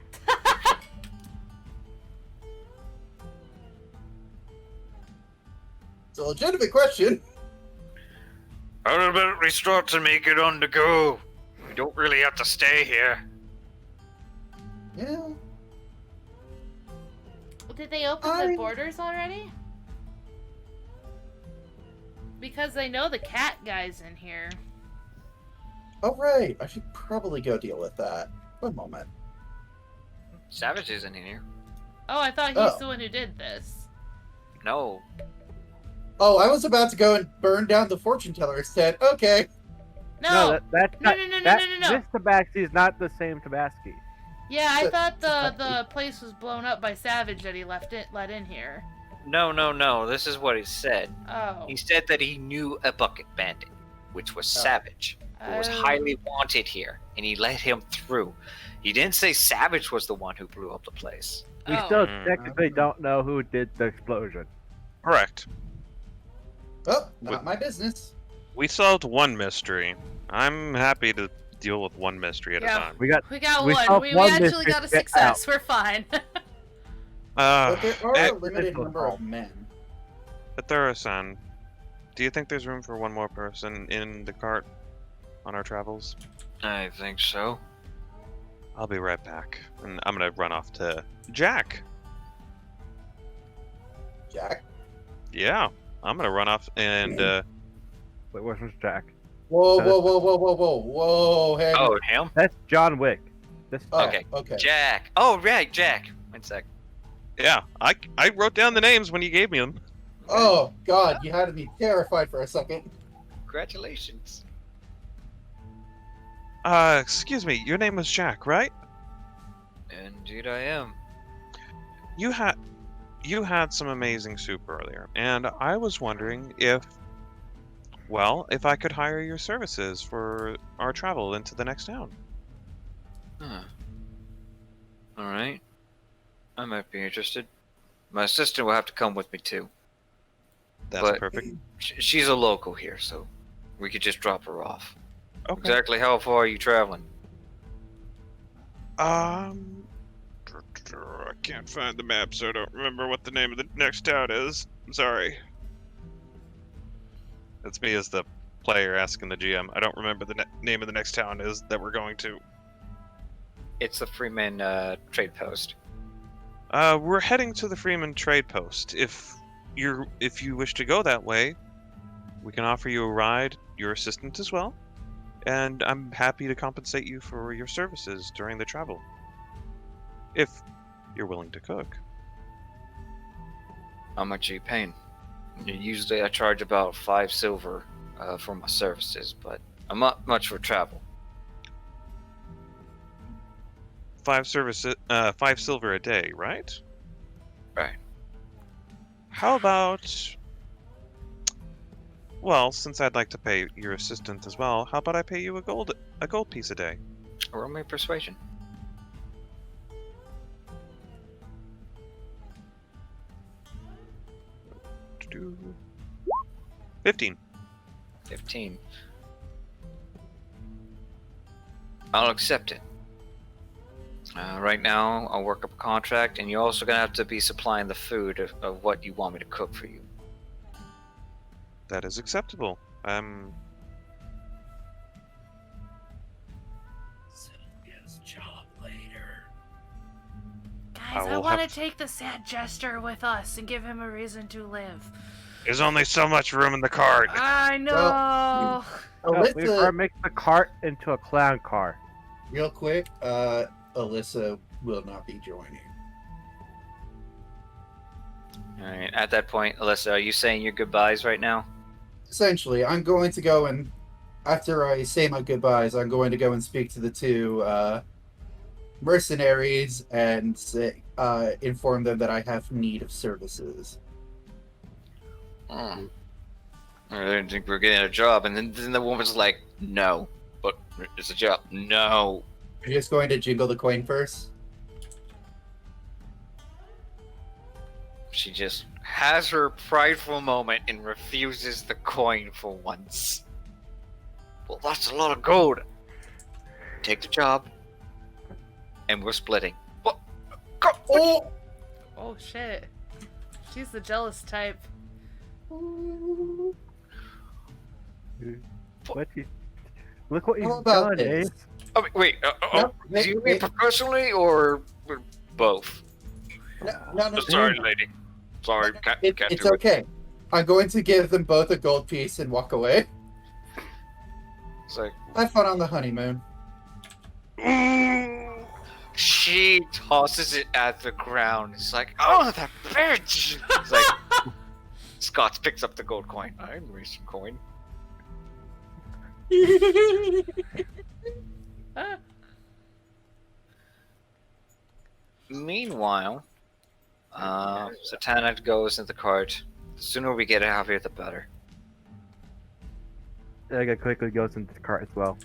It's a legitimate question. How about we start to make it on the go? We don't really have to stay here. Yeah. Did they open the borders already? Because I know the cat guy's in here. Oh, right. I should probably go deal with that. One moment. Savage isn't in here. Oh, I thought he's Oh. the one who did this. No. Oh, I was about to go and burn down the fortune teller instead. Okay. No. That's No, not, no, no, no, that, no, no, no. This Tabaxi is not the same Tabaxi. Yeah, I So- thought the place was blown up by Savage that he let in here. No. This is what he said. Oh. He said that he knew a bucket bandit, which was Savage, who was Oh. highly wanted here, and he let him through. He didn't say Savage was the one who blew up the place. We Oh. still Mm. technically don't know who did the explosion. Correct. Oh, not my business. We solved one mystery. I'm happy to deal with one mystery at Yeah. a time. We got We got We one. solved We one actually mystery got a to get success. We're fine. But there are eh, a limited Crystal number of Ball. men. Thurison, do you think there's room for one more person in the cart on our travels? I think so. I'll be right back. And I'm gonna run off to Jack. Jack? Yeah, I'm gonna run off and Wait, where's Jack? Whoa, whoa, whoa, whoa, whoa, whoa, whoa, hey. Oh, him? That's John Wick. This Oh, okay. okay. Jack. Oh, right, Jack. 1 sec. yeah, I wrote down the names when you gave me them. Oh, God, you had me terrified for a second. Congratulations. Excuse me, your name was Jack, right? Indeed, I am. You had some amazing soup earlier, and I was wondering if I could hire your services for our travel into the next town. Huh. All right. I might be interested. My assistant will have to come with me too. That's But- perfect. She's a local here, so we could just drop her off. Okay. Exactly how far are you traveling? I can't find the map, so I don't remember what the name of the next town is. I'm sorry. That's me as the player asking the GM. I don't remember the name of the next town is that we're going to. It's the Freeman trade post. We're heading to the Freeman Trade Post. If you wish to go that way, we can offer you a ride, your assistant as well, and I'm happy to compensate you for your services during the travel. If you're willing to cook. How much are you paying? Usually I charge about 5 silver for my services, but I'm not much for travel. 5 silver a day, right? Right. How about... Well, since I'd like to pay your assistant as well, how about I pay you a gold piece a day? Roll me persuasion. Do 15. 15. I'll accept it. Right now, I'll work up a contract, and you're also gonna have to be supplying the food of what you want me to cook for you. That is acceptable. Sylvia's job later. Guys, I will want to have take the sad jester with us and give him a reason to live. There's only so much room in the cart. I know. Alyssa makes the cart into a clown car. Real quick, Alyssa will not be joining. Alright, at that point, Alyssa, are you saying your goodbyes right now? Essentially, I'm going to go and, after I say my goodbyes, I'm going to go and speak to the two mercenaries and inform them that I have need of services. I didn't think we were getting a job, and then the woman's like, no, but it's a job. No. You're just going to jingle the coin first? She just has her prideful moment and refuses the coin for once. Well, that's a lot of gold. Take the job, and we're splitting. What? Oh! Oh shit. She's the jealous type. What look what How you've about done, this? Ace. Oh, wait. No, Do you mean professionally or both? No. Sorry, lady. Sorry, can't It's do okay. I'm going to give them both a gold piece and walk away. it. It's like, Have fun on the honeymoon. she tosses it at the ground. It's like, oh, that bitch! It's like, Scott picks up the gold coin. I'm wasting coin. Meanwhile, Satana goes in the cart. The sooner we get out of here, the better. Edgar quickly goes into the cart as well.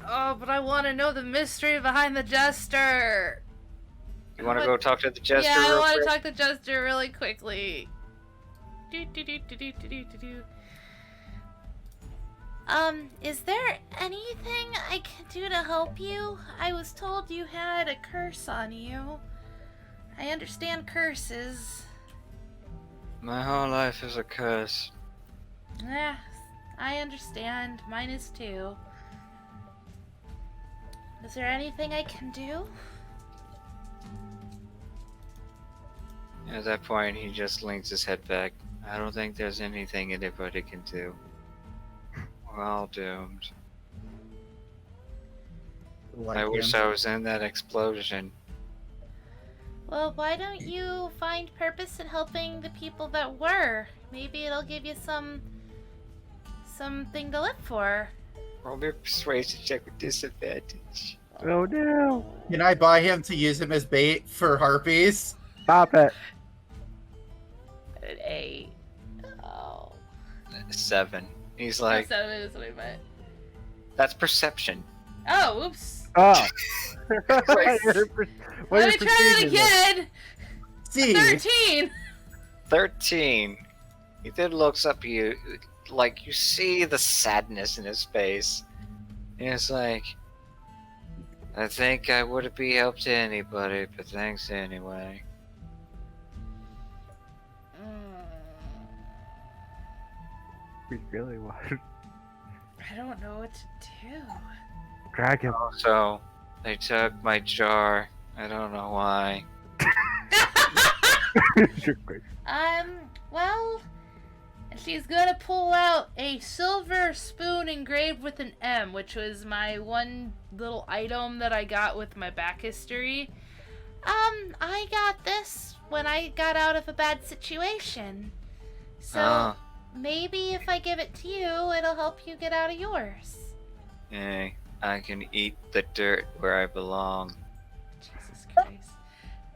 Oh, but I want to know the mystery behind the jester. You want to go talk to the jester? Yeah, I real want to quick? talk to Jester really quickly. Is there anything I can do to help you? I was told you had a curse on you. I understand curses. My whole life is a curse. Yeah, I understand. Mine is too. Is there anything I can do? At that point, he just leans his head back. I don't think there's anything anybody can do. We're all doomed. Like I wish him. I was in that explosion. Well, why don't you find purpose in helping the people that were? Maybe it'll give you something to live for. Roll me a persuasion check with disadvantage. Oh no! Can I buy him to use him as bait for harpies? Stop it! An 8. Oh. 7. He's like, 7 is what I meant. that's perception. Oh, oops. Oh! Let me try it again! See, 13! 13. He then looks up at you, like you see the sadness in his face. And it's like, I think I wouldn't be help to anybody, but thanks anyway. We really want. I don't know what to do. Drag him. Also, they took my jar. I don't know why. Well, she's gonna pull out a silver spoon engraved with an M, which was my one little item that I got with my back history. I got this when I got out of a bad situation. So, maybe if I give it to you, it'll help you get out of yours. Hey, I can eat the dirt where I belong. Jesus Christ.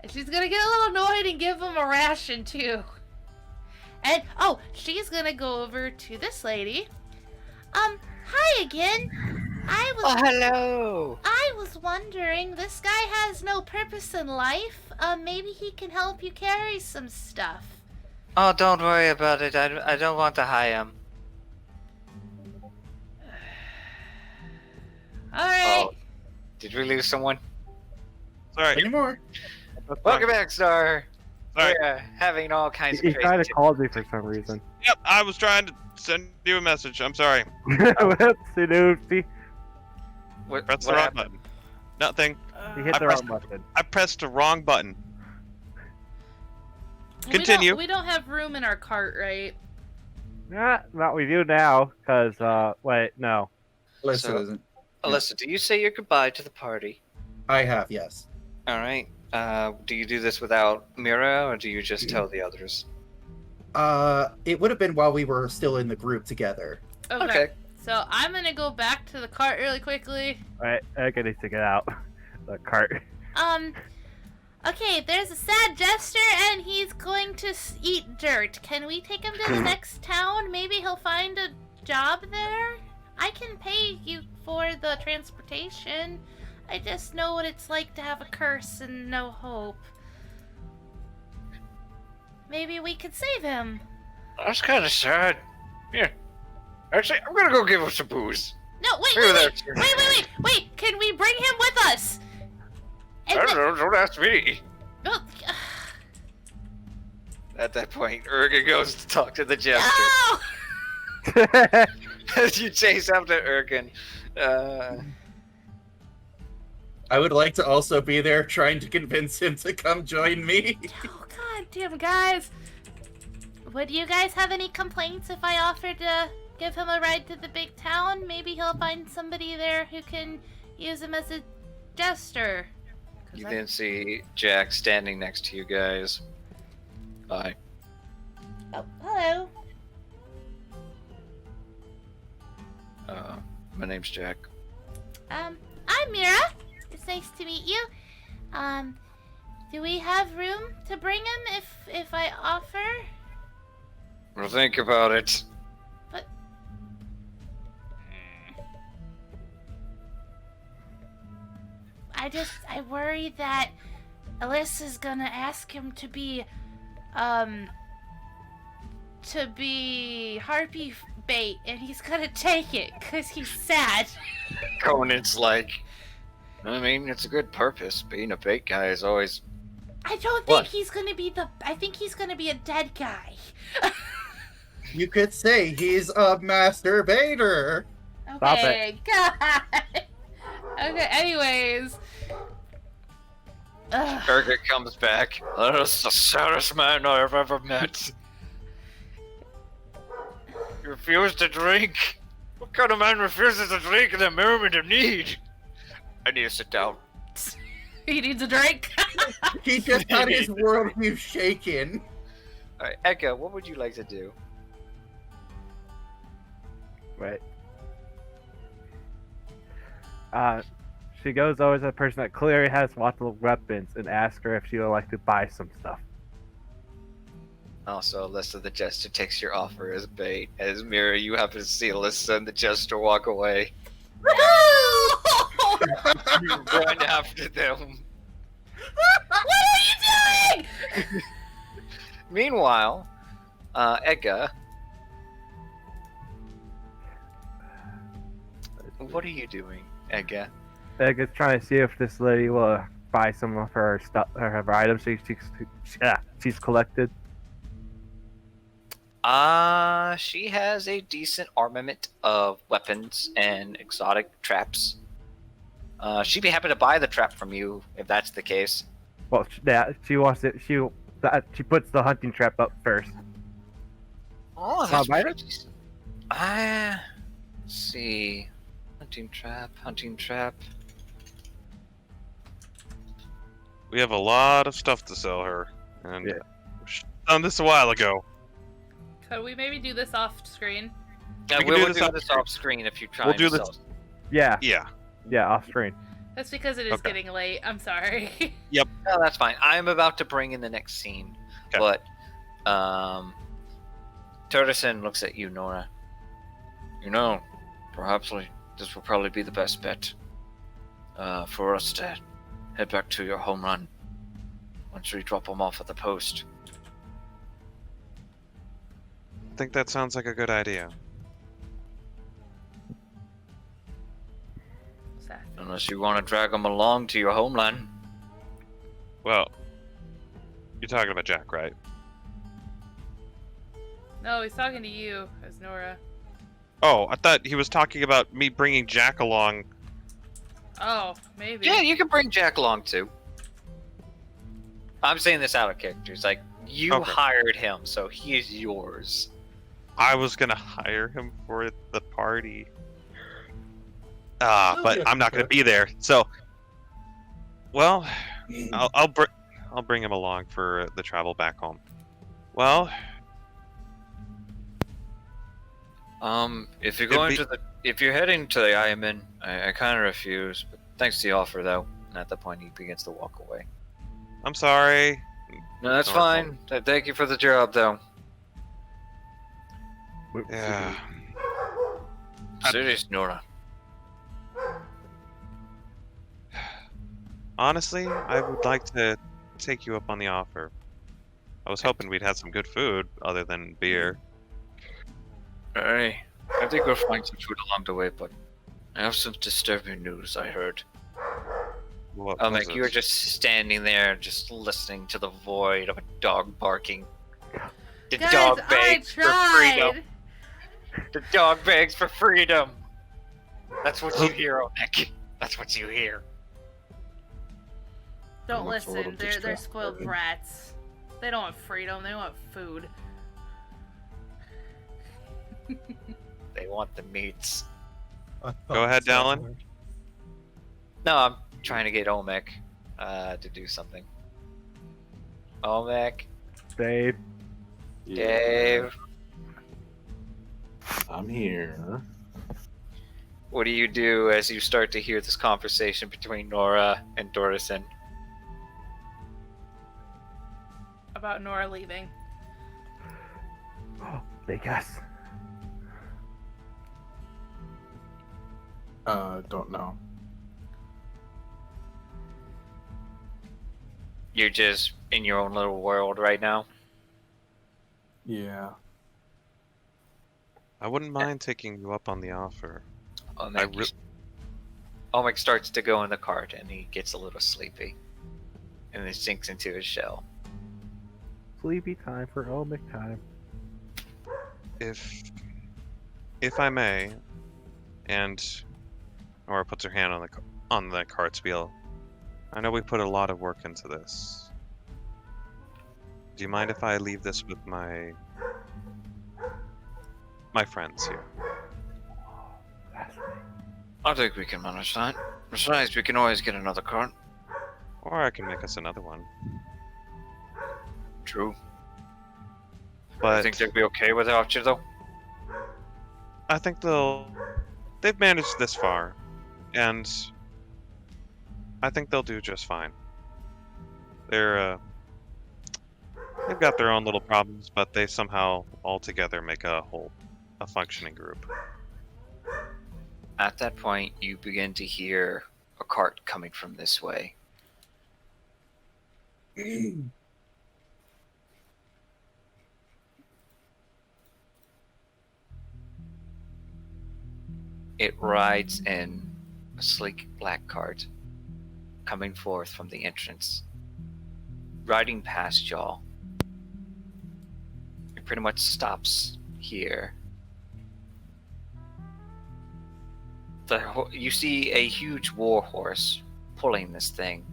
And she's gonna get a little annoyed and give him a ration, too. And, she's gonna go over to this lady. Hi again. Hello! I was wondering, this guy has no purpose in life. Maybe he can help you carry some stuff. Oh, don't worry about it. I don't want to hire him. Alright. Oh, did we lose someone? Sorry. Anymore? Welcome back, Star. Sorry. We're having all kinds He of tried to crazy. call me for some reason. Yep, I was trying to send you a message. I'm sorry. Whoopsie doopsie. Press the wrong button. Nothing. He hit I the pressed- wrong button. I pressed the wrong button. Continue. We don't have room in our cart, right? Not with you now, because, wait, no. Alyssa So- doesn't. Alyssa, do you say your goodbye to the party? I have, yes. All right. Do you do this without Mira, or do you just tell the others? It would have been while we were still in the group together. Okay. So I'm gonna go back to the cart really quickly. Alright, I gotta take it out. The cart. Okay, there's a sad jester and he's going to eat dirt. Can we take him to the next town? Maybe he'll find a job there? I can pay you for the transportation. I just know what it's like to have a curse and no hope. Maybe we could save him. That's kind of sad. Here. Actually, I'm gonna go give him some booze. No, Here, there. wait! Can we bring him with us? I don't know. Don't ask me. Oh, At that point, Urga goes to talk to the jester. no! As you chase after Urgan. I would like to also be there trying to convince him to come join me. Oh, god damn, guys. Would you guys have any complaints if I offered to give him a ride to the big town? Maybe he'll find somebody there who can use him as a jester. 'Cause You I- then see Jack standing next to you guys. Bye. Oh, hello. My name's Jack. I'm Mira. It's nice to meet you. Do we have room to bring him if I offer? Well, think about it. But I worry that Alyssa's gonna ask him to be harpy bait, and he's gonna take it because he's sad. Conan's like, I mean, it's a good purpose. Being a bait guy is always. I don't think What? he's gonna be I think he's gonna be a dead guy. You could say he's a masturbator. Stop it. Okay, God. Okay, anyways. Ugh. Urga comes back. That's the saddest man I've ever met. He refused to drink. What kind of man refuses to drink in a moment of need? I need to sit down. He needs a drink. He just had his worldview shaken. Alright, Eka, what would you like to do? Wait. She goes over to the person that clearly has lots of weapons and asks her if she would like to buy some stuff. Also, Alyssa the Jester takes your offer as bait. As Mira, you happen to see Alyssa and the Jester walk away. No! You run after them. What are you doing? Meanwhile, Eka, what are you doing, Eka? Egga's trying to see if this lady will buy some of her stuff, her items she's collected. She has a decent armament of weapons and exotic traps. She'd be happy to buy the trap from you if that's the case. Well, yeah, she wants it. She puts the hunting trap up first. Oh, that's that's pretty pretty. Let's see. Hunting trap. We have a lot of stuff to sell her, and Yeah. we should have done this a while ago. Could we maybe do this off screen? Yeah, We can we do will this do off this screen. off screen if you try We'll do to this- sell. Yeah, Yeah. off screen. That's because it is Okay. getting late. I'm sorry. No, that's fine. I'm about to bring in the next scene, Okay. but Torderson looks at you, Nora. You know, perhaps this will probably be the best bet for us to head back to your home run once we drop them off at the post. I think that sounds like a good idea. Sad. Unless you want to drag them along to your homeland. Well, you're talking about Jack, right? No, he's talking to you as Nora. Oh, I thought he was talking about me bringing Jack along. Oh, maybe. Yeah, you can bring Jack along too. I'm saying this out of character. It's like you Okay. hired him, so he is yours. I was gonna hire him for the party. Oh, But yeah, I'm not gonna sure. be there. So, well, I'll bring him along for the travel back home. Well, If you're It'd going be- to if you're heading to the Ironman, I kind of refuse. But thanks to the offer, though. And at that point, he begins to walk away. I'm sorry. No, that's It's our fine. Thank you for the job, though. Yeah. Serious, Nora. Honestly, I would like to take you up on the offer. I was hoping we'd have some good food other than beer. I think we'll find some food along the way, but I have some disturbing news I heard. What Oh, was Mick, you were it? just standing there, just listening to the void of a dog barking. The Guys, dog I begs for freedom. tried. The dog begs for freedom. That's what you hear, Mick. That's what you hear. Don't Looks a little listen. They're spoiled distracting. brats. They don't want freedom. They want food. They want the meats. Go ahead, Dallin. No, I'm trying to get Olmec to do something. Olmec, Dave. Dave, I'm here. what do you do as you start to hear this conversation between Nora and Dorison? About Nora leaving. They guess. Don't know. You're just in your own little world right now. Yeah. I wouldn't mind taking you up on the offer. Olmec, Olmec starts to go in the cart and he gets a little sleepy. And then sinks into his shell. Sleepy time for Olmec time. If I may, and Nora puts her hand on the cart's wheel. I know we put a lot of work into this. Do you mind if I leave this with my friends here? I think we can manage that. Besides, we can always get another cart. Or I can make us another one. True. I But think they'd be okay without you, though. I think they've managed this far, and I think they'll do just fine. They've got their own little problems, but they somehow all together make a functioning group. At that point, you begin to hear a cart coming from this way. It rides in a sleek black cart, coming forth from the entrance. Riding past y'all, it pretty much stops here. You see a huge war horse pulling this thing.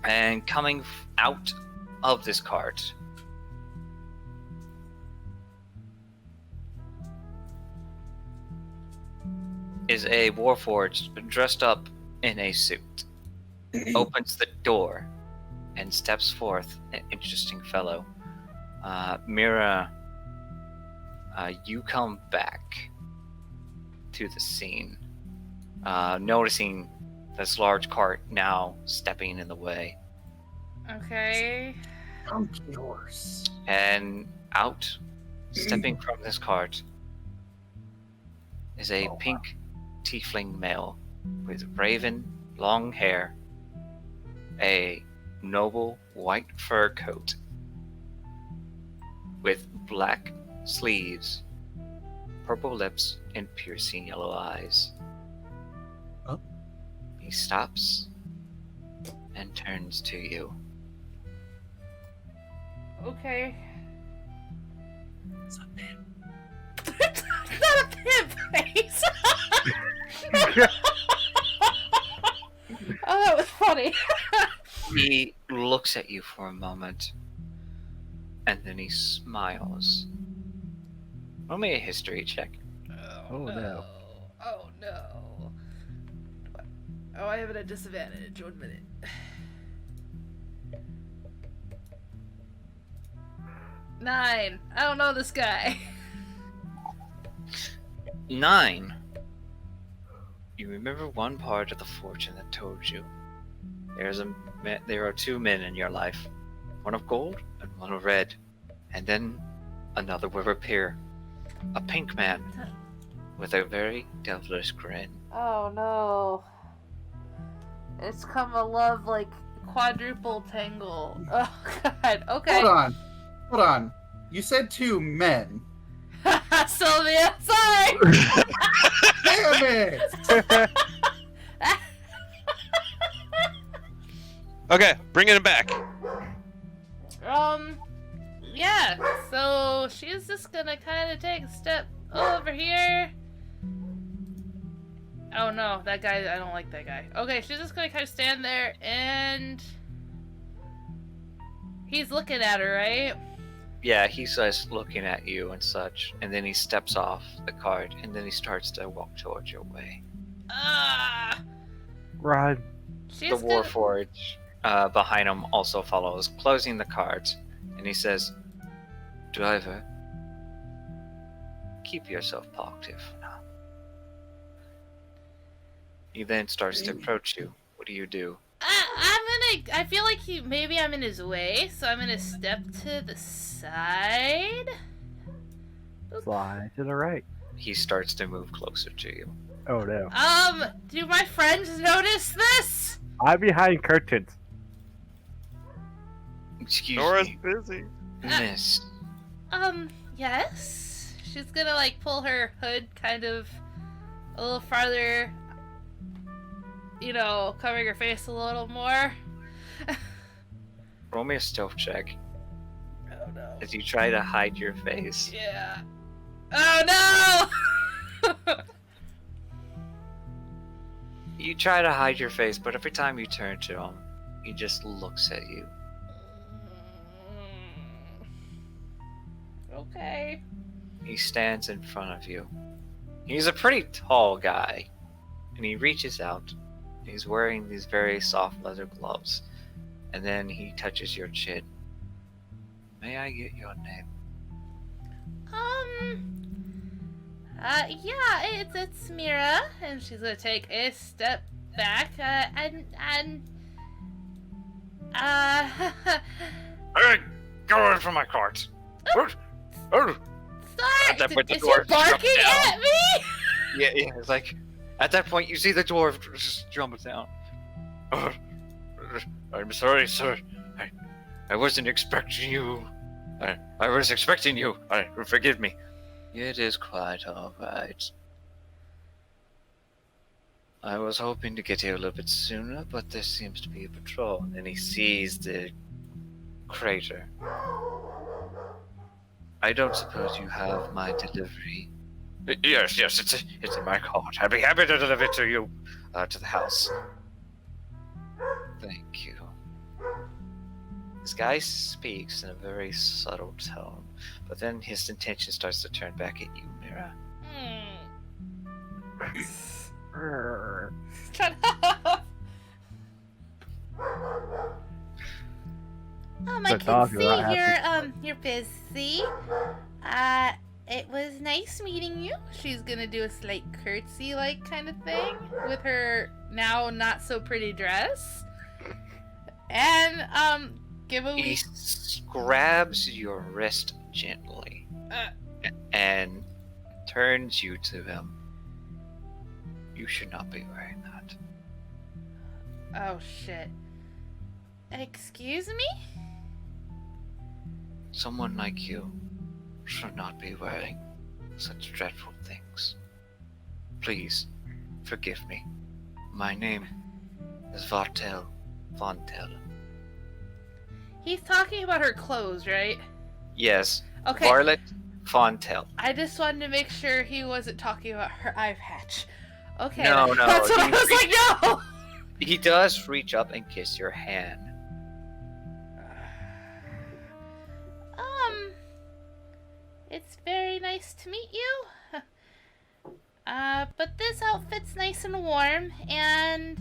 And coming out of this cart is a warforged dressed up in a suit. Opens the door and steps forth an interesting fellow. Mira, you come back to the scene, noticing this large cart now stepping in the way. Okay. I'm yours. And out, stepping from this cart, is a pink tiefling male with raven long hair, a noble white fur coat with black sleeves, purple lips, and piercing yellow eyes. Oh. He stops and turns to you. Okay. It's a man. It's not a pimp face. Oh, that was funny. He looks at you for a moment, and then he smiles. Roll me a history check. Oh, no. Oh no. Oh, I have it at disadvantage. 1 minute. Nine. I don't know this guy. 9. You remember one part of the fortune that told you there are 2 men in your life, one of gold and one of red, and then another will appear, a pink man with a very devilish grin. Oh no. It's come a love like quadruple tangle. Oh god. Okay. Hold on. You said 2 men. Sylvia, sorry. Damn it! Okay, bringing it back. Yeah. So she's just gonna kind of take a step over here. Oh no, that guy. I don't like that guy. Okay, she's just gonna kind of stand there and he's looking at her, right? Yeah, he starts looking at you and such, and then he steps off the cart, and then he starts to walk towards your way. Rod. She's The gonna... warforged behind him also follows, closing the cart, and he says, "Driver, keep yourself parked here for now." He then starts to approach you. What do you do? I feel like maybe I'm in his way, so I'm gonna step to the side. Slide to the right. He starts to move closer to you. Oh no. Do my friends notice this? I'm behind curtains. Excuse Nora's me, busy. miss. Yes. She's gonna like pull her hood kind of a little farther, you know, covering her face a little more. Roll me a stealth check Oh no. as you try to hide your face. Yeah. Oh no! You try to hide your face, but every time you turn to him, he just looks at you. Okay. He stands in front of you. He's a pretty tall guy, and he reaches out. He's wearing these very soft leather gloves, and then he touches your chin. May I get your name? Yeah, it's Mira, and she's gonna take a step back, Hey, go in from my cart. Sorry, At that point, the is he dwarf barking jumps down. at me? Yeah, it's like, at that point, you see the dwarf just jump down. I'm sorry, sir. I wasn't expecting you. I was expecting you. Forgive me. It is quite alright. I was hoping to get here a little bit sooner, but there seems to be a patrol. And then he sees the crater. I don't suppose you have my delivery. Yes, it's in my cart. I'd be happy to deliver it to you, to the house. Thank you. This guy speaks in a very subtle tone, but then his intention starts to turn back at you, Mira. Shut up. I The can dog is see not happy. you're busy. It was nice meeting you. She's gonna do a slight curtsy like kind of thing with her now not so pretty dress. And give a He grabs your wrist gently and turns you to him. You should not be wearing that. Oh shit. Excuse me? Someone like you should not be wearing such dreadful things. Please, forgive me. My name is Fontel. He's talking about her clothes, right? Yes, Okay. Varlet Fontel. I just wanted to make sure he wasn't talking about her eye patch. Okay. No, That's what I he was like, no! He does reach up and kiss your hand. It's very nice to meet you. But this outfit's nice and warm, and,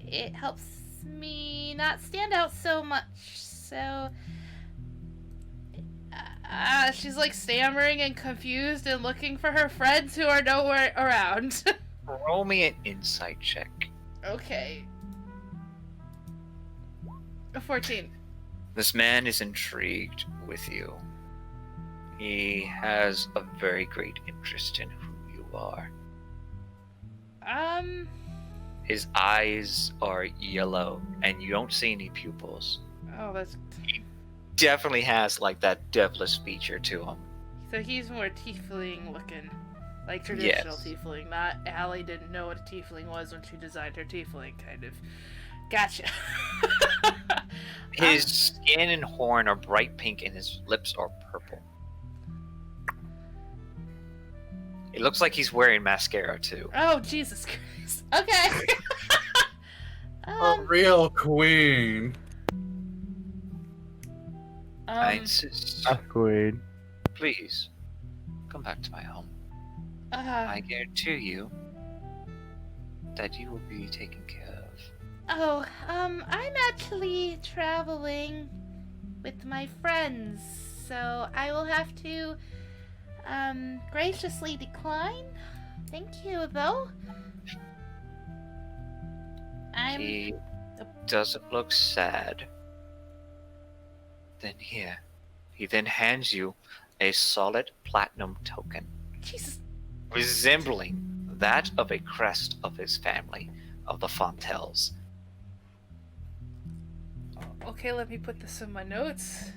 it helps me not stand out so much, so... she's like stammering and confused and looking for her friends who are nowhere around. Roll me an insight check. Okay. 14. This man is intrigued with you. He has a very great interest in who you are. His eyes are yellow, and you don't see any pupils. Oh, that's... Definitely has, like, that devilish feature to him. So he's more tiefling looking. Like traditional Yes. tiefling, not Allie didn't know what a tiefling was when she designed her tiefling, kind of. Gotcha. His skin and horn are bright pink, and his lips are purple. It looks like he's wearing mascara, too. Oh, Jesus Christ. Okay. A real queen. I insist. Queen. Please, come back to my home. uh, I guarantee you that you will be taken care of. oh, I'm actually traveling with my friends, so I will have to, graciously decline. Thank you, though. He doesn't look sad. Then here, he then hands you a solid platinum token, Jesus. resembling that of a crest of his family, of the Fontels. Okay, let me put this in my notes.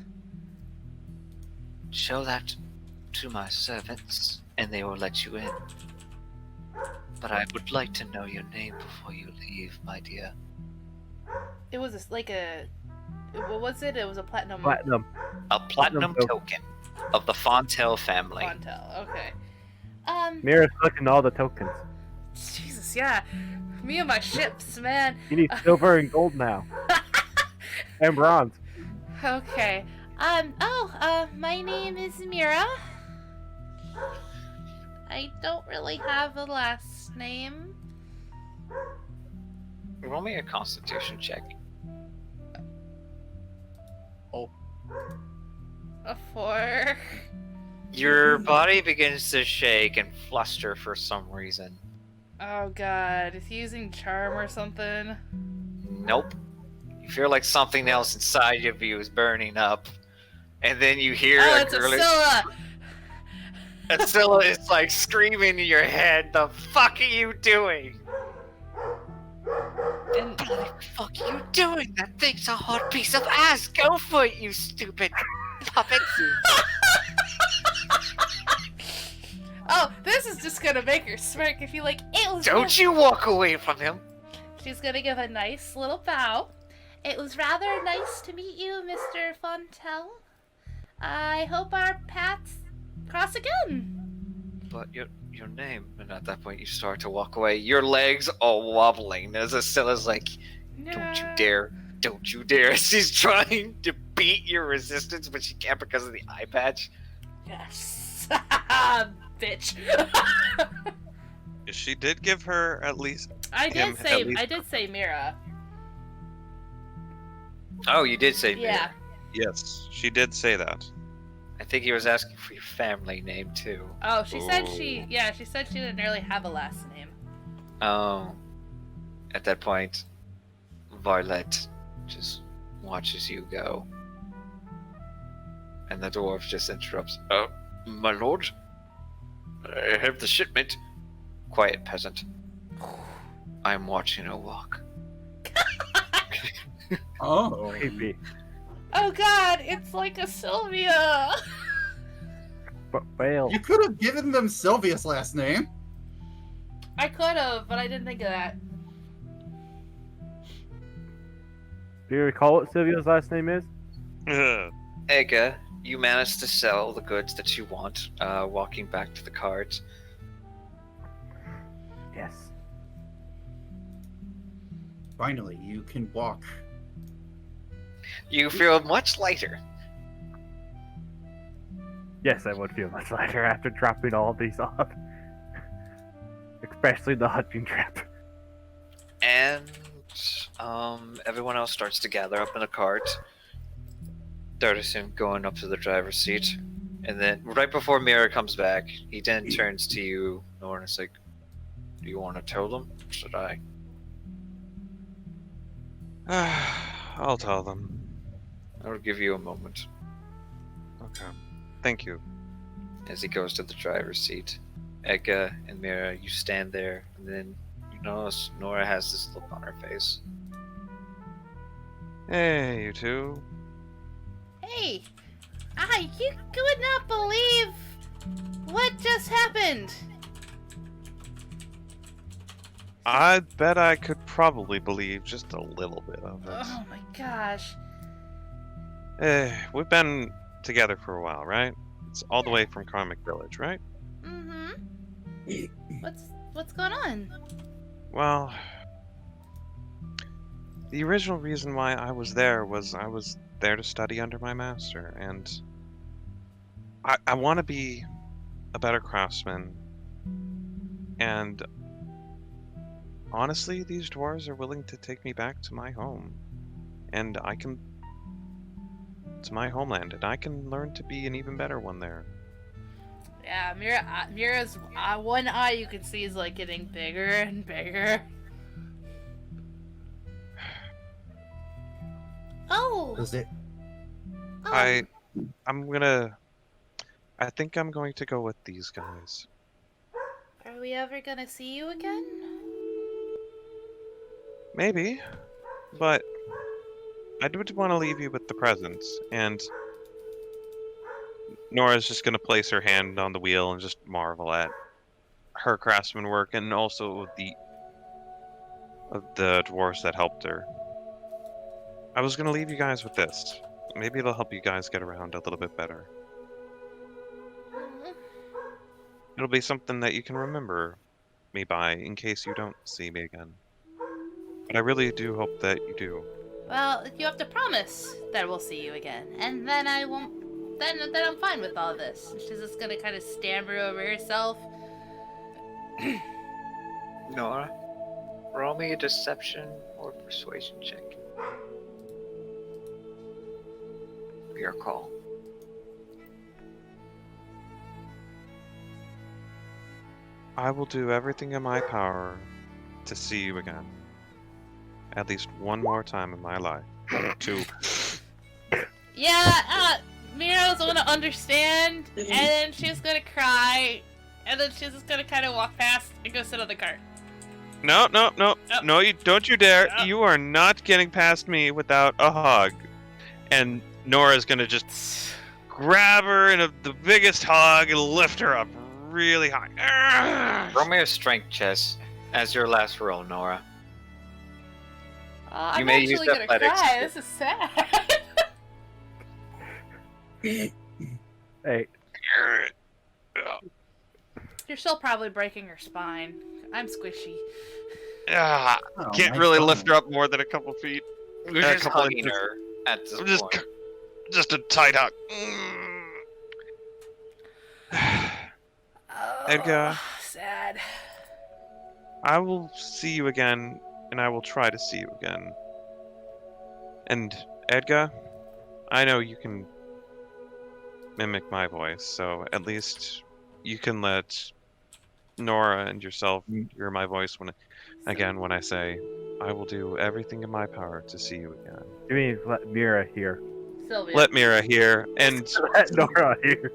Show that to my servants, and they will let you in. But I would like to know your name before you leave, my dear. It was like a... What was it? It was a platinum... Platinum. A platinum token of the Fontel family. Fontel, okay. Mira's collecting all the tokens. Jesus, yeah. Me and my ships, man. You need silver and gold now. And bronze. Okay. My name is Mira. I don't really have a last name. Roll me a constitution check. A 4. Your body begins to shake and fluster for some reason. Oh god, is he using charm or something? Nope. You feel like something else inside of you is burning up. And then you hear Oh, a it's girl. Asilla! Asilla is like screaming in your head, "The fuck are you doing? And What the fuck are you doing? That thing's a hot piece of ass! Go for it, you stupid puppet!" oh, this is just gonna make her smirk if you like. It was Don't you walk away from him! She's gonna give a nice little bow, It was rather nice to meet you, Mr. Fontel. I hope our paths cross again. But your name, and at that point you start to walk away. Your legs all wobbling as Asila's like, "Don't you dare! Don't you dare!" She's trying to beat your resistance, but she can't because of the eye patch. Yes. Bitch. She did give her at least. I him did at least- say Mira. Oh, you did say Yeah. Mira. Yes, she did say that. I think he was asking for your family name too. Oh, she said Ooh. she said she didn't really have a last name. Oh. At that point, Varlet just watches you go. And the dwarf just interrupts. Oh, my lord? I have the shipment. Quiet, peasant. I'm watching a walk. Oh. Creepy. Oh god, it's like a Sylvia. But fail. You could have given them Sylvia's last name. I could have, but I didn't think of that. Do you recall what Sylvia's last name is? Ega, you managed to sell the goods that you want, walking back to the carts. Yes. Finally, you can walk. You feel much lighter. Yes, I would feel much lighter after dropping all these off. Especially the hunting trip. And everyone else starts to gather up in a cart. Dartison going up to the driver's seat. And then right before Mira comes back, he then turns to you, Nora, and is like, do you want to tell them? Or should I? I'll tell them. I'll give you a moment. Okay. Thank you. As he goes to the driver's seat. Eka and Mira, you stand there, and then you notice Nora has this look on her face. Hey, you two. Hey, you would not believe what just happened. I bet I could probably believe just a little bit of it. Oh my gosh. We've been together for a while, right? It's all the way from Karmic Village, right? Mm-hmm. What's going on? Well, the original reason why I was there was I was there to study under my master, and I want to be a better craftsman. And honestly, these dwarves are willing to take me back to my home, and to my homeland, and I can learn to be an even better one there. Yeah, Mira's one eye you can see is like getting bigger and bigger. Oh. Is it? Oh. I think I'm going to go with these guys. Are we ever gonna see you again? Maybe, but I do want to leave you with the presents, and Nora's just going to place her hand on the wheel and just marvel at her craftsman work, and also of the dwarves that helped her. I was going to leave you guys with this. Maybe it'll help you guys get around a little bit better. It'll be something that you can remember me by in case you don't see me again. But I really do hope that you do. Well, you have to promise that we'll see you again, and then I won't. Then I'm fine with all this. She's just gonna kind of stammer over herself. Nora, roll me a deception or persuasion check. Your call. I will do everything in my power to see you again. At least one more time in my life. Two. Yeah, Mira's gonna understand, and then she's gonna cry, and then she's just gonna kind of walk past and go sit on the cart. No, Oh. you don't you dare! Oh. You are not getting past me without a hug. And Nora's gonna just grab her in the biggest hug and lift her up really high. Roll me a strength chest as your last roll, Nora. I'm may use actually gonna athletics. cry. This is sad. Hey, You're still probably breaking your spine. I'm squishy. Ah, Oh, can't my really God. lift her up more than a couple feet. You're A just couple hugging inches. her at this Just, point. just a tight hug. Edgar. Oh, sad. I will see you again, and I will try to see you again. And Edgar, I know you can mimic my voice, so at least you can let Nora and yourself hear my voice when I say, I will do everything in my power to see you again. you mean let Mira hear? Sylvia. Let Mira hear, and Let Nora hear.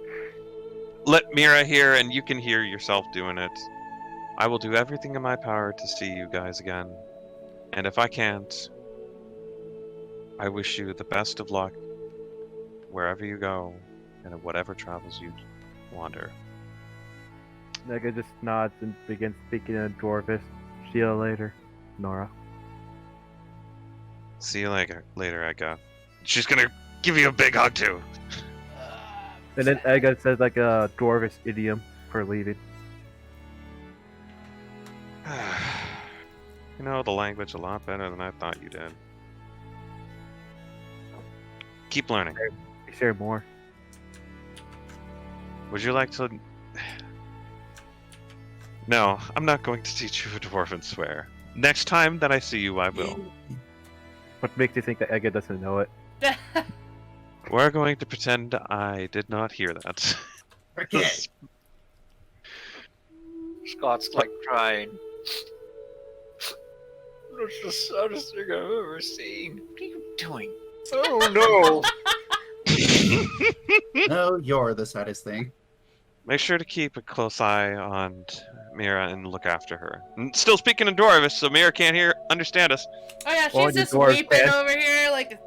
let Mira hear, and you can hear yourself doing it. I will do everything in my power to see you guys again. And if I can't, I wish you the best of luck wherever you go and at whatever travels you wander. Nega just nods and begins speaking in Dwarvish. See you later, Nora. See you later, Edgar. She's gonna give you a big hug too. And then Ega says like a Dwarvish idiom for leaving. You know the language a lot better than I thought you did. Keep learning. Share more. Would you like to... No, I'm not going to teach you a dwarven swear. Next time that I see you, I will. What makes you think that Ega doesn't know it? We're going to pretend I did not hear that. Okay. Scott's like crying. That's the saddest thing I've ever seen. What are you doing? Oh no! No, you're the saddest thing. Make sure to keep a close eye on Mira and look after her. And still speaking in Dwarvish, so Mira can't understand us. Oh yeah, she's Well, you just dwarf weeping fan. over here like.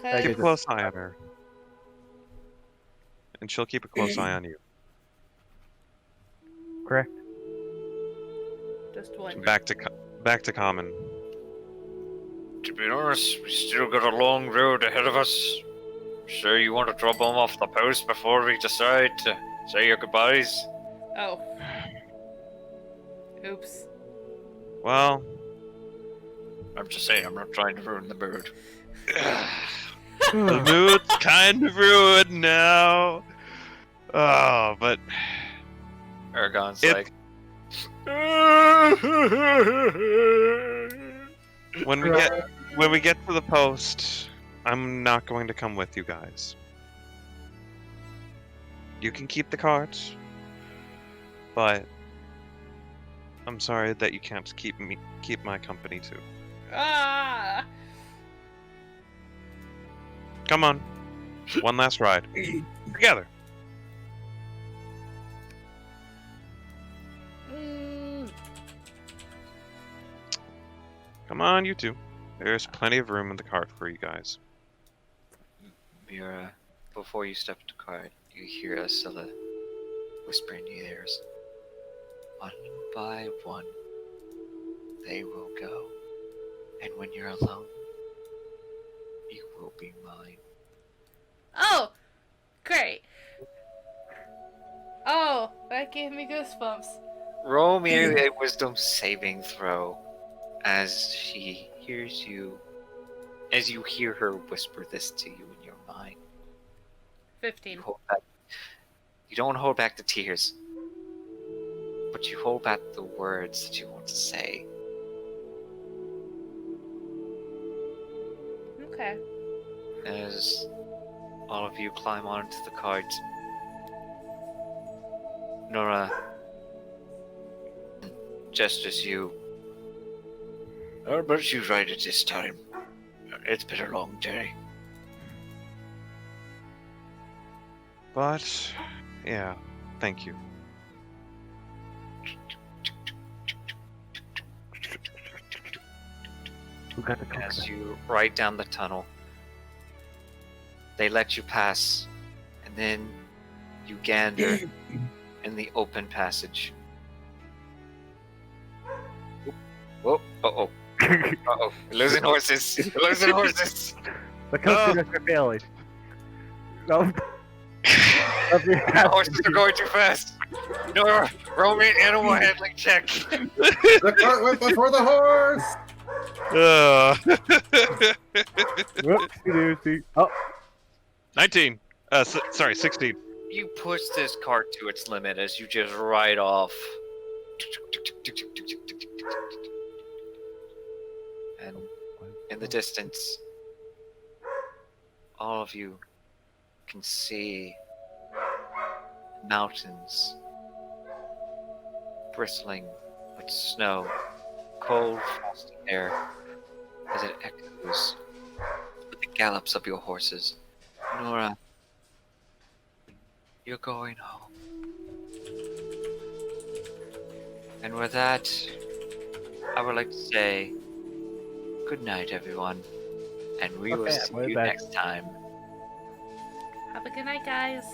I Keep a just- close eye on her. And she'll keep a close eye on you. Correct. Just one. Back to common. To be honest, we still got a long road ahead of us. Sure you want to drop him off the post before we decide to say your goodbyes? Oh. Oops. Well, I'm just saying, I'm not trying to ruin the mood. the mood's kind of ruined now. Oh, but Aragon's It- like... when we get to the post, I'm not going to come with you guys. You can keep the cards, but I'm sorry that you can't keep my company too. Ah. Come on, one last ride together. Come on, you two. There's plenty of room in the cart for you guys. Mira, before you step into the cart, you hear Asilla whisper in your ears. One by one, they will go. And when you're alone, you will be mine. Oh, great. Oh, that gave me goosebumps. Roll me a wisdom saving throw as she hears you, as you hear her whisper this to you in your mind. 15. You don't hold back the tears, but you hold back the words that you want to say. Okay. As all of you climb onto the cart, Nora gestures you. Oh, but you right at this time. It's been a long day. But, yeah, thank you. Who got the As coconut? you ride down the tunnel, they let you pass, and then you gander in the open passage. Uh-oh. Uh-oh. We're losing horses. We're losing horses. The coasters are failing. No. The horses are going too fast. No, roll me an animal handling check. The cart went before the horse! Whoopsie-doosey. Oh, 19. Sorry, 16. You push this cart to its limit as you just ride off. And in the distance, all of you can see mountains bristling with snow, cold, frosty air as it echoes with the gallops of your horses. Nora, you're going home. And with that, I would like to say good night, everyone, and we will Okay, see I'm way you back. next time. Have a good night, guys.